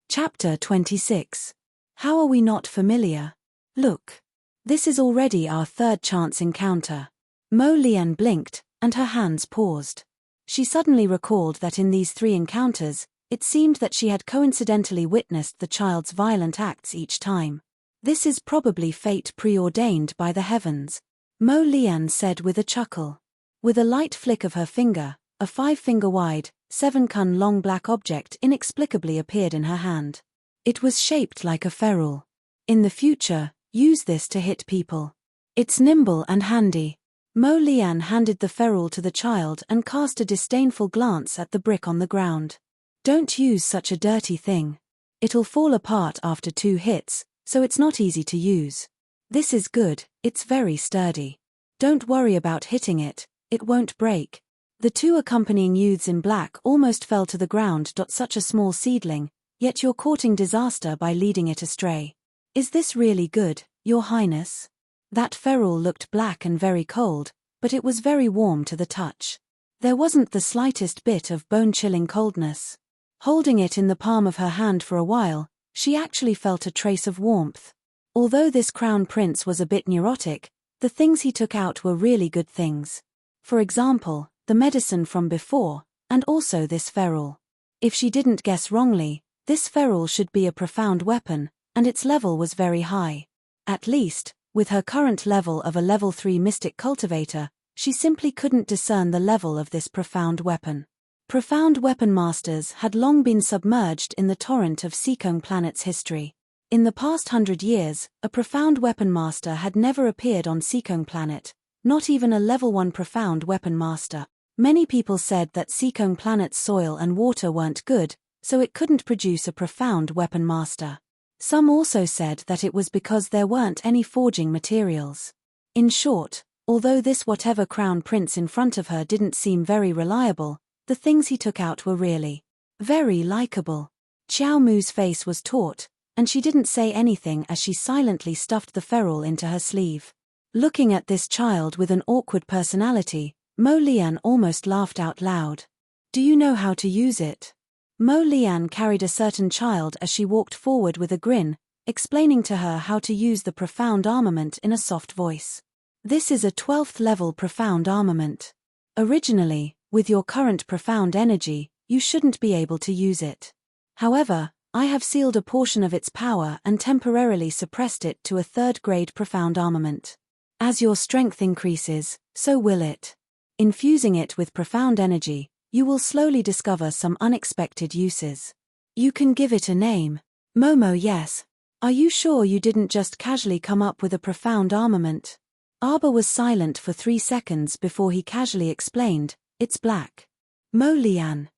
Chapter 26. How are we not familiar? Look. This is already our third chance encounter. Mo Lian blinked, and her hands paused. She suddenly recalled that in these 3 encounters, it seemed that she had coincidentally witnessed the child's violent acts each time. This is probably fate preordained by the heavens, Mo Lian said with a chuckle. With a light flick of her finger, a 5-finger-wide, 7-cun-long black object inexplicably appeared in her hand. It was shaped like a ferrule. In the future, use this to hit people. It's nimble and handy. Mo Lian handed the ferrule to the child and cast a disdainful glance at the brick on the ground. Don't use such a dirty thing. It'll fall apart after 2 hits, so it's not easy to use. This is good, it's very sturdy. Don't worry about hitting it, it won't break. The 2 accompanying youths in black almost fell to the ground. Such a small seedling, yet you're courting disaster by leading it astray. Is this really good, Your Highness? That ferrule looked black and very cold, but it was very warm to the touch. There wasn't the slightest bit of bone-chilling coldness. Holding it in the palm of her hand for a while, she actually felt a trace of warmth. Although this crown prince was a bit neurotic, the things he took out were really good things. For example, the medicine from before, and also this ferrule. If she didn't guess wrongly, this ferrule should be a profound weapon, and its level was very high. At least, with her current level of a level 3 mystic cultivator, she simply couldn't discern the level of this profound weapon. Profound weapon masters had long been submerged in the torrent of Seekong Planet's history. In the past 100 years, a profound weapon master had never appeared on Seekong Planet, not even a level 1 profound weapon master. Many people said that Seekong Planet's soil and water weren't good, so it couldn't produce a profound weapon master. Some also said that it was because there weren't any forging materials. In short, although this whatever crown prince in front of her didn't seem very reliable, the things he took out were really very likable. Xiao Mu's face was taut, and she didn't say anything as she silently stuffed the ferrule into her sleeve. Looking at this child with an awkward personality, Mo Lian almost laughed out loud. "Do you know how to use it?" Mo Lian carried a certain child as she walked forward with a grin, explaining to her how to use the profound armament in a soft voice. "This is a 12th level profound armament. Originally, with your current profound energy, you shouldn't be able to use it. However, I have sealed a portion of its power and temporarily suppressed it to a 3rd-grade profound armament. As your strength increases, so will it. Infusing it with profound energy, you will slowly discover some unexpected uses. You can give it a name." "Momo, yes. Are you sure you didn't just casually come up with a profound armament?" Arbor was silent for 3 seconds before he casually explained, "It's black." Mo Lian.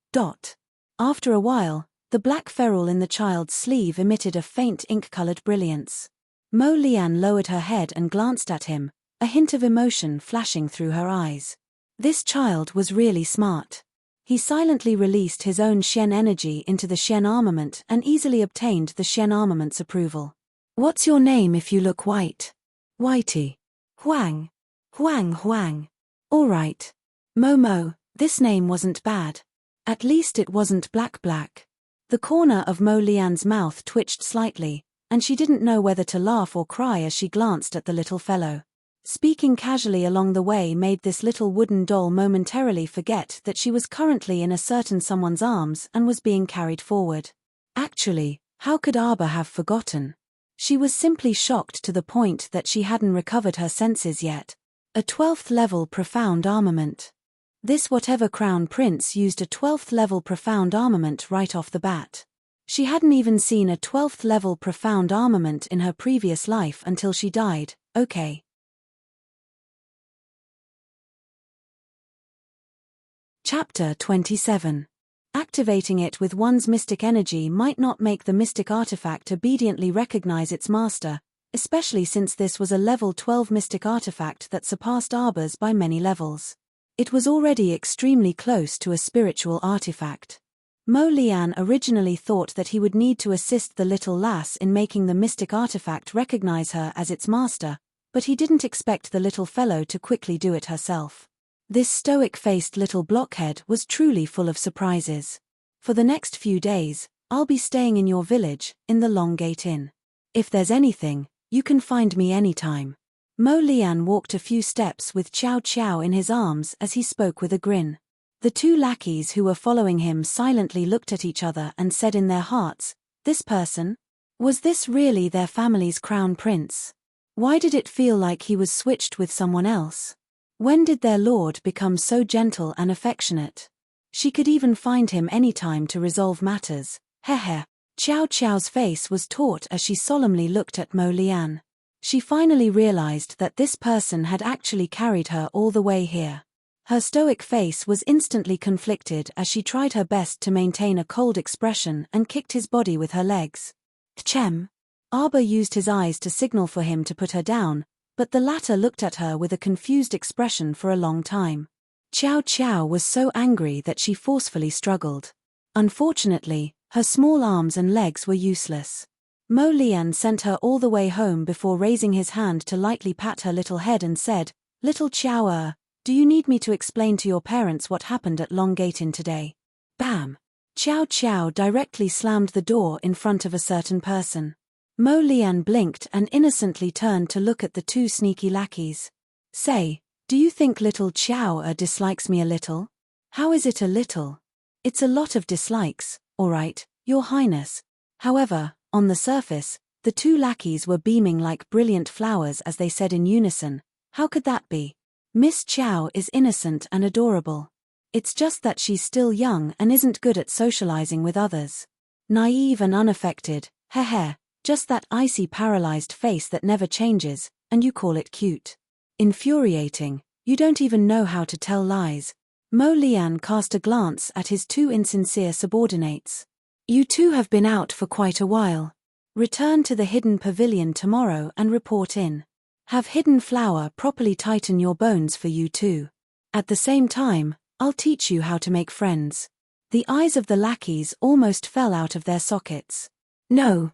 After a while, the black ferrule in the child's sleeve emitted a faint ink-colored brilliance. Mo Lian lowered her head and glanced at him, a hint of emotion flashing through her eyes. This child was really smart. He silently released his own Shen energy into the Shen armament and easily obtained the Shen armament's approval. "What's your name if you look white?" "Whitey." "Huang." Huang. "All right. Momo, this name wasn't bad. At least it wasn't black. The corner of Mo Lian's mouth twitched slightly, and she didn't know whether to laugh or cry as she glanced at the little fellow. Speaking casually along the way made this little wooden doll momentarily forget that she was currently in a certain someone's arms and was being carried forward. Actually, how could Arbor have forgotten? She was simply shocked to the point that she hadn't recovered her senses yet. A 12th level profound armament. This whatever crown prince used a 12th level profound armament right off the bat. She hadn't even seen a 12th level profound armament in her previous life until she died, okay. Chapter 27. Activating it with one's mystic energy might not make the mystic artifact obediently recognize its master, especially since this was a level 12 mystic artifact that surpassed Arbor's by many levels. It was already extremely close to a spiritual artifact. Mo Lian originally thought that he would need to assist the little lass in making the mystic artifact recognize her as its master, but he didn't expect the little fellow to quickly do it herself. This stoic-faced little blockhead was truly full of surprises. For the next few days, I'll be staying in your village, in the Long Gate Inn. If there's anything, you can find me anytime. Mo Lian walked a few steps with Chow Chow in his arms as he spoke with a grin. The two lackeys who were following him silently looked at each other and said in their hearts, "This person? Was this really their family's crown prince? Why did it feel like he was switched with someone else? When did their lord become so gentle and affectionate? She could even find him any time to resolve matters. Heh. Chow Chow's face was taut as she solemnly looked at Mo Lian. She finally realized that this person had actually carried her all the way here. Her stoic face was instantly conflicted as she tried her best to maintain a cold expression and kicked his body with her legs. Chem. Arbor used his eyes to signal for him to put her down, but the latter looked at her with a confused expression for a long time. Chow Chow was so angry that she forcefully struggled. Unfortunately, her small arms and legs were useless. Mo Lian sent her all the way home before raising his hand to lightly pat her little head and said, "Little Chow, do you need me to explain to your parents what happened at Long Gate Inn today?" Bam! Chow Chow directly slammed the door in front of a certain person. Mo Lian blinked and innocently turned to look at the two sneaky lackeys. "Say, do you think little Chow dislikes me a little?" "How is it a little? It's a lot of dislikes, alright, Your Highness." However, on the surface, the two lackeys were beaming like brilliant flowers as they said in unison, "How could that be? Miss Chow is innocent and adorable. It's just that she's still young and isn't good at socializing with others. Naive and unaffected, heh. Just that icy paralyzed face that never changes, and you call it cute. Infuriating, you don't even know how to tell lies." Mo Lian cast a glance at his two insincere subordinates. "You two have been out for quite a while. Return to the hidden pavilion tomorrow and report in. Have Hidden Flower properly tighten your bones for you too. At the same time, I'll teach you how to make friends." The eyes of the lackeys almost fell out of their sockets. "No,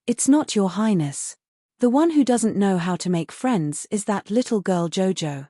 It's not, Your Highness. The one who doesn't know how to make friends is that little girl Jojo."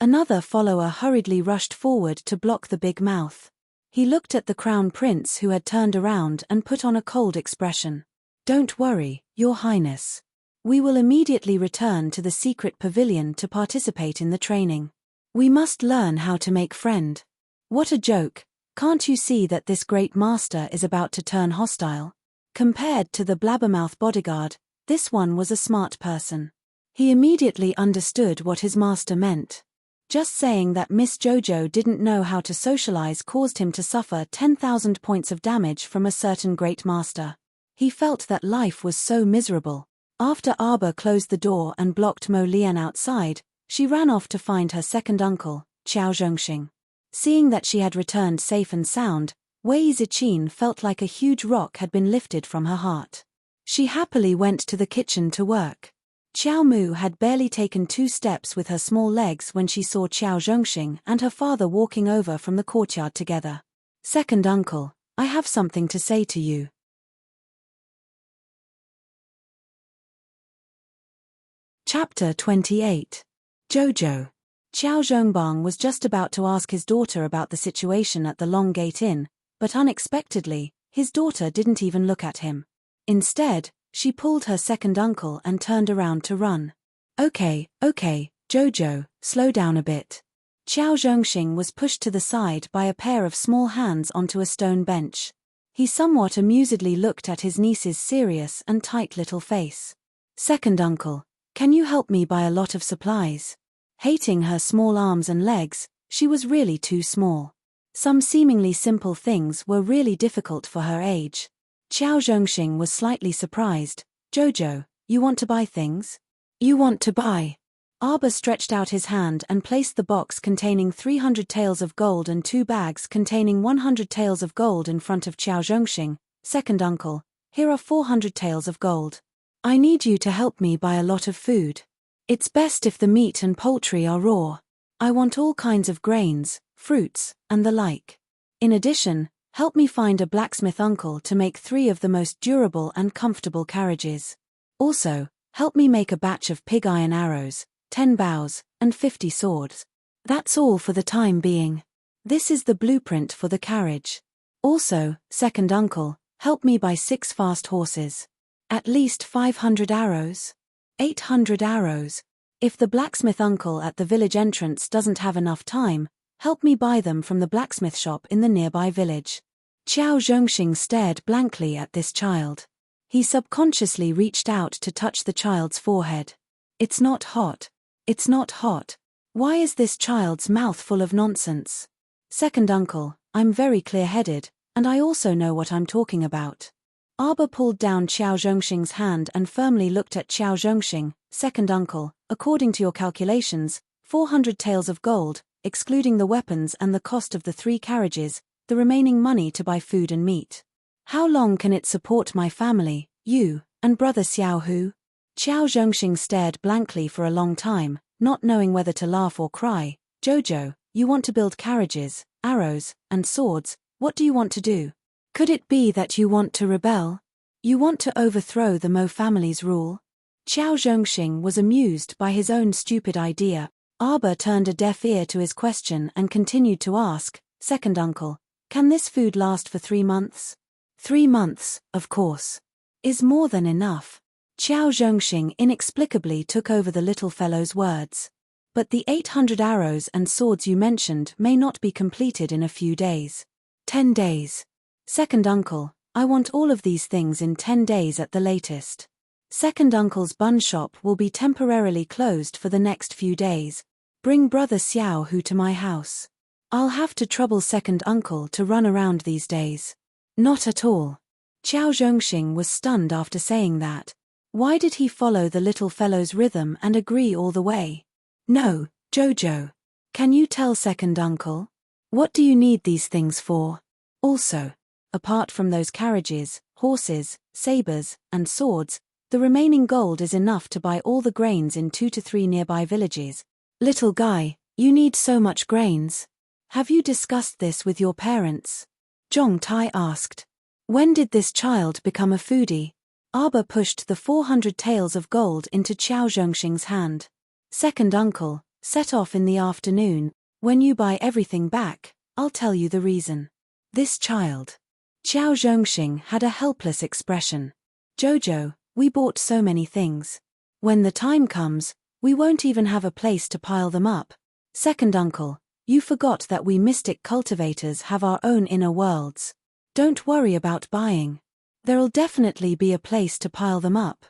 Another follower hurriedly rushed forward to block the big mouth. He looked at the crown prince who had turned around and put on a cold expression. "Don't worry, Your Highness. We will immediately return to the secret pavilion to participate in the training. We must learn how to make friend." What a joke. Can't you see that this great master is about to turn hostile? Compared to the blabbermouth bodyguard, this one was a smart person. He immediately understood what his master meant. Just saying that Miss Jojo didn't know how to socialize caused him to suffer 10,000 points of damage from a certain great master. He felt that life was so miserable. After Arbor closed the door and blocked Mo Lian outside, she ran off to find her second uncle, Xiao Zhongxing. Seeing that she had returned safe and sound, Wei Ziqin felt like a huge rock had been lifted from her heart. She happily went to the kitchen to work. Xiao Mu had barely taken 2 steps with her small legs when she saw Xiao Zhongxing and her father walking over from the courtyard together. "Second uncle, I have something to say to you." Chapter 28. Jojo. Xiao Zhongbang was just about to ask his daughter about the situation at the Long Gate Inn, but unexpectedly, his daughter didn't even look at him. Instead, she pulled her second uncle and turned around to run. Okay, Jojo, slow down a bit." Xiao Zhongxing was pushed to the side by a pair of small hands onto a stone bench. He somewhat amusedly looked at his niece's serious and tight little face. "Second uncle, can you help me buy a lot of supplies?" Hating her small arms and legs, she was really too small. Some seemingly simple things were really difficult for her age. Xiao Zhongxing was slightly surprised. "Jojo, You want to buy things? You want to buy? Arba stretched out his hand and placed the box containing 300 taels of gold and 2 bags containing 100 taels of gold in front of Qiao Zhongxing. Second uncle, here are 400 taels of gold. I need you to help me buy a lot of food. It's best if the meat and poultry are raw. I want all kinds of grains, fruits, and the like. In addition, help me find a blacksmith uncle to make 3 of the most durable and comfortable carriages. Also, help me make a batch of pig iron arrows, 10 bows, and 50 swords. That's all for the time being. This is the blueprint for the carriage. Also, second uncle, help me buy 6 fast horses. At least 500 arrows. 800 arrows. If the blacksmith uncle at the village entrance doesn't have enough time, help me buy them from the blacksmith shop in the nearby village. Qiao Zhongxing stared blankly at this child. He subconsciously reached out to touch the child's forehead. It's not hot. It's not hot. Why is this child's mouth full of nonsense? Second uncle, I'm very clear-headed, and I also know what I'm talking about. Arba pulled down Qiao Zhongxing's hand and firmly looked at Qiao Zhongxing. Second uncle, according to your calculations, 400 taels of gold, excluding the weapons and the cost of the 3 carriages, the remaining money to buy food and meat. How long can it support my family, you, and brother Xiao Hu? Qiao Zhongxing stared blankly for a long time, not knowing whether to laugh or cry. Jojo, you want to build carriages, arrows, and swords, what do you want to do? Could it be that you want to rebel? You want to overthrow the Mo family's rule? Qiao Zhongxing was amused by his own stupid idea. Arba turned a deaf ear to his question and continued to ask, second uncle, can this food last for 3 months? 3 months, of course. Is more than enough. Qiao Zhongxing inexplicably took over the little fellow's words. But the 800 arrows and swords you mentioned may not be completed in a few days. 10 days. Second uncle, I want all of these things in 10 days at the latest. Second uncle's bun shop will be temporarily closed for the next few days. Bring brother Xiao Hu to my house. I'll have to trouble second uncle to run around these days. Not at all. Qiao Zhongxing was stunned after saying that. Why did he follow the little fellow's rhythm and agree all the way? No, Jojo. Can you tell second uncle? What do you need these things for? Also, apart from those carriages, horses, sabers, and swords, the remaining gold is enough to buy all the grains in 2 to 3 nearby villages. Little guy, you need so much grains. Have you discussed this with your parents? Zhong Tai asked. When did this child become a foodie? Arba pushed the 400 taels of gold into Qiao Zhongxing's hand. Second uncle, set off in the afternoon. When you buy everything back, I'll tell you the reason. This child. Qiao Zhongxing had a helpless expression. Jojo, we bought so many things. When the time comes, we won't even have a place to pile them up. Second uncle, you forgot that we mystic cultivators have our own inner worlds. Don't worry about buying. There'll definitely be a place to pile them up.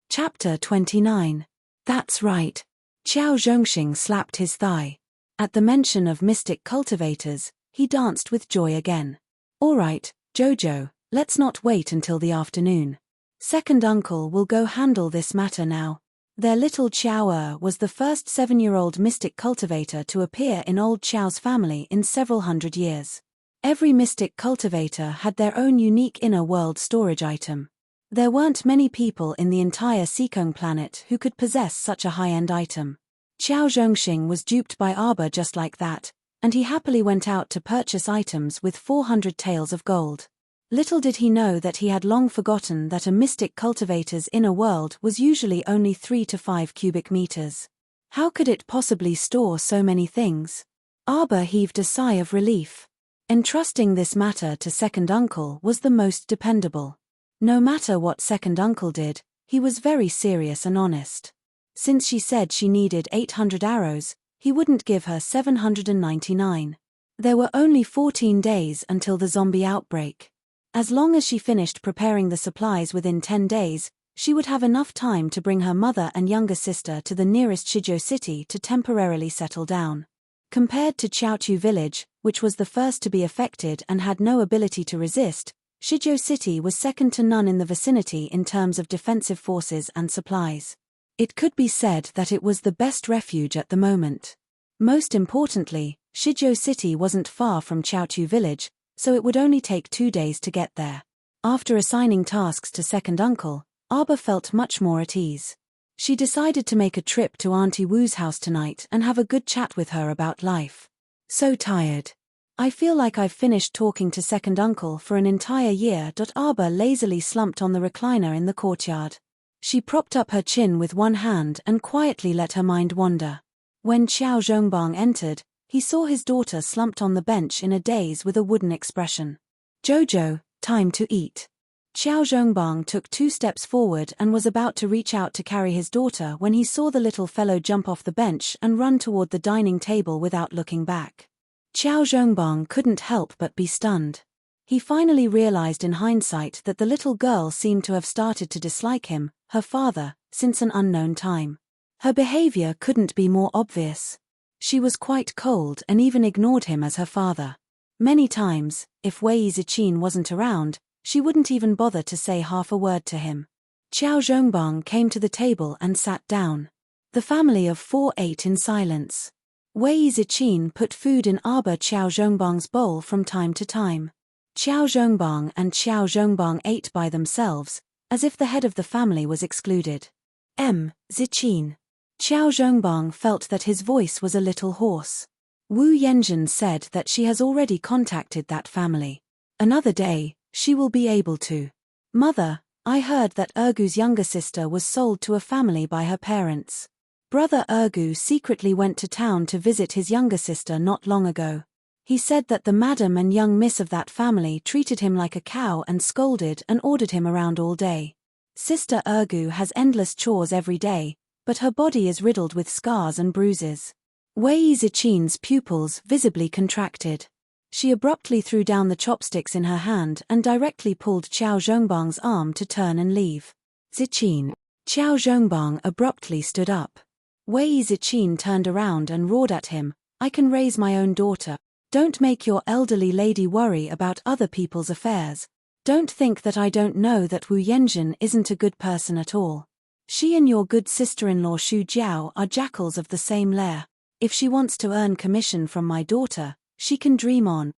Chapter 29. That's right. Qiao Zhongxing slapped his thigh. At the mention of mystic cultivators, he danced with joy again. All right, Jojo, let's not wait until the afternoon. Second uncle will go handle this matter now. Their little Qiao was the first 7-year-old mystic cultivator to appear in old Qiao's family in several hundred years. Every mystic cultivator had their own unique inner world storage item. There weren't many people in the entire Sikong planet who could possess such a high-end item. Qiao Zhongxing was duped by Arba just like that, and he happily went out to purchase items with 400 taels of gold. Little did he know that he had long forgotten that a mystic cultivator's inner world was usually only 3 to 5 cubic meters. How could it possibly store so many things? Arba heaved a sigh of relief. Entrusting this matter to second uncle was the most dependable. No matter what second uncle did, he was very serious and honest. Since she said she needed 800 arrows, he wouldn't give her 799. There were only 14 days until the zombie outbreak. As long as she finished preparing the supplies within 10 days, she would have enough time to bring her mother and younger sister to the nearest Shizhou city to temporarily settle down. Compared to Chaotu village, which was the first to be affected and had no ability to resist, Shizhou City was second to none in the vicinity in terms of defensive forces and supplies. It could be said that it was the best refuge at the moment. Most importantly, Shizhou City wasn't far from Chaotu village, so it would only take 2 days to get there. After assigning tasks to second uncle, Aba felt much more at ease. She decided to make a trip to Auntie Wu's house tonight and have a good chat with her about life. So tired. I feel like I've finished talking to second uncle for an entire year. Aba lazily slumped on the recliner in the courtyard. She propped up her chin with one hand and quietly let her mind wander. When Qiao Zhongbang entered, he saw his daughter slumped on the bench in a daze with a wooden expression. "Jojo, time to eat." Qiao Zhongbang took 2 steps forward and was about to reach out to carry his daughter when he saw the little fellow jump off the bench and run toward the dining table without looking back. Qiao Zhongbang couldn't help but be stunned. He finally realized in hindsight that the little girl seemed to have started to dislike him, her father, since an unknown time. Her behavior couldn't be more obvious. She was quite cold and even ignored him as her father. Many times, if Wei Ziqin wasn't around, she wouldn't even bother to say half a word to him. Qiao Zhongbang came to the table and sat down. The family of 4 ate in silence. Wei Ziqin put food in Aba Qiao Zhongbang's bowl from time to time. Qiao Zhongbang and Qiao Zhongbang ate by themselves, as if the head of the family was excluded. Ziqin. Qiao Zhongbang felt that his voice was a little hoarse. Wu Yanjun said that she has already contacted that family. Another day, she will be able to. Mother, I heard that Ergu's younger sister was sold to a family by her parents. Brother Ergu secretly went to town to visit his younger sister not long ago. He said that the madam and young miss of that family treated him like a cow and scolded and ordered him around all day. Sister Ergu has endless chores every day, but her body is riddled with scars and bruises. Wei Ziqin's pupils visibly contracted. She abruptly threw down the chopsticks in her hand and directly pulled Qiao Zhongbang's arm to turn and leave. Ziqin. Qiao Zhongbang abruptly stood up. Wei Ziqin turned around and roared at him, "I can raise my own daughter. Don't make your elderly lady worry about other people's affairs. Don't think that I don't know that Wu Yanjun isn't a good person at all. She and your good sister-in-law Xu Jiao are jackals of the same lair. If she wants to earn commission from my daughter, she can dream on."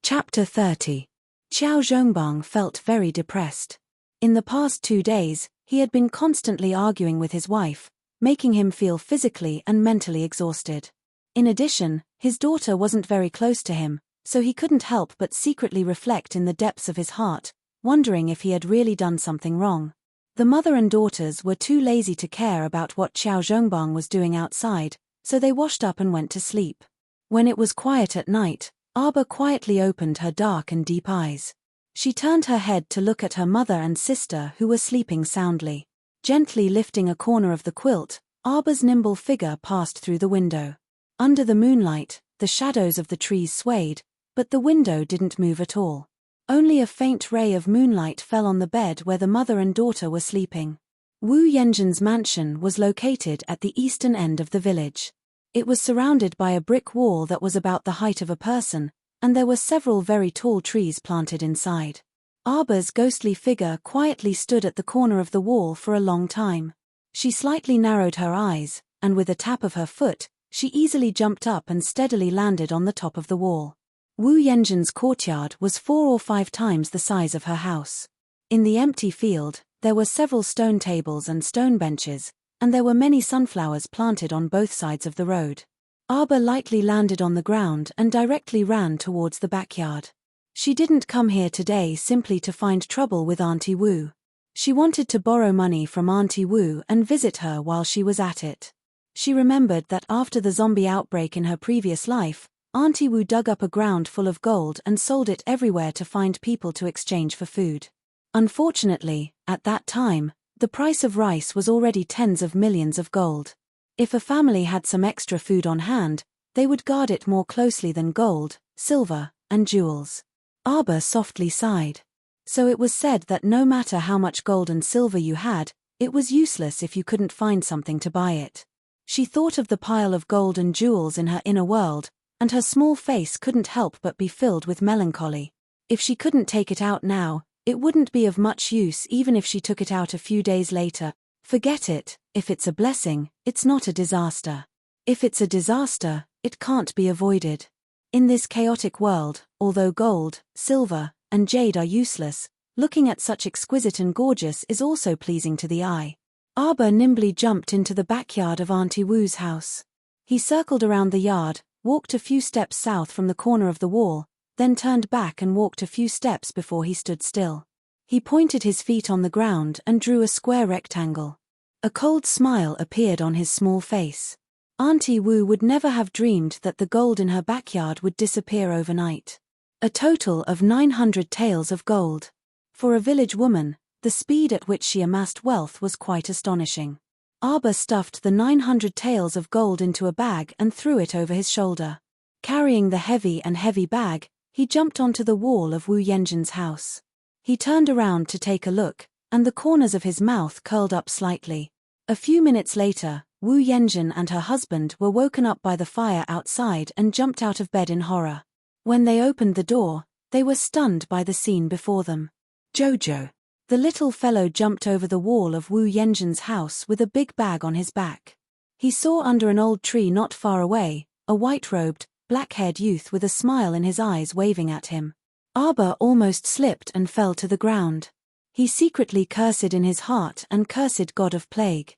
Chapter 30. Qiao Zhongbang felt very depressed. In the past 2 days, he had been constantly arguing with his wife, making him feel physically and mentally exhausted. In addition, his daughter wasn't very close to him, so he couldn't help but secretly reflect in the depths of his heart, wondering if he had really done something wrong. The mother and daughters were too lazy to care about what Qiao Zhongbang was doing outside, so they washed up and went to sleep. When it was quiet at night, Aba quietly opened her dark and deep eyes. She turned her head to look at her mother and sister who were sleeping soundly. Gently lifting a corner of the quilt, Aba's nimble figure passed through the window. Under the moonlight, the shadows of the trees swayed, but the window didn't move at all. Only a faint ray of moonlight fell on the bed where the mother and daughter were sleeping. Wu Yanjun's mansion was located at the eastern end of the village. It was surrounded by a brick wall that was about the height of a person, and there were several very tall trees planted inside. Aba's ghostly figure quietly stood at the corner of the wall for a long time. She slightly narrowed her eyes, and with a tap of her foot, she easily jumped up and steadily landed on the top of the wall. Wu Yanjun's courtyard was 4 or 5 times the size of her house. In the empty field, there were several stone tables and stone benches, and there were many sunflowers planted on both sides of the road. Aba lightly landed on the ground and directly ran towards the backyard. She didn't come here today simply to find trouble with Auntie Wu. She wanted to borrow money from Auntie Wu and visit her while she was at it. She remembered that after the zombie outbreak in her previous life, Auntie Wu dug up a ground full of gold and sold it everywhere to find people to exchange for food. Unfortunately, at that time, the price of rice was already tens of millions of gold. If a family had some extra food on hand, they would guard it more closely than gold, silver, and jewels. Aba softly sighed. So it was said that no matter how much gold and silver you had, It was useless if you couldn't find something to buy it. She thought of the pile of gold and jewels in her inner world, and her small face couldn't help but be filled with melancholy. If she couldn't take it out now, it wouldn't be of much use even if she took it out a few days later. Forget it. If it's a blessing, it's not a disaster. If it's a disaster, it can't be avoided. In this chaotic world, although gold, silver, and jade are useless, looking at such exquisite and gorgeous is also pleasing to the eye. Arbor nimbly jumped into the backyard of Auntie Wu's house. He circled around the yard, walked a few steps south from the corner of the wall, then turned back and walked a few steps before he stood still. He pointed his feet on the ground and drew a square rectangle. A cold smile appeared on his small face. Auntie Wu would never have dreamed that the gold in her backyard would disappear overnight. A total of 900 taels of gold. For a village woman, the speed at which she amassed wealth was quite astonishing. Arbor stuffed the 900 taels of gold into a bag and threw it over his shoulder. Carrying the heavy bag, he jumped onto the wall of Wu Yenjin's house. He turned around to take a look, and the corners of his mouth curled up slightly. A few minutes later, Wu Yenjin and her husband were woken up by the fire outside and jumped out of bed in horror. When they opened the door, they were stunned by the scene before them. Jojo. The little fellow jumped over the wall of Wu Yenjin's house with a big bag on his back. He saw under an old tree not far away, a white-robed, black-haired youth with a smile in his eyes waving at him. Arbor almost slipped and fell to the ground. He secretly cursed in his heart and cursed God of Plague.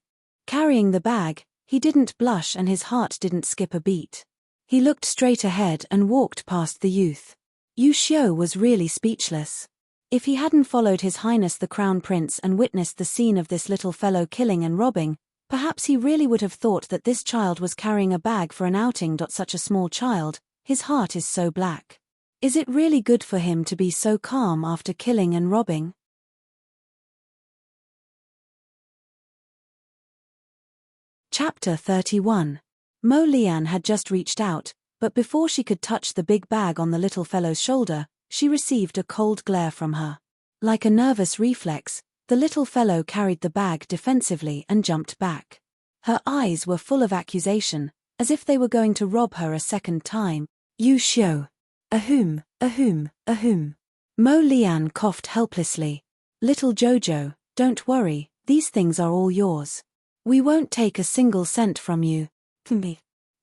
Carrying the bag, he didn't blush and his heart didn't skip a beat. He looked straight ahead and walked past the youth. Yu Xiu was really speechless. If he hadn't followed His Highness the Crown Prince and witnessed the scene of this little fellow killing and robbing, perhaps he really would have thought that this child was carrying a bag for an outing. Such a small child, his heart is so black. Is it really good for him to be so calm after killing and robbing? Chapter 31. Mo Lian had just reached out, but before she could touch the big bag on the little fellow's shoulder, she received a cold glare from her. Like a nervous reflex, the little fellow carried the bag defensively and jumped back. Her eyes were full of accusation, as if they were going to rob her a second time. Yu Xiu. Ahum, ahum, ahum. Mo Lian coughed helplessly. Little Jojo, don't worry, these things are all yours. We won't take a single cent from you.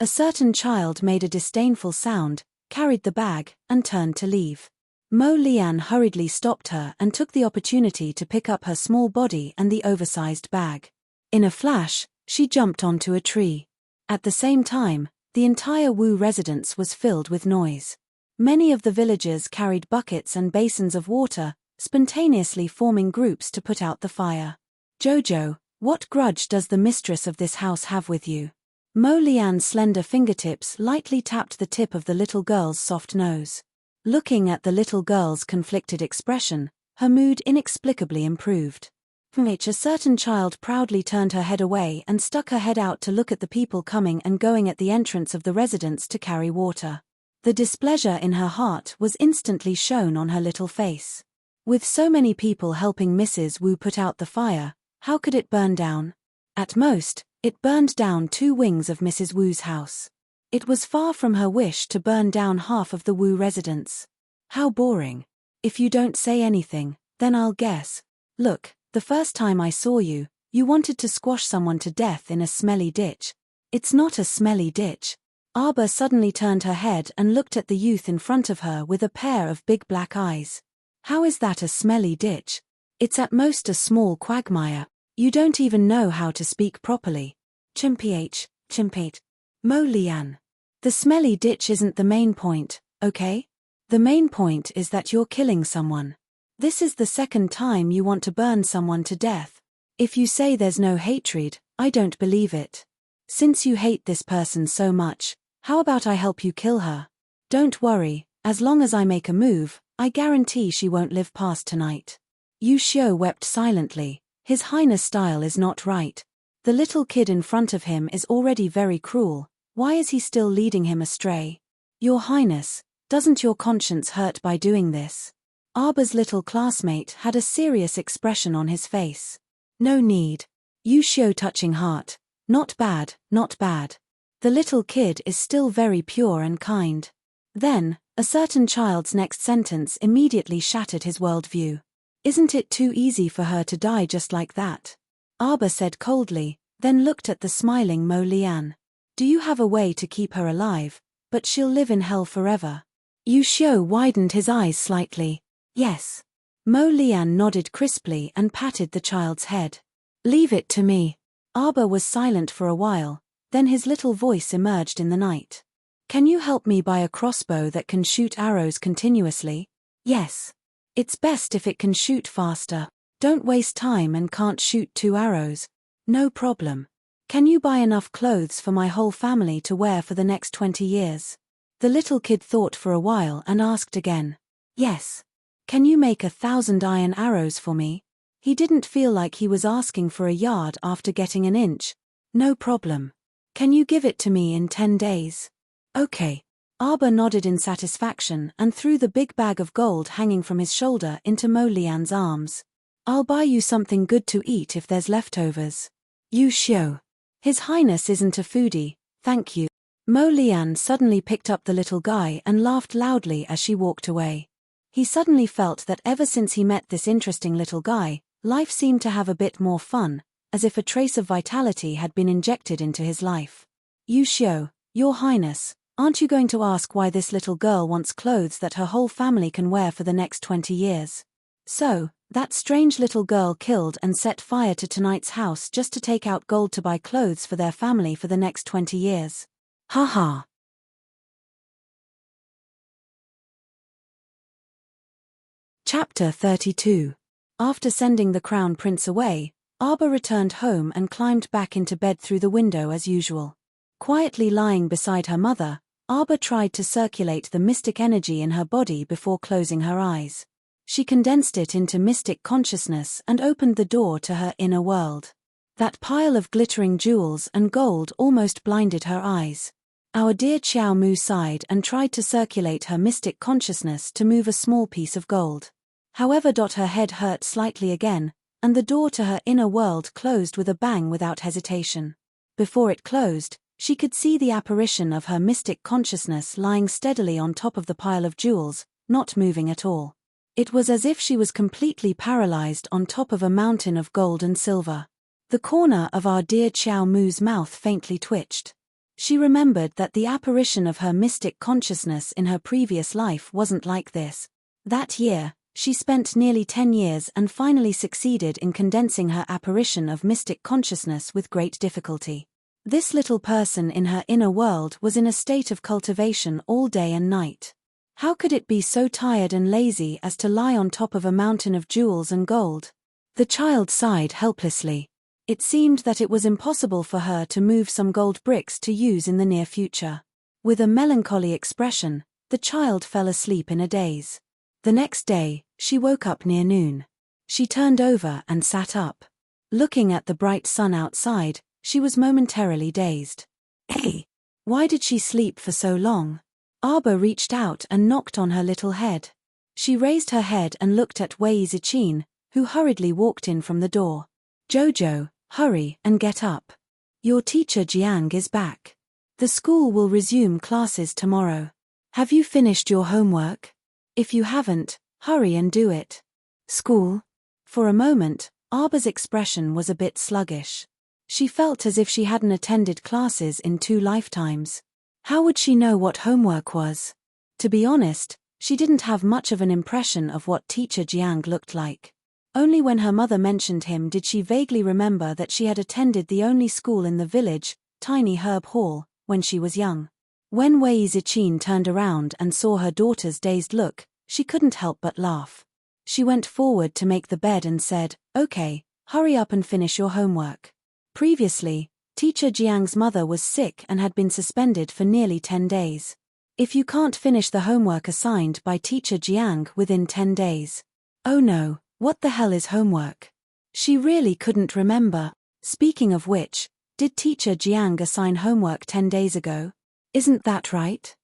A certain child made a disdainful sound, carried the bag, and turned to leave. Mo Lian hurriedly stopped her and took the opportunity to pick up her small body and the oversized bag. In a flash, she jumped onto a tree. At the same time, the entire Wu residence was filled with noise. Many of the villagers carried buckets and basins of water, spontaneously forming groups to put out the fire. Jojo, what grudge does the mistress of this house have with you? Mo Lian's slender fingertips lightly tapped the tip of the little girl's soft nose. Looking at the little girl's conflicted expression, her mood inexplicably improved. A certain child proudly turned her head away and stuck her head out to look at the people coming and going at the entrance of the residence to carry water. The displeasure in her heart was instantly shown on her little face. With so many people helping Mrs. Wu put out the fire, how could it burn down? At most, it burned down 2 wings of Mrs. Wu's house. It was far from her wish to burn down half of the Wu residence. How boring. If you don't say anything, then I'll guess. Look, the first time I saw you, you wanted to squash someone to death in a smelly ditch. It's not a smelly ditch. Arbor suddenly turned her head and looked at the youth in front of her with a pair of big black eyes. How is that a smelly ditch? It's at most a small quagmire. You don't even know how to speak properly. Chimph, chimpate. Mo Lian. The smelly ditch isn't the main point, okay? The main point is that you're killing someone. This is the second time you want to burn someone to death. If you say there's no hatred, I don't believe it. Since you hate this person so much, how about I help you kill her? Don't worry, as long as I make a move, I guarantee she won't live past tonight. Yu Xiu wept silently. His Highness style is not right. The little kid in front of him is already very cruel. Why is he still leading him astray? Your Highness, doesn't your conscience hurt by doing this? Arbor's little classmate had a serious expression on his face. No need. Yu Xiu touching heart. Not bad, not bad. The little kid is still very pure and kind. Then, a certain child's next sentence immediately shattered his worldview. Isn't it too easy for her to die just like that? Arba said coldly, then looked at the smiling Mo Lian. Do you have a way to keep her alive, but she'll live in hell forever? Yu Xiu widened his eyes slightly. Yes. Mo Lian nodded crisply and patted the child's head. Leave it to me. Arba was silent for a while, then his little voice emerged in the night. Can you help me buy a crossbow that can shoot arrows continuously? Yes. It's best if it can shoot faster. Don't waste time and can't shoot 2 arrows. No problem. Can you buy enough clothes for my whole family to wear for the next 20 years? The little kid thought for a while and asked again. Yes. Can you make 1,000 iron arrows for me? He didn't feel like he was asking for a yard after getting an inch. No problem. Can you give it to me in 10 days? Okay. Arba nodded in satisfaction and threw the big bag of gold hanging from his shoulder into Mo Lian's arms. I'll buy you something good to eat if there's leftovers. Yu Xiu. His Highness isn't a foodie, thank you. Mo Lian suddenly picked up the little guy and laughed loudly as she walked away. He suddenly felt that ever since he met this interesting little guy, life seemed to have a bit more fun, as if a trace of vitality had been injected into his life. Yu Xiu, Your Highness, aren't you going to ask why this little girl wants clothes that her whole family can wear for the next 20 years? So, that strange little girl killed and set fire to tonight's house just to take out gold to buy clothes for their family for the next 20 years. Ha ha. Chapter 32. After sending the crown prince away, Arba returned home and climbed back into bed through the window as usual. Quietly lying beside her mother, Arba tried to circulate the mystic energy in her body before closing her eyes. She condensed it into mystic consciousness and opened the door to her inner world. That pile of glittering jewels and gold almost blinded her eyes. Our dear Xiao Mu sighed and tried to circulate her mystic consciousness to move a small piece of gold. However, her head hurt slightly again, and the door to her inner world closed with a bang without hesitation. Before it closed, she could see the apparition of her mystic consciousness lying steadily on top of the pile of jewels, not moving at all. It was as if she was completely paralyzed on top of a mountain of gold and silver. The corner of our dear Xiao Mu's mouth faintly twitched. She remembered that the apparition of her mystic consciousness in her previous life wasn't like this. That year, she spent nearly 10 years and finally succeeded in condensing her apparition of mystic consciousness with great difficulty. This little person in her inner world was in a state of cultivation all day and night. How could it be so tired and lazy as to lie on top of a mountain of jewels and gold? The child sighed helplessly. It seemed that it was impossible for her to move some gold bricks to use in the near future. With a melancholy expression, the child fell asleep in a daze. The next day, she woke up near noon. She turned over and sat up. Looking at the bright sun outside, she was momentarily dazed. Hey! Why did she sleep for so long? Arba reached out and knocked on her little head. She raised her head and looked at Wei Zichin, who hurriedly walked in from the door. Jojo, hurry and get up. Your teacher Jiang is back. The school will resume classes tomorrow. Have you finished your homework? If you haven't, hurry and do it. School? For a moment, Arba's expression was a bit sluggish. She felt as if she hadn't attended classes in 2 lifetimes. How would she know what homework was? To be honest, she didn't have much of an impression of what teacher Jiang looked like. Only when her mother mentioned him did she vaguely remember that she had attended the only school in the village, Tiny Herb Hall, when she was young. When Wei Zichin turned around and saw her daughter's dazed look, she couldn't help but laugh. She went forward to make the bed and said, "Okay, hurry up and finish your homework." Previously, Teacher Jiang's mother was sick and had been suspended for nearly 10 days. If you can't finish the homework assigned by Teacher Jiang within 10 days. Oh no, what the hell is homework? She really couldn't remember. Speaking of which, did Teacher Jiang assign homework 10 days ago? Isn't that right?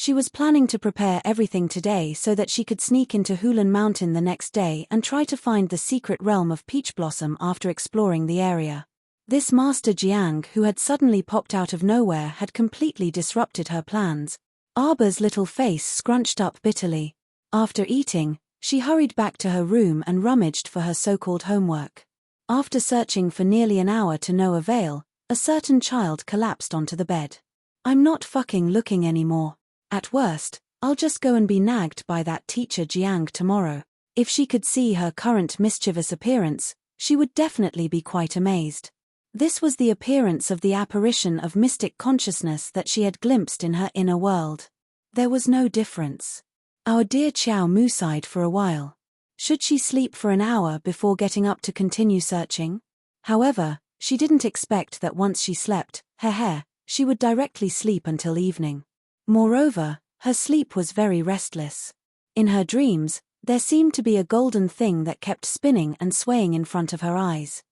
She was planning to prepare everything today so that she could sneak into Hulan Mountain the next day and try to find the secret realm of Peach Blossom after exploring the area. This Master Jiang who had suddenly popped out of nowhere had completely disrupted her plans. Arba's little face scrunched up bitterly. After eating, she hurried back to her room and rummaged for her so-called homework. After searching for nearly an hour to no avail, a certain child collapsed onto the bed. "I'm not fucking looking anymore. At worst, I'll just go and be nagged by that teacher Jiang tomorrow." If she could see her current mischievous appearance, she would definitely be quite amazed. This was the appearance of the apparition of mystic consciousness that she had glimpsed in her inner world. There was no difference. Our dear Xiao Mu sighed for a while. Should she sleep for an hour before getting up to continue searching? However, she didn't expect that once she slept, she would directly sleep until evening. Moreover, her sleep was very restless. In her dreams, there seemed to be a golden thing that kept spinning and swaying in front of her eyes.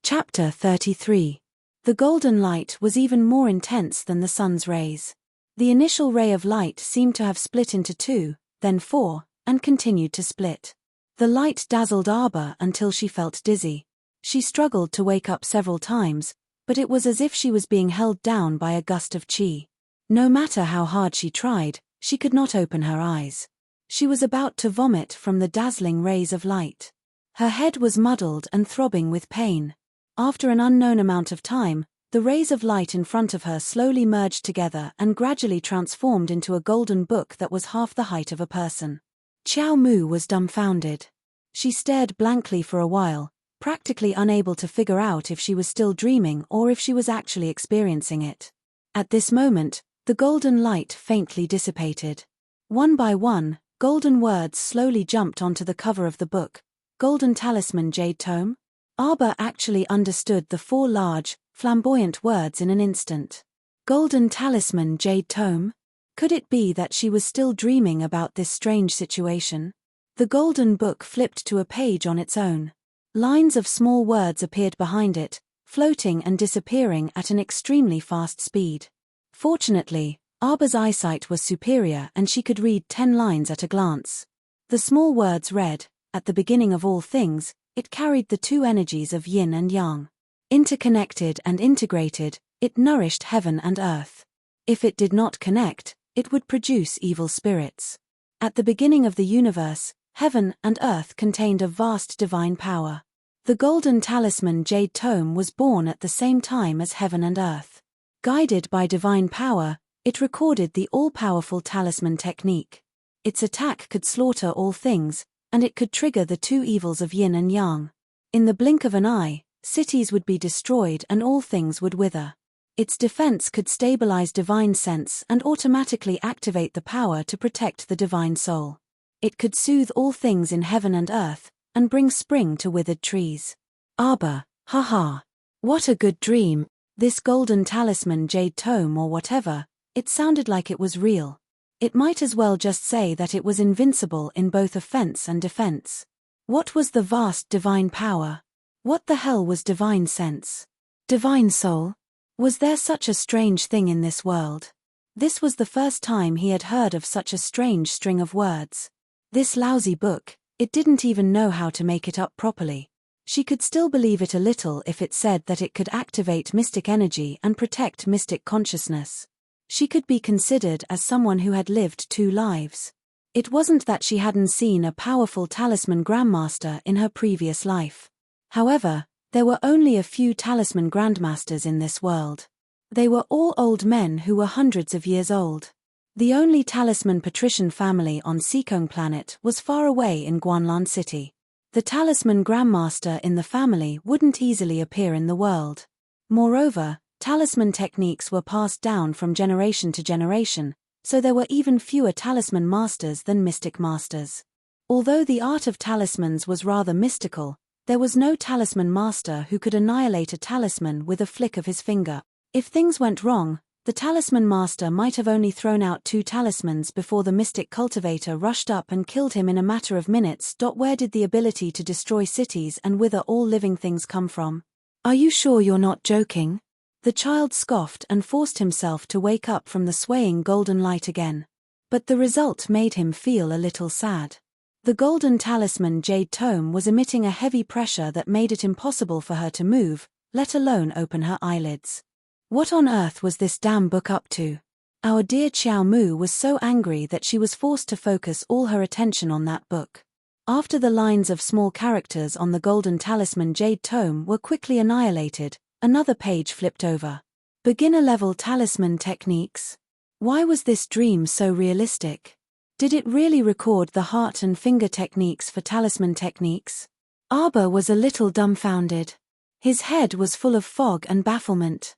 Chapter 33. The golden light was even more intense than the sun's rays. The initial ray of light seemed to have split into 2, then 4, and continued to split. The light dazzled Arba until she felt dizzy. She struggled to wake up several times, but it was as if she was being held down by a gust of qi. No matter how hard she tried, she could not open her eyes. She was about to vomit from the dazzling rays of light. Her head was muddled and throbbing with pain. After an unknown amount of time, the rays of light in front of her slowly merged together and gradually transformed into a golden book that was half the height of a person. Xiao Mu was dumbfounded. She stared blankly for a while, practically unable to figure out if she was still dreaming or if she was actually experiencing it. At this moment, the golden light faintly dissipated. One by one, golden words slowly jumped onto the cover of the book. Golden Talisman Jade Tome? Arba actually understood the 4 large, flamboyant words in an instant. Golden Talisman Jade Tome? Could it be that she was still dreaming about this strange situation? The golden book flipped to a page on its own. Lines of small words appeared behind it, floating and disappearing at an extremely fast speed. Fortunately, Arba's eyesight was superior and she could read 10 lines at a glance. The small words read, "At the beginning of all things, it carried the 2 energies of yin and yang. Interconnected and integrated, it nourished heaven and earth. If it did not connect, it would produce evil spirits. At the beginning of the universe, heaven and earth contained a vast divine power. The golden talisman Jade Tome was born at the same time as heaven and earth. Guided by divine power, it recorded the all-powerful talisman technique. Its attack could slaughter all things, and it could trigger the 2 evils of yin and yang. In the blink of an eye, cities would be destroyed and all things would wither. Its defense could stabilize divine sense and automatically activate the power to protect the divine soul. It could soothe all things in heaven and earth, and bring spring to withered trees. Arba, haha. What a good dream. This golden talisman Jade Tome or whatever, it sounded like it was real. It might as well just say that it was invincible in both offense and defense. What was the vast divine power? What the hell was divine sense? Divine soul? Was there such a strange thing in this world? This was the first time he had heard of such a strange string of words. This lousy book, it didn't even know how to make it up properly. She could still believe it a little if it said that it could activate mystic energy and protect mystic consciousness. She could be considered as someone who had lived 2 lives. It wasn't that she hadn't seen a powerful talisman grandmaster in her previous life. However, there were only a few talisman grandmasters in this world. They were all old men who were hundreds of years old. The only talisman patrician family on Seekong planet was far away in Guanlan City. The talisman grandmaster in the family wouldn't easily appear in the world. Moreover, talisman techniques were passed down from generation to generation, so there were even fewer talisman masters than mystic masters. Although the art of talismans was rather mystical, there was no talisman master who could annihilate a talisman with a flick of his finger. If things went wrong, the talisman master might have only thrown out 2 talismans before the mystic cultivator rushed up and killed him in a matter of minutes. Where did the ability to destroy cities and wither all living things come from? Are you sure you're not joking? The child scoffed and forced himself to wake up from the swaying golden light again. But the result made him feel a little sad. The golden talisman jade tome was emitting a heavy pressure that made it impossible for her to move, let alone open her eyelids. What on earth was this damn book up to? Our dear Xiao Mu was so angry that she was forced to focus all her attention on that book. After the lines of small characters on the golden talisman jade tome were quickly annihilated, another page flipped over. Beginner-level talisman techniques? Why was this dream so realistic? Did it really record the heart and finger techniques for talisman techniques? Arbor was a little dumbfounded. His head was full of fog and bafflement.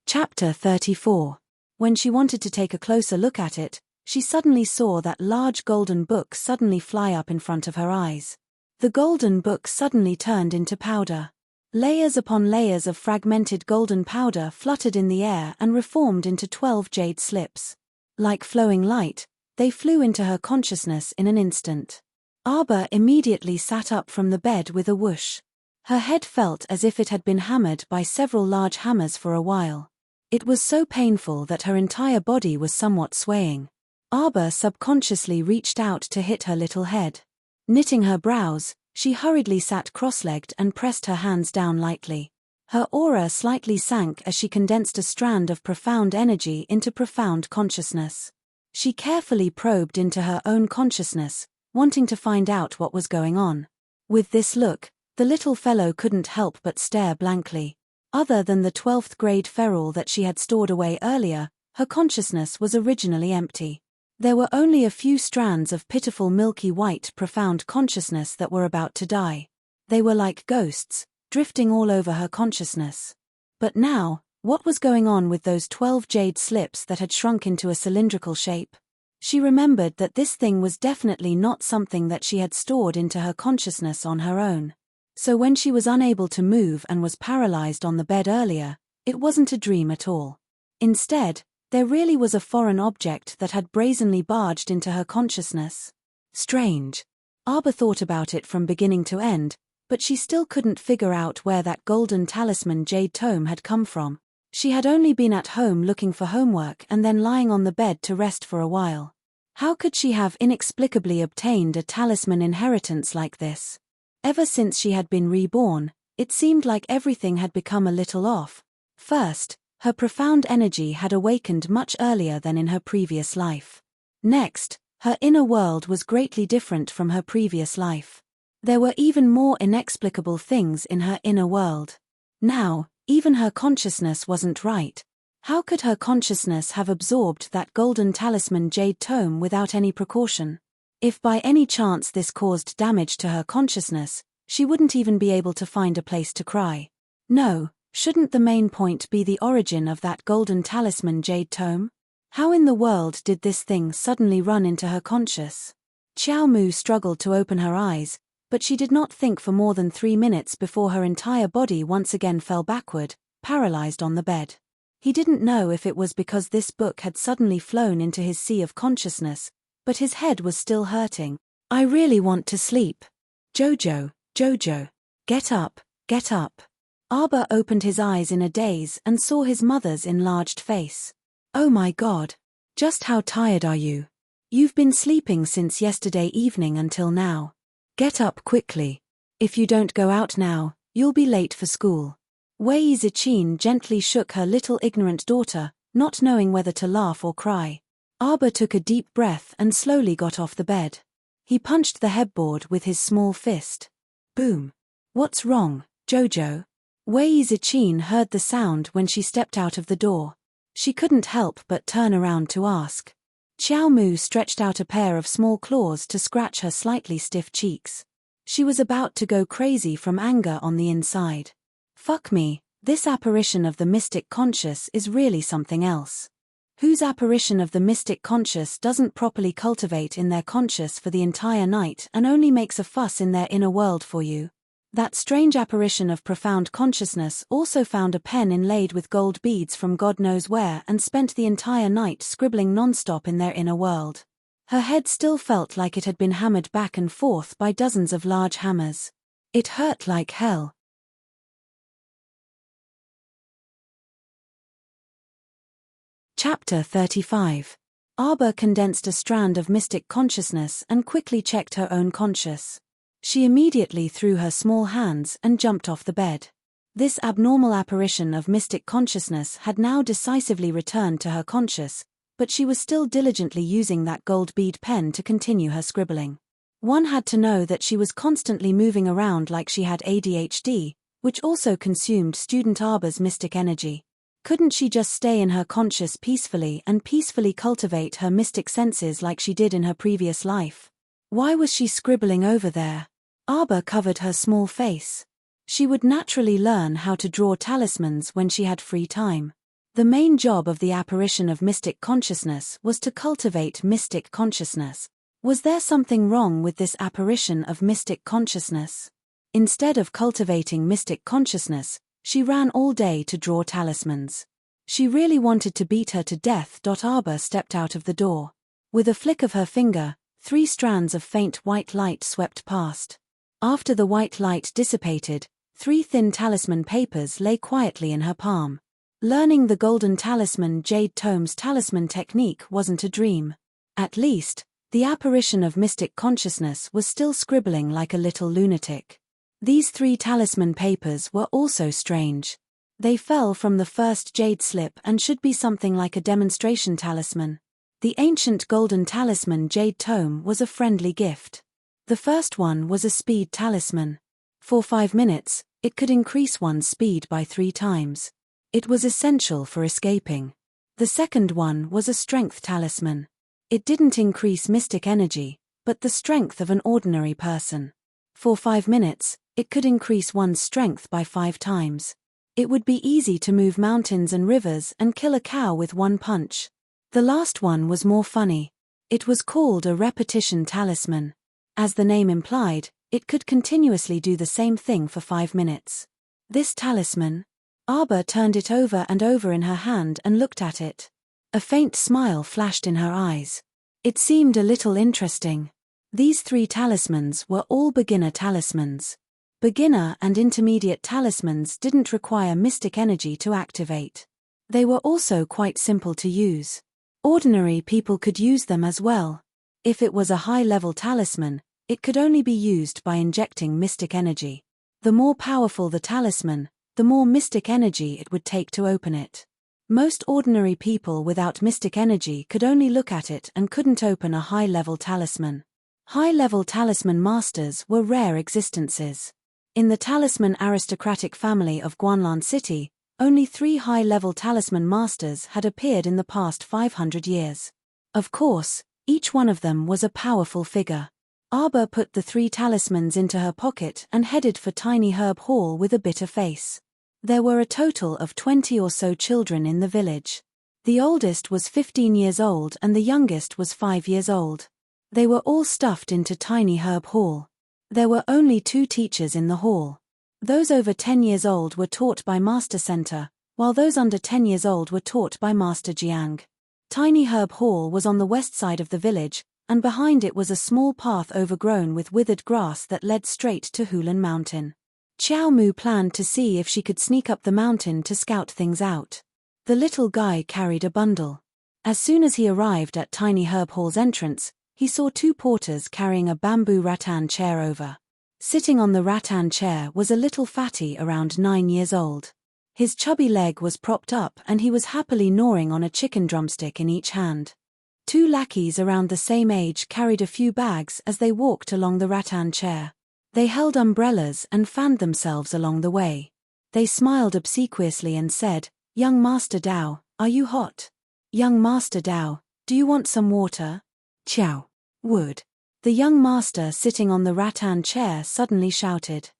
Chapter 34. When she wanted to take a closer look at it, she suddenly saw that large golden book suddenly fly up in front of her eyes. The golden book suddenly turned into powder. Layers upon layers of fragmented golden powder fluttered in the air and reformed into 12 jade slips. Like flowing light, they flew into her consciousness in an instant. Arbor immediately sat up from the bed with a whoosh. Her head felt as if it had been hammered by several large hammers for a while. It was so painful that her entire body was somewhat swaying. Arbor subconsciously reached out to hit her little head. Knitting her brows, she hurriedly sat cross-legged and pressed her hands down lightly. Her aura slightly sank as she condensed a strand of profound energy into profound consciousness. She carefully probed into her own consciousness, wanting to find out what was going on. With this look, the little fellow couldn't help but stare blankly. Other than the 12th grade ferrule that she had stored away earlier, her consciousness was originally empty. There were only a few strands of pitiful milky white profound consciousness that were about to die. They were like ghosts, drifting all over her consciousness. But now, what was going on with those 12 jade slips that had shrunk into a cylindrical shape? She remembered that this thing was definitely not something that she had stored into her consciousness on her own. So when she was unable to move and was paralyzed on the bed earlier, it wasn't a dream at all. Instead, there really was a foreign object that had brazenly barged into her consciousness. Strange. Arbor thought about it from beginning to end, but she still couldn't figure out where that golden talisman jade tome had come from. She had only been at home looking for homework and then lying on the bed to rest for a while. How could she have inexplicably obtained a talisman inheritance like this? Ever since she had been reborn, it seemed like everything had become a little off. First, her profound energy had awakened much earlier than in her previous life. Next, her inner world was greatly different from her previous life. There were even more inexplicable things in her inner world. Now, even her consciousness wasn't right. How could her consciousness have absorbed that golden talisman jade tome without any precaution? If by any chance this caused damage to her consciousness, she wouldn't even be able to find a place to cry. No, shouldn't the main point be the origin of that golden talisman jade tome? How in the world did this thing suddenly run into her conscious? Xiao Mu struggled to open her eyes, but she did not think for more than 3 minutes before her entire body once again fell backward, paralyzed on the bed. He didn't know if it was because this book had suddenly flown into his sea of consciousness, but his head was still hurting. I really want to sleep. Jojo, get up, get up. Arbor opened his eyes in a daze and saw his mother's enlarged face. Oh my God. Just how tired are you? You've been sleeping since yesterday evening until now. Get up quickly. If you don't go out now, you'll be late for school. Wei Zichin gently shook her little ignorant daughter, not knowing whether to laugh or cry. Arbor took a deep breath and slowly got off the bed. He punched the headboard with his small fist. Boom. What's wrong, Jojo? Wei Zichin heard the sound when she stepped out of the door. She couldn't help but turn around to ask. Xiao Mu stretched out a pair of small claws to scratch her slightly stiff cheeks. She was about to go crazy from anger on the inside. Fuck me, this apparition of the mystic conscious is really something else. Whose apparition of the mystic conscious doesn't properly cultivate in their conscious for the entire night and only makes a fuss in their inner world for you? That strange apparition of profound consciousness also found a pen inlaid with gold beads from God knows where and spent the entire night scribbling non-stop in their inner world. Her head still felt like it had been hammered back and forth by dozens of large hammers. It hurt like hell. Chapter 35. Arbor condensed a strand of mystic consciousness and quickly checked her own conscious. She immediately threw her small hands and jumped off the bed. This abnormal apparition of mystic consciousness had now decisively returned to her conscious, but she was still diligently using that gold bead pen to continue her scribbling. One had to know that she was constantly moving around like she had ADHD, which also consumed student Arbor's mystic energy. Couldn't she just stay in her conscious peacefully and peacefully cultivate her mystic senses like she did in her previous life? Why was she scribbling over there? Arbor covered her small face. She would naturally learn how to draw talismans when she had free time. The main job of the apparition of mystic consciousness was to cultivate mystic consciousness. Was there something wrong with this apparition of mystic consciousness? Instead of cultivating mystic consciousness, she ran all day to draw talismans. She really wanted to beat her to death. Arbor stepped out of the door. With a flick of her finger, 3 strands of faint white light swept past. After the white light dissipated, 3 thin talisman papers lay quietly in her palm. Learning the golden talisman Jade Tome's talisman technique wasn't a dream. At least, the apparition of mystic consciousness was still scribbling like a little lunatic. These 3 talisman papers were also strange. They fell from the first jade slip and should be something like a demonstration talisman. The ancient golden talisman Jade Tome was a friendly gift. The first one was a speed talisman. For 5 minutes, it could increase one's speed by 3 times. It was essential for escaping. The second one was a strength talisman. It didn't increase mystic energy, but the strength of an ordinary person. For 5 minutes, it could increase one's strength by 5 times. It would be easy to move mountains and rivers and kill a cow with 1 punch. The last one was more funny. It was called a repetition talisman. As the name implied, it could continuously do the same thing for 5 minutes. This talisman? Arbor turned it over and over in her hand and looked at it. A faint smile flashed in her eyes. It seemed a little interesting. These 3 talismans were all beginner talismans. Beginner and intermediate talismans didn't require mystic energy to activate. They were also quite simple to use. Ordinary people could use them as well. If it was a high-level talisman, it could only be used by injecting mystic energy. The more powerful the talisman, the more mystic energy it would take to open it. Most ordinary people without mystic energy could only look at it and couldn't open a high-level talisman. High-level talisman masters were rare existences. In the talisman aristocratic family of Guanlan City, only 3 high-level talisman masters had appeared in the past 500 years. Of course, each one of them was a powerful figure. Arbor put the 3 talismans into her pocket and headed for Tiny Herb Hall with a bitter face. There were a total of 20 or so children in the village. The oldest was 15 years old and the youngest was 5 years old. They were all stuffed into Tiny Herb Hall. There were only 2 teachers in the hall. Those over 10 years old were taught by Master Center, while those under 10 years old were taught by Master Jiang. Tiny Herb Hall was on the west side of the village, and behind it was a small path overgrown with withered grass that led straight to Hulan Mountain. Xiao Mu planned to see if she could sneak up the mountain to scout things out. The little guy carried a bundle. As soon as he arrived at Tiny Herb Hall's entrance, he saw 2 porters carrying a bamboo rattan chair over. Sitting on the rattan chair was a little fatty around 9 years old. His chubby leg was propped up and he was happily gnawing on a chicken drumstick in each hand. 2 lackeys around the same age carried a few bags as they walked along the rattan chair. They held umbrellas and fanned themselves along the way. They smiled obsequiously and said, "Young Master Dao, are you hot? Young Master Dao, do you want some water?" "Chow. Would." The young master sitting on the rattan chair suddenly shouted.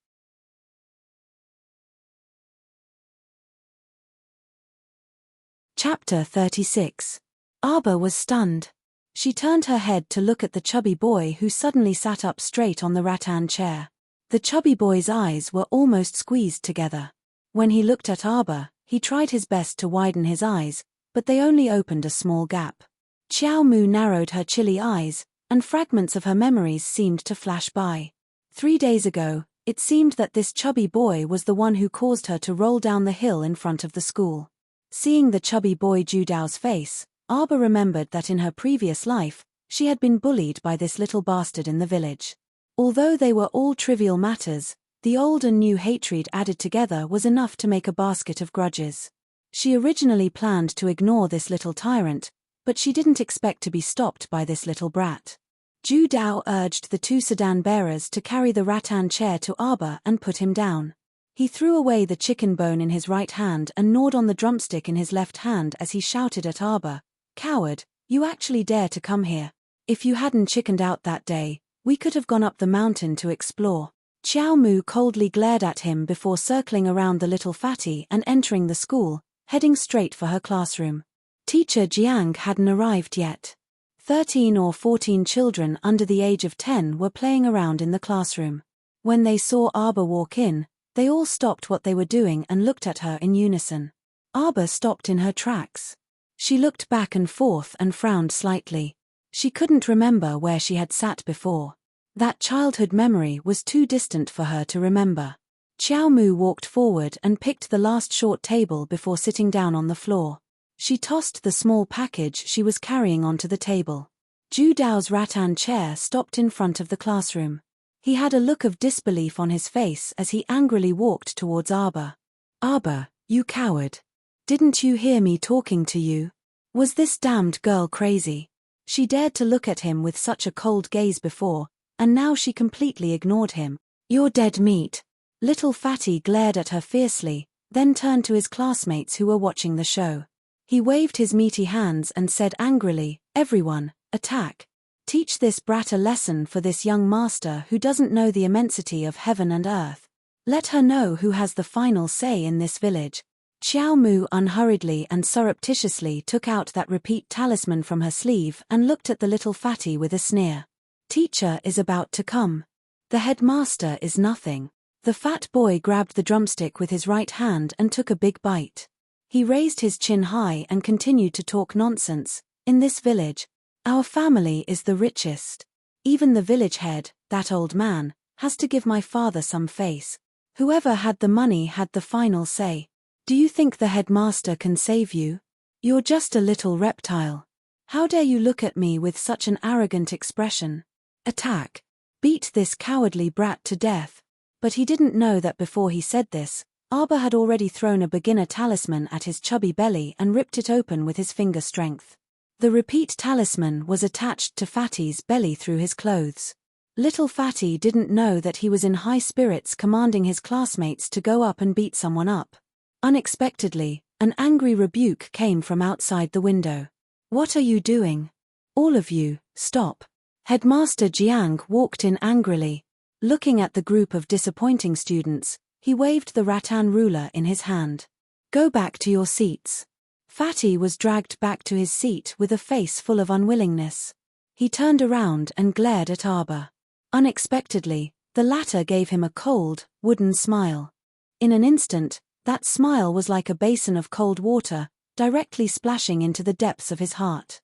Chapter 36. Arbor was stunned. She turned her head to look at the chubby boy who suddenly sat up straight on the rattan chair. The chubby boy's eyes were almost squeezed together. When he looked at Arbor, he tried his best to widen his eyes, but they only opened a small gap. Xiao Mu narrowed her chilly eyes, and fragments of her memories seemed to flash by. 3 days ago, It seemed that this chubby boy was the one who caused her to roll down the hill in front of the school. Seeing the chubby boy Ju Dao's face, Arba remembered that in her previous life, she had been bullied by this little bastard in the village. Although they were all trivial matters, the old and new hatred added together was enough to make a basket of grudges. She originally planned to ignore this little tyrant, but she didn't expect to be stopped by this little brat. Ju Dao urged the two sedan bearers to carry the rattan chair to Arba and put him down. He threw away the chicken bone in his right hand and gnawed on the drumstick in his left hand as he shouted at Arba, "Coward, you actually dare to come here. If you hadn't chickened out that day, we could have gone up the mountain to explore." Xiao Mu coldly glared at him before circling around the little fatty and entering the school, heading straight for her classroom. Teacher Jiang hadn't arrived yet. 13 or 14 children under the age of 10 were playing around in the classroom. When they saw Arba walk in, they all stopped what they were doing and looked at her in unison. Arba stopped in her tracks. She looked back and forth and frowned slightly. She couldn't remember where she had sat before. That childhood memory was too distant for her to remember. Xiao Mu walked forward and picked the last short table before sitting down on the floor. She tossed the small package she was carrying onto the table. Ju Dao's rattan chair stopped in front of the classroom. He had a look of disbelief on his face as he angrily walked towards Arba. "Arba, you coward. Didn't you hear me talking to you? Was this damned girl crazy?" She dared to look at him with such a cold gaze before, and now she completely ignored him. "You're dead meat." Little Fatty glared at her fiercely, then turned to his classmates who were watching the show. He waved his meaty hands and said angrily, "Everyone, attack. Teach this brat a lesson for this young master who doesn't know the immensity of heaven and earth. Let her know who has the final say in this village." Xiao Mu unhurriedly and surreptitiously took out that repeat talisman from her sleeve and looked at the little fatty with a sneer. "Teacher is about to come. The headmaster is nothing." The fat boy grabbed the drumstick with his right hand and took a big bite. He raised his chin high and continued to talk nonsense. "In this village, our family is the richest. Even the village head, that old man, has to give my father some face. Whoever had the money had the final say. Do you think the headmaster can save you? You're just a little reptile. How dare you look at me with such an arrogant expression? Attack. Beat this cowardly brat to death." But he didn't know that before he said this, Arba had already thrown a beginner talisman at his chubby belly and ripped it open with his finger strength. The repeat talisman was attached to Fatty's belly through his clothes. Little Fatty didn't know that he was in high spirits, commanding his classmates to go up and beat someone up. Unexpectedly, an angry rebuke came from outside the window. "What are you doing? All of you, stop." Headmaster Jiang walked in angrily. Looking at the group of disappointing students, he waved the rattan ruler in his hand. "Go back to your seats." Fatty was dragged back to his seat with a face full of unwillingness. He turned around and glared at Arba. Unexpectedly, the latter gave him a cold, wooden smile. In an instant, that smile was like a basin of cold water, directly splashing into the depths of his heart.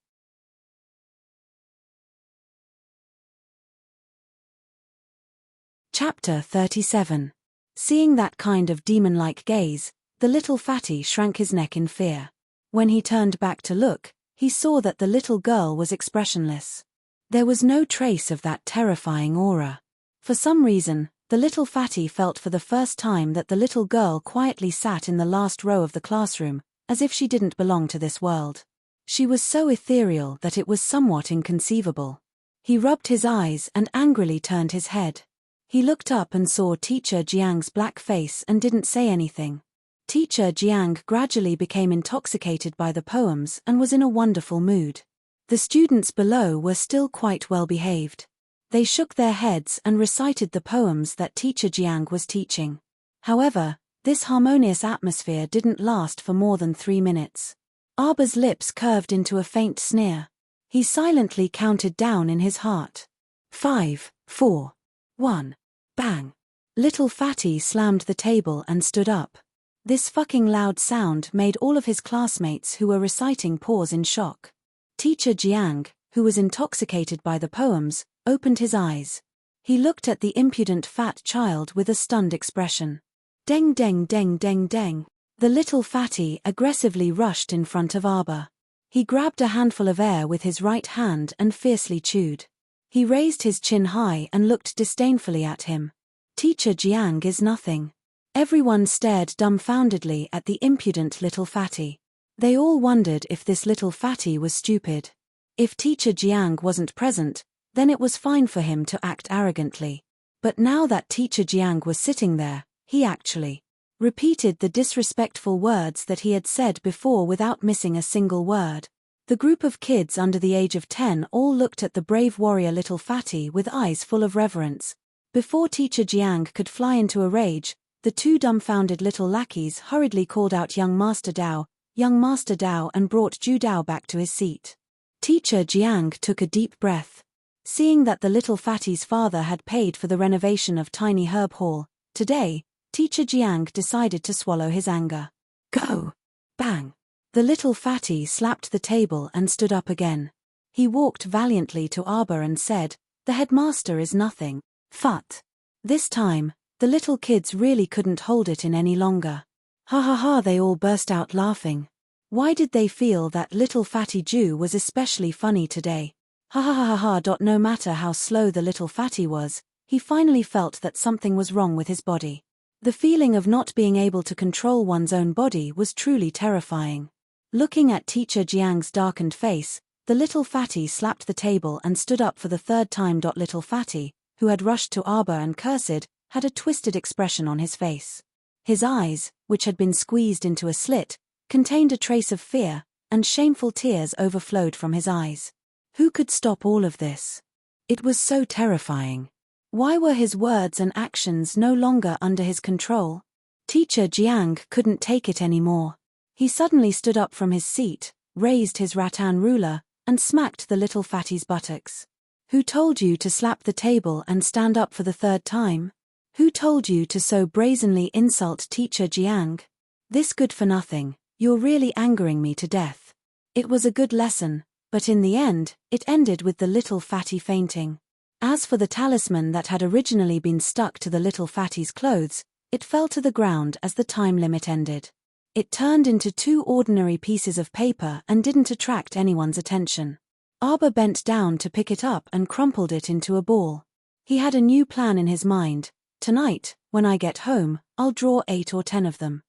Chapter 37. Seeing that kind of demon-like gaze, the little fatty shrank his neck in fear. When he turned back to look, he saw that the little girl was expressionless. There was no trace of that terrifying aura. For some reason, the little fatty felt for the first time that the little girl quietly sat in the last row of the classroom, as if she didn't belong to this world. She was so ethereal that it was somewhat inconceivable. He rubbed his eyes and angrily turned his head. He looked up and saw Teacher Jiang's black face and didn't say anything. Teacher Jiang gradually became intoxicated by the poems and was in a wonderful mood. The students below were still quite well behaved. They shook their heads and recited the poems that Teacher Jiang was teaching. However, this harmonious atmosphere didn't last for more than 3 minutes. Arba's lips curved into a faint sneer. He silently counted down in his heart. 5, 4, 1. Bang. Little Fatty slammed the table and stood up. This fucking loud sound made all of his classmates who were reciting pause in shock. Teacher Jiang, who was intoxicated by the poems, opened his eyes. He looked at the impudent fat child with a stunned expression. Deng deng deng deng deng. The little fatty aggressively rushed in front of Arbor. He grabbed a handful of air with his right hand and fiercely chewed. He raised his chin high and looked disdainfully at him. Teacher Jiang is nothing. Everyone stared dumbfoundedly at the impudent little fatty. They all wondered if this little fatty was stupid. If Teacher Jiang wasn't present, then it was fine for him to act arrogantly. But now that Teacher Jiang was sitting there, he actually repeated the disrespectful words that he had said before without missing a single word. The group of kids under the age of 10 all looked at the brave warrior little fatty with eyes full of reverence. Before Teacher Jiang could fly into a rage, the two dumbfounded little lackeys hurriedly called out Young Master Dao, and brought Ju Dao back to his seat. Teacher Jiang took a deep breath. Seeing that the little fatty's father had paid for the renovation of Tiny Herb Hall, today, Teacher Jiang decided to swallow his anger. Go! Bang! The little fatty slapped the table and stood up again. He walked valiantly to Arbor and said, "The headmaster is nothing. Phut!" This time, the little kids really couldn't hold it in any longer. Ha ha ha, they all burst out laughing. Why did they feel that little fatty Jew was especially funny today? Ha ha ha ha ha. No matter how slow the little fatty was, he finally felt that something was wrong with his body. The feeling of not being able to control one's own body was truly terrifying. Looking at Teacher Jiang's darkened face, the little fatty slapped the table and stood up for the third time. Little fatty, who had rushed to Arbor and cursed, had a twisted expression on his face. His eyes, which had been squeezed into a slit, contained a trace of fear, and shameful tears overflowed from his eyes. Who could stop all of this? It was so terrifying. Why were his words and actions no longer under his control? Teacher Jiang couldn't take it anymore. He suddenly stood up from his seat, raised his rattan ruler, and smacked the little fatty's buttocks. Who told you to slap the table and stand up for the third time? Who told you to so brazenly insult Teacher Jiang? This good for nothing, you're really angering me to death. It was a good lesson, but in the end, it ended with the little fatty fainting. As for the talisman that had originally been stuck to the little fatty's clothes, it fell to the ground as the time limit ended. It turned into two ordinary pieces of paper and didn't attract anyone's attention. Arbor bent down to pick it up and crumpled it into a ball. He had a new plan in his mind. Tonight, when I get home, I'll draw 8 or 10 of them.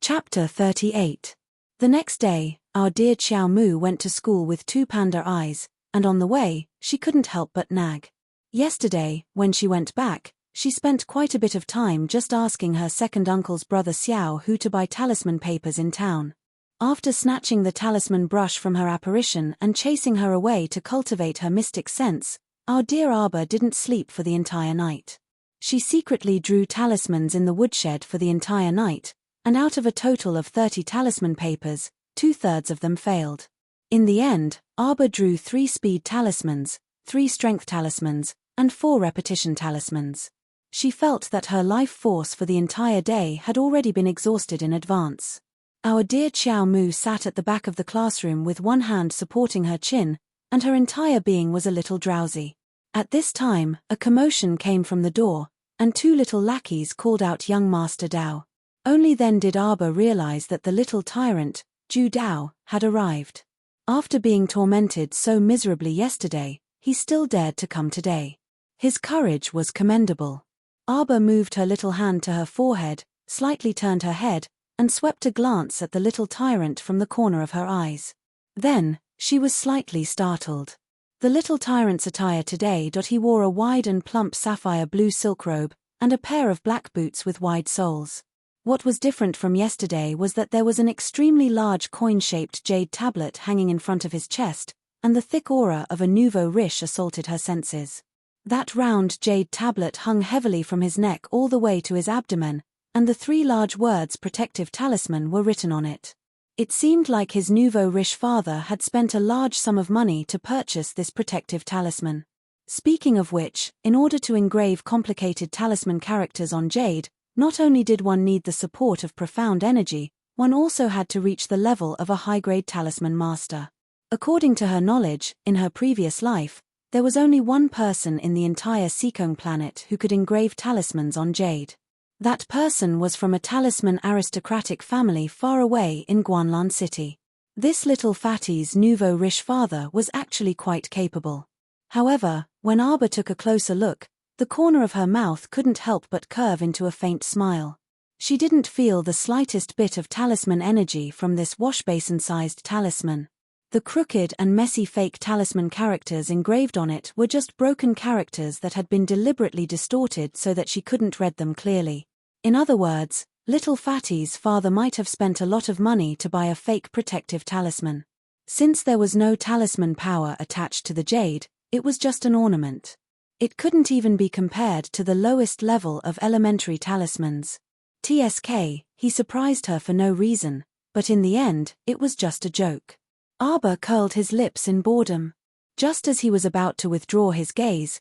Chapter 38. The next day, our dear Xiao Mu went to school with 2 panda eyes, and on the way, she couldn't help but nag. Yesterday, when she went back, she spent quite a bit of time just asking her second uncle's brother Xiao who to buy talisman papers in town. After snatching the talisman brush from her apparition and chasing her away to cultivate her mystic sense, our dear Arbor didn't sleep for the entire night. She secretly drew talismans in the woodshed for the entire night, and out of a total of 30 talisman papers, 2/3 of them failed. In the end, Arbor drew 3 speed talismans, 3 strength talismans, and 4 repetition talismans. She felt that her life force for the entire day had already been exhausted in advance. Our dear Xiao Mu sat at the back of the classroom with one hand supporting her chin, and her entire being was a little drowsy. At this time, a commotion came from the door, and 2 little lackeys called out Young Master Dao. Only then did Arbor realize that the little tyrant, Ju Dao, had arrived. After being tormented so miserably yesterday, he still dared to come today. His courage was commendable. Arbor moved her little hand to her forehead, slightly turned her head, and swept a glance at the little tyrant from the corner of her eyes. Then, she was slightly startled. The little tyrant's attire today. He wore a wide and plump sapphire blue silk robe, and a pair of black boots with wide soles. What was different from yesterday was that there was an extremely large coin-shaped jade tablet hanging in front of his chest, and the thick aura of a nouveau riche assaulted her senses. That round jade tablet hung heavily from his neck all the way to his abdomen, and the 3 large words "protective talisman" were written on it. It seemed like his nouveau riche father had spent a large sum of money to purchase this protective talisman. Speaking of which, in order to engrave complicated talisman characters on jade, not only did one need the support of profound energy, one also had to reach the level of a high-grade talisman master. According to her knowledge, in her previous life, there was only one person in the entire Seekong planet who could engrave talismans on jade. That person was from a talisman aristocratic family far away in Guanlan City. This little fatty's nouveau-riche father was actually quite capable. However, when Arbor took a closer look, the corner of her mouth couldn't help but curve into a faint smile. She didn't feel the slightest bit of talisman energy from this washbasin-sized talisman. The crooked and messy fake talisman characters engraved on it were just broken characters that had been deliberately distorted so that she couldn't read them clearly. In other words, little Fatty's father might have spent a lot of money to buy a fake protective talisman. Since there was no talisman power attached to the jade, it was just an ornament. It couldn't even be compared to the lowest level of elementary talismans. TSK, he surprised her for no reason, but in the end, it was just a joke. Arbor curled his lips in boredom. Just as he was about to withdraw his gaze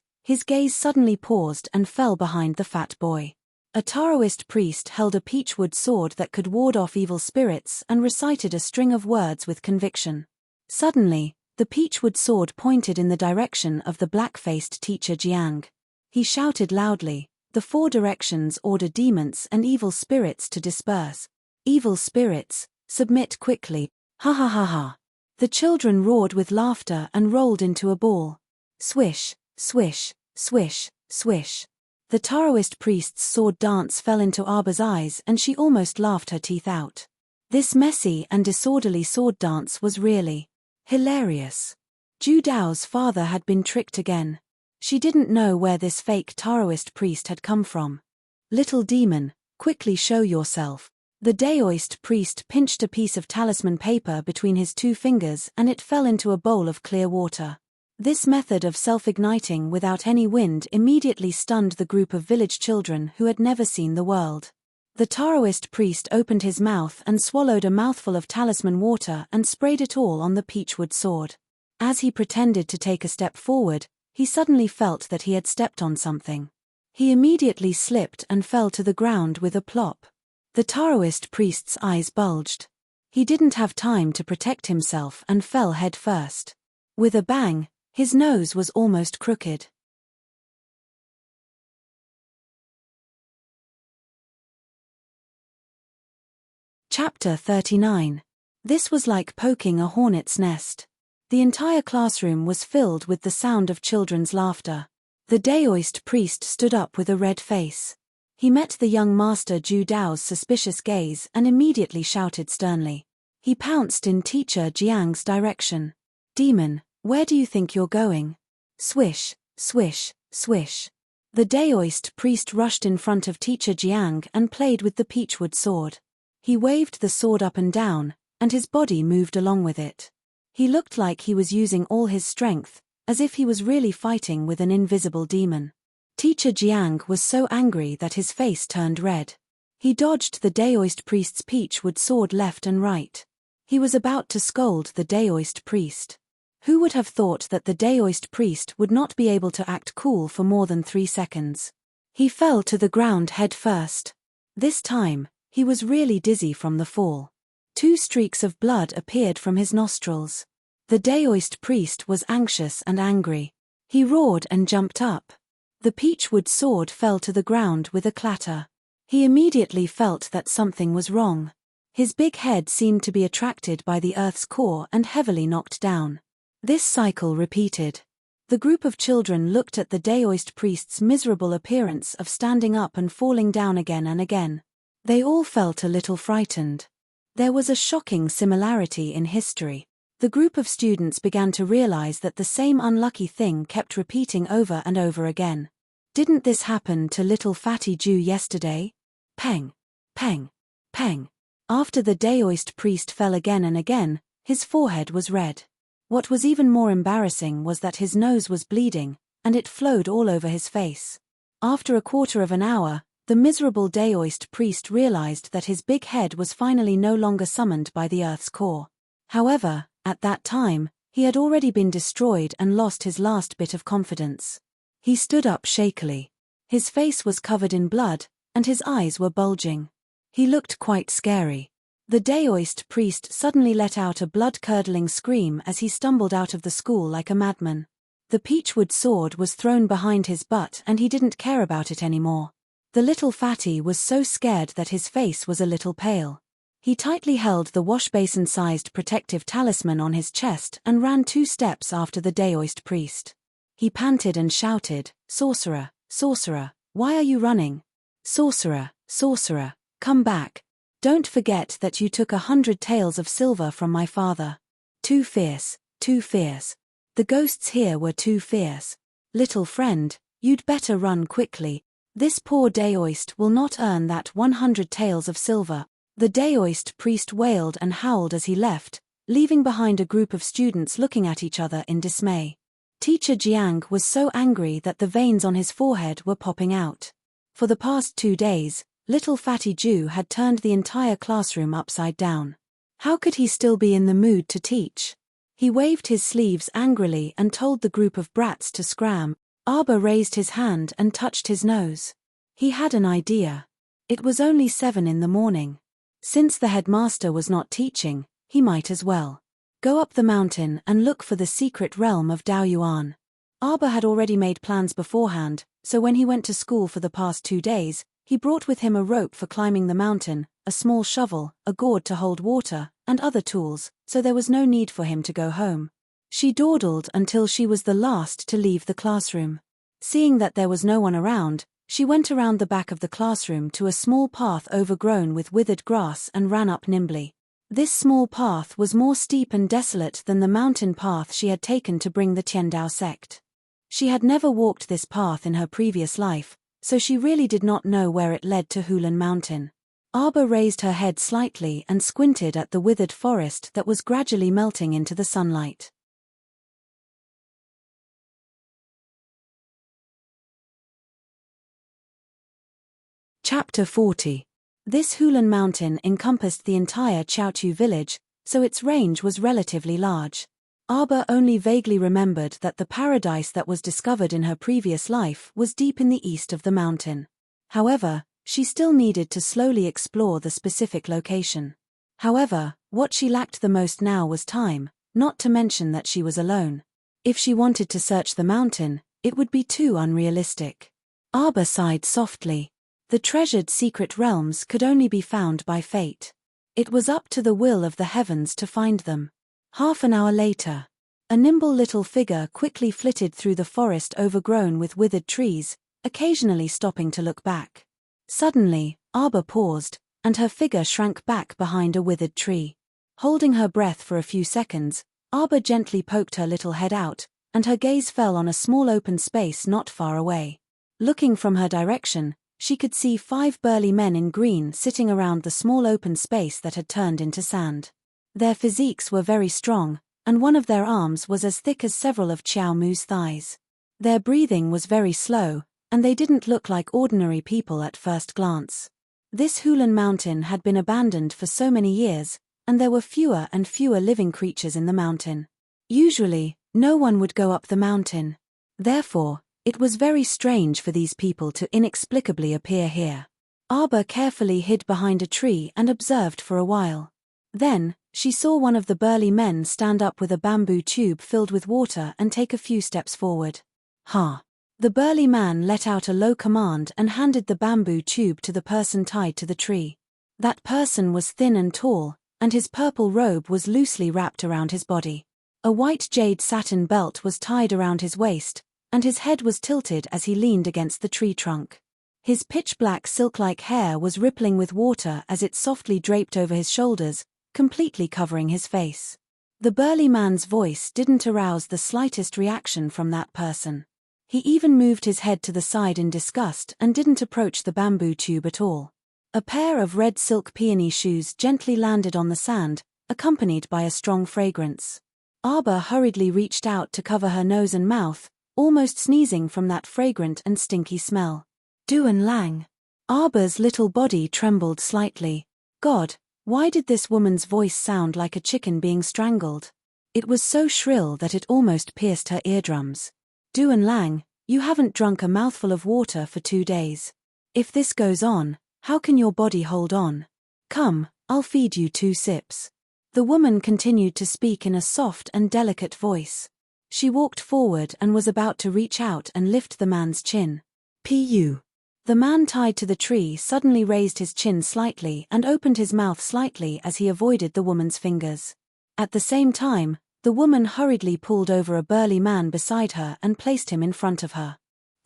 suddenly paused and fell behind the fat boy. A Taoist priest held a peachwood sword that could ward off evil spirits and recited a string of words with conviction. Suddenly, the peachwood sword pointed in the direction of the black-faced teacher Jiang. He shouted loudly, "The 4 directions order demons and evil spirits to disperse. Evil spirits, submit quickly, ha ha ha ha." The children roared with laughter and rolled into a ball. Swish, swish, swish, swish. The Taoist priest's sword dance fell into Arbor's eyes and she almost laughed her teeth out. This messy and disorderly sword dance was really hilarious. Ju Dao's father had been tricked again. She didn't know where this fake Taoist priest had come from. "Little demon, quickly show yourself." The Daoist priest pinched a piece of talisman paper between his 2 fingers and it fell into a bowl of clear water. This method of self-igniting without any wind immediately stunned the group of village children who had never seen the world. The Taoist priest opened his mouth and swallowed a mouthful of talisman water and sprayed it all on the peachwood sword. As he pretended to take a step forward, he suddenly felt that he had stepped on something. He immediately slipped and fell to the ground with a plop. The Taoist priest's eyes bulged. He didn't have time to protect himself and fell head first. With a bang, his nose was almost crooked. Chapter 39. This was like poking a hornet's nest. The entire classroom was filled with the sound of children's laughter. The Daoist priest stood up with a red face. He met the young master Ju Dao's suspicious gaze and immediately shouted sternly. He pounced in teacher Jiang's direction. "Demon, where do you think you're going?" Swish, swish, swish. The Daoist priest rushed in front of teacher Jiang and played with the peachwood sword. He waved the sword up and down, and his body moved along with it. He looked like he was using all his strength, as if he was really fighting with an invisible demon. Teacher Jiang was so angry that his face turned red. He dodged the Daoist priest's peachwood sword left and right. He was about to scold the Daoist priest. Who would have thought that the Daoist priest would not be able to act cool for more than 3 seconds? He fell to the ground head first. This time, he was really dizzy from the fall. 2 streaks of blood appeared from his nostrils. The Daoist priest was anxious and angry. He roared and jumped up. The peachwood sword fell to the ground with a clatter. He immediately felt that something was wrong. His big head seemed to be attracted by the earth's core and heavily knocked down. This cycle repeated. The group of children looked at the Daoist priest's miserable appearance of standing up and falling down again and again. They all felt a little frightened. There was a shocking similarity in history. The group of students began to realize that the same unlucky thing kept repeating over and over again. Didn't this happen to little fatty Jew yesterday? Peng, peng, peng. After the Daoist priest fell again and again, his forehead was red. What was even more embarrassing was that his nose was bleeding, and it flowed all over his face. After a quarter of an hour, the miserable Daoist priest realized that his big head was finally no longer summoned by the earth's core. However, at that time, he had already been destroyed and lost his last bit of confidence. He stood up shakily. His face was covered in blood, and his eyes were bulging. He looked quite scary. The Daoist priest suddenly let out a blood-curdling scream as he stumbled out of the school like a madman. The peachwood sword was thrown behind his butt and he didn't care about it anymore. The little fatty was so scared that his face was a little pale. He tightly held the washbasin-sized protective talisman on his chest and ran 2 steps after the Daoist priest. He panted and shouted, "Sorcerer, sorcerer, why are you running? Sorcerer, sorcerer, come back. Don't forget that you took 100 taels of silver from my father. Too fierce, too fierce. The ghosts here were too fierce. Little friend, you'd better run quickly. This poor Daoist will not earn that 100 taels of silver." The Daoist priest wailed and howled as he left, leaving behind a group of students looking at each other in dismay. Teacher Jiang was so angry that the veins on his forehead were popping out. For the past 2 days, little fatty Jew had turned the entire classroom upside down. How could he still be in the mood to teach? He waved his sleeves angrily and told the group of brats to scram. Arba raised his hand and touched his nose. He had an idea. It was only 7 in the morning. Since the headmaster was not teaching, he might as well go up the mountain and look for the secret realm of Daoyuan. Arba had already made plans beforehand, so when he went to school for the past 2 days, he brought with him a rope for climbing the mountain, a small shovel, a gourd to hold water, and other tools, so there was no need for him to go home. She dawdled until she was the last to leave the classroom. Seeing that there was no one around, she went around the back of the classroom to a small path overgrown with withered grass and ran up nimbly. This small path was more steep and desolate than the mountain path she had taken to bring the Tiandao sect. She had never walked this path in her previous life, so she really did not know where it led to Hulan Mountain. Arba raised her head slightly and squinted at the withered forest that was gradually melting into the sunlight. Chapter 40. This Hulan Mountain encompassed the entire Chaotu village, so its range was relatively large. Arba only vaguely remembered that the paradise that was discovered in her previous life was deep in the east of the mountain. However, she still needed to slowly explore the specific location. However, what she lacked the most now was time, not to mention that she was alone. If she wanted to search the mountain, it would be too unrealistic. Arba sighed softly. The treasured secret realms could only be found by fate. It was up to the will of the heavens to find them. Half an hour later, a nimble little figure quickly flitted through the forest overgrown with withered trees, occasionally stopping to look back. Suddenly, Arba paused, and her figure shrank back behind a withered tree. Holding her breath for a few seconds, Arba gently poked her little head out, and her gaze fell on a small open space not far away. Looking from her direction, she could see 5 burly men in green sitting around the small open space that had turned into sand. Their physiques were very strong, and one of their arms was as thick as several of Qiao Mu's thighs. Their breathing was very slow, and they didn't look like ordinary people at first glance. This Hulan Mountain had been abandoned for so many years, and there were fewer and fewer living creatures in the mountain. Usually, no one would go up the mountain. Therefore, it was very strange for these people to inexplicably appear here. Arba carefully hid behind a tree and observed for a while. Then, she saw one of the burly men stand up with a bamboo tube filled with water and take a few steps forward. "Ha!" The burly man let out a low command and handed the bamboo tube to the person tied to the tree. That person was thin and tall, and his purple robe was loosely wrapped around his body. A white jade satin belt was tied around his waist, and his head was tilted as he leaned against the tree trunk. His pitch-black silk-like hair was rippling with water as it softly draped over his shoulders, completely covering his face. The burly man's voice didn't arouse the slightest reaction from that person. He even moved his head to the side in disgust and didn't approach the bamboo tube at all. A pair of red silk peony shoes gently landed on the sand, accompanied by a strong fragrance. Arba hurriedly reached out to cover her nose and mouth, almost sneezing from that fragrant and stinky smell. Duan Lang. Arba's little body trembled slightly. God, why did this woman's voice sound like a chicken being strangled? It was so shrill that it almost pierced her eardrums. Duan Lang, you haven't drunk a mouthful of water for 2 days. If this goes on, how can your body hold on? Come, I'll feed you 2 sips. The woman continued to speak in a soft and delicate voice. She walked forward and was about to reach out and lift the man's chin. Pu. The man tied to the tree suddenly raised his chin slightly and opened his mouth slightly as he avoided the woman's fingers. At the same time, the woman hurriedly pulled over a burly man beside her and placed him in front of her.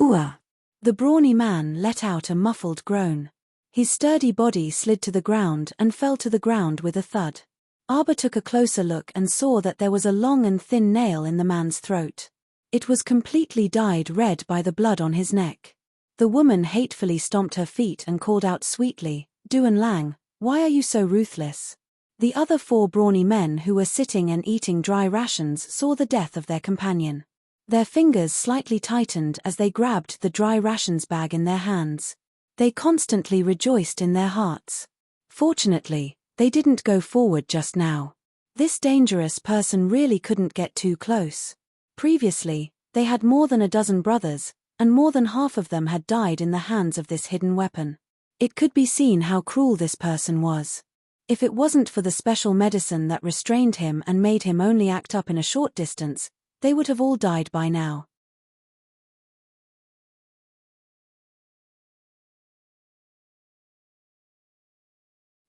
Ooh! The brawny man let out a muffled groan. His sturdy body slid to the ground and fell to the ground with a thud. Arbor took a closer look and saw that there was a long and thin nail in the man's throat. It was completely dyed red by the blood on his neck. The woman hatefully stomped her feet and called out sweetly, Duan Lang, why are you so ruthless? The other 4 brawny men who were sitting and eating dry rations saw the death of their companion. Their fingers slightly tightened as they grabbed the dry rations bag in their hands. They constantly rejoiced in their hearts. Fortunately, they didn't go forward just now. This dangerous person really couldn't get too close. Previously, they had more than a dozen brothers, and more than half of them had died in the hands of this hidden weapon. It could be seen how cruel this person was. If it wasn't for the special medicine that restrained him and made him only act up in a short distance, they would have all died by now.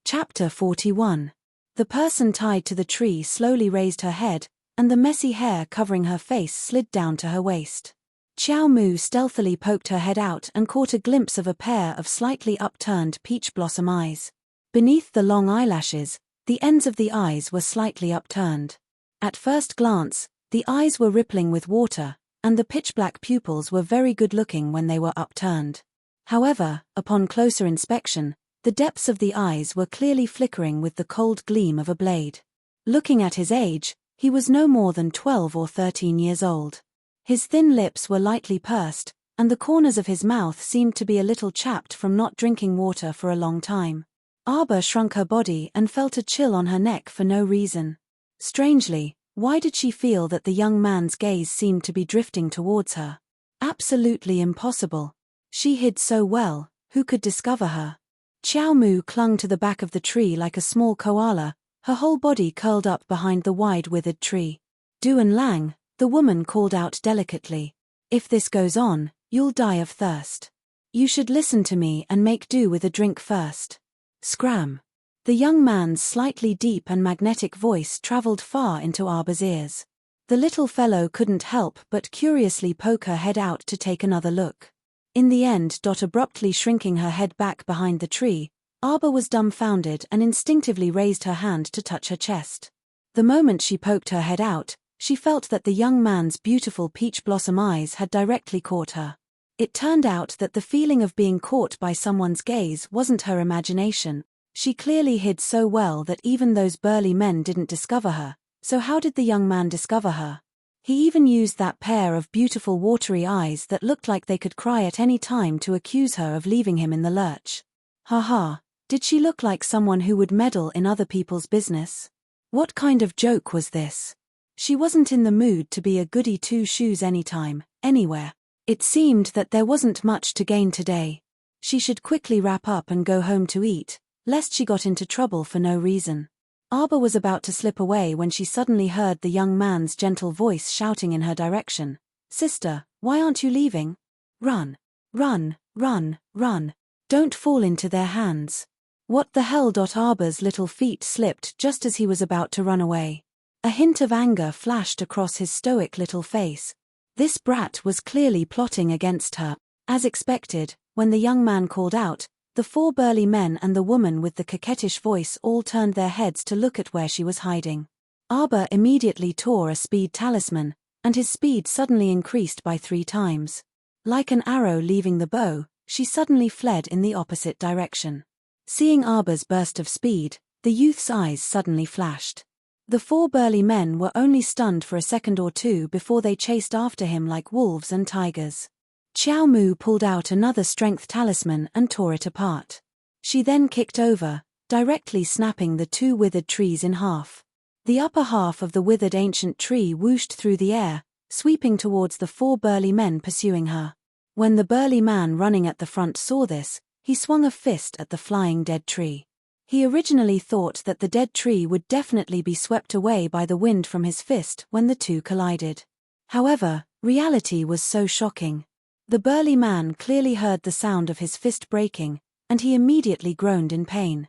Chapter 41. The person tied to the tree slowly raised her head, and the messy hair covering her face slid down to her waist. Xiao Mu stealthily poked her head out and caught a glimpse of a pair of slightly upturned peach blossom eyes. Beneath the long eyelashes, the ends of the eyes were slightly upturned. At first glance, the eyes were rippling with water, and the pitch-black pupils were very good-looking when they were upturned. However, upon closer inspection, the depths of the eyes were clearly flickering with the cold gleam of a blade. Looking at his age, he was no more than 12 or 13 years old. His thin lips were lightly pursed, and the corners of his mouth seemed to be a little chapped from not drinking water for a long time. Arbor shrunk her body and felt a chill on her neck for no reason. Strangely, why did she feel that the young man's gaze seemed to be drifting towards her? Absolutely impossible. She hid so well, who could discover her? Xiao Mu clung to the back of the tree like a small koala, her whole body curled up behind the wide withered tree. Duan Lang, the woman called out delicately. If this goes on, you'll die of thirst. You should listen to me and make do with a drink first. Scram. The young man's slightly deep and magnetic voice traveled far into Arbor's ears. The little fellow couldn't help but curiously poke her head out to take another look. In the end, abruptly shrinking her head back behind the tree, Arbor was dumbfounded and instinctively raised her hand to touch her chest. The moment she poked her head out, she felt that the young man's beautiful peach blossom eyes had directly caught her. It turned out that the feeling of being caught by someone's gaze wasn't her imagination. She clearly hid so well that even those burly men didn't discover her, so how did the young man discover her? He even used that pair of beautiful watery eyes that looked like they could cry at any time to accuse her of leaving him in the lurch. Ha, did she look like someone who would meddle in other people's business? What kind of joke was this? She wasn't in the mood to be a goody two-shoes anytime, anywhere. It seemed that there wasn't much to gain today. She should quickly wrap up and go home to eat, lest she got into trouble for no reason. Arbor was about to slip away when she suddenly heard the young man's gentle voice shouting in her direction. Sister, why aren't you leaving? Run. Run, run, run. Don't fall into their hands. What the hell? Arbor's little feet slipped just as he was about to run away. A hint of anger flashed across his stoic little face. This brat was clearly plotting against her. As expected, when the young man called out, the 4 burly men and the woman with the coquettish voice all turned their heads to look at where she was hiding. Arbor immediately tore a speed talisman, and his speed suddenly increased by 3 times. Like an arrow leaving the bow, she suddenly fled in the opposite direction. Seeing Arbor's burst of speed, the youth's eyes suddenly flashed. The 4 burly men were only stunned for a second or two before they chased after him like wolves and tigers. Xiao Mu pulled out another strength talisman and tore it apart. She then kicked over, directly snapping the 2 withered trees in half. The upper half of the withered ancient tree whooshed through the air, sweeping towards the 4 burly men pursuing her. When the burly man running at the front saw this, he swung a fist at the flying dead tree. He originally thought that the dead tree would definitely be swept away by the wind from his fist when the two collided. However, reality was so shocking. The burly man clearly heard the sound of his fist breaking, and he immediately groaned in pain.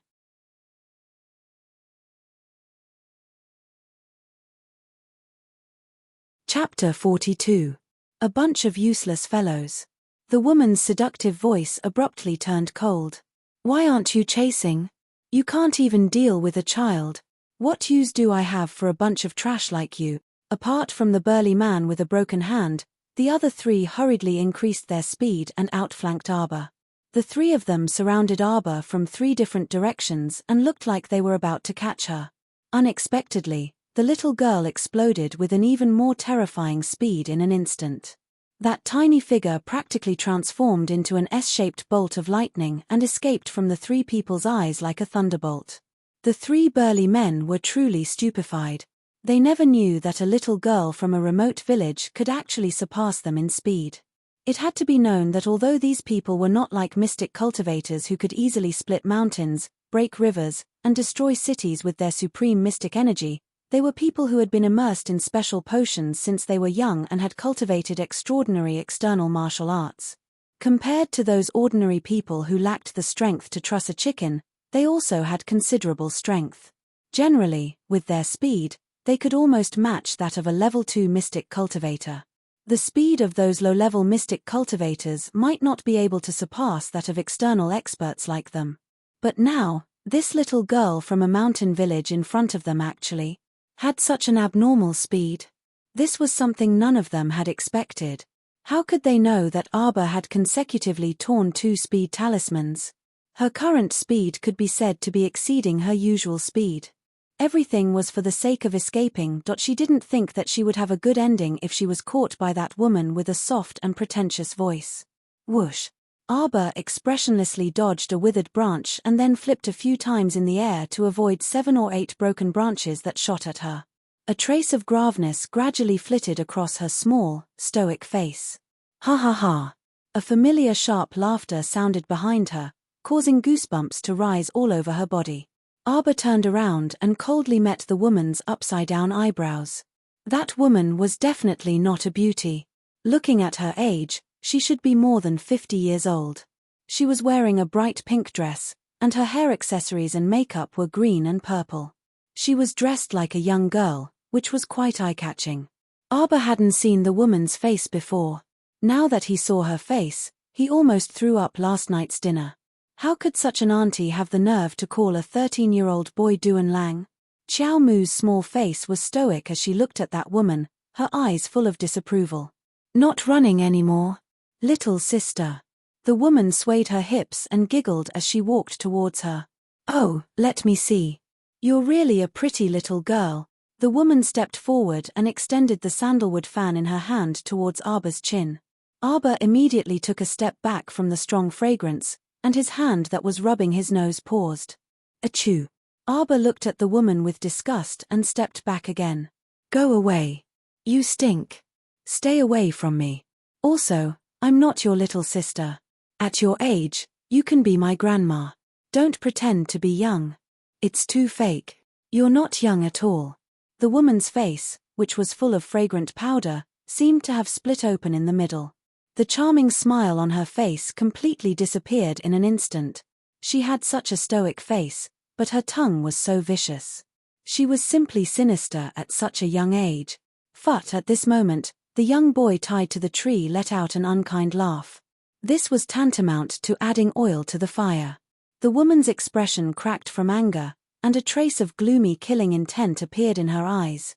Chapter 42. A bunch of useless fellows. The woman's seductive voice abruptly turned cold. Why aren't you chasing? You can't even deal with a child. What use do I have for a bunch of trash like you? Apart from the burly man with a broken hand, the other three hurriedly increased their speed and outflanked Arbor. The three of them surrounded Arbor from 3 different directions and looked like they were about to catch her. Unexpectedly, the little girl exploded with an even more terrifying speed in an instant. That tiny figure practically transformed into an S-shaped bolt of lightning and escaped from the 3 people's eyes like a thunderbolt. The 3 burly men were truly stupefied. They never knew that a little girl from a remote village could actually surpass them in speed. It had to be known that although these people were not like mystic cultivators who could easily split mountains, break rivers, and destroy cities with their supreme mystic energy, they were people who had been immersed in special potions since they were young and had cultivated extraordinary external martial arts. Compared to those ordinary people who lacked the strength to truss a chicken, they also had considerable strength. Generally, with their speed, they could almost match that of a level 2 mystic cultivator. The speed of those low-level mystic cultivators might not be able to surpass that of external experts like them. But now, this little girl from a mountain village in front of them actually had such an abnormal speed. This was something none of them had expected. How could they know that Arbor had consecutively torn 2 speed talismans? Her current speed could be said to be exceeding her usual speed. Everything was for the sake of escaping. She didn't think that she would have a good ending if she was caught by that woman with a soft and pretentious voice. Whoosh! Arbor expressionlessly dodged a withered branch and then flipped a few times in the air to avoid 7 or 8 broken branches that shot at her. A trace of graveness gradually flitted across her small, stoic face. Ha ha ha! A familiar sharp laughter sounded behind her, causing goosebumps to rise all over her body. Arbor turned around and coldly met the woman's upside-down eyebrows. That woman was definitely not a beauty. Looking at her age, she should be more than 50 years old. She was wearing a bright pink dress, and her hair accessories and makeup were green and purple. She was dressed like a young girl, which was quite eye-catching. Arbor hadn't seen the woman's face before. Now that he saw her face, he almost threw up last night's dinner. How could such an auntie have the nerve to call a 13-year-old boy Duan Lang? Xiao Mu's small face was stoic as she looked at that woman, her eyes full of disapproval. Not running anymore? Little sister. The woman swayed her hips and giggled as she walked towards her. Oh, let me see. You're really a pretty little girl. The woman stepped forward and extended the sandalwood fan in her hand towards Arbor's chin. Arbor immediately took a step back from the strong fragrance, and his hand that was rubbing his nose paused. Achoo! Arbor looked at the woman with disgust and stepped back again. Go away. You stink. Stay away from me. Also, I'm not your little sister. At your age, you can be my grandma. Don't pretend to be young. It's too fake. You're not young at all. The woman's face, which was full of fragrant powder, seemed to have split open in the middle. The charming smile on her face completely disappeared in an instant. She had such a stoic face, but her tongue was so vicious. She was simply sinister at such a young age. But at this moment, the young boy tied to the tree let out an unkind laugh. This was tantamount to adding oil to the fire. The woman's expression cracked from anger, and a trace of gloomy killing intent appeared in her eyes.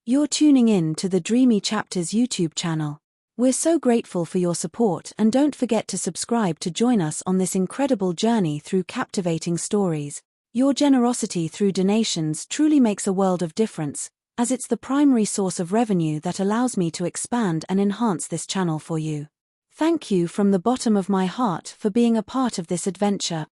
You're tuning in to the Dreamy Chapters YouTube channel. We're so grateful for your support, and don't forget to subscribe to join us on this incredible journey through captivating stories. Your generosity through donations truly makes a world of difference, as it's the primary source of revenue that allows me to expand and enhance this channel for you. Thank you from the bottom of my heart for being a part of this adventure.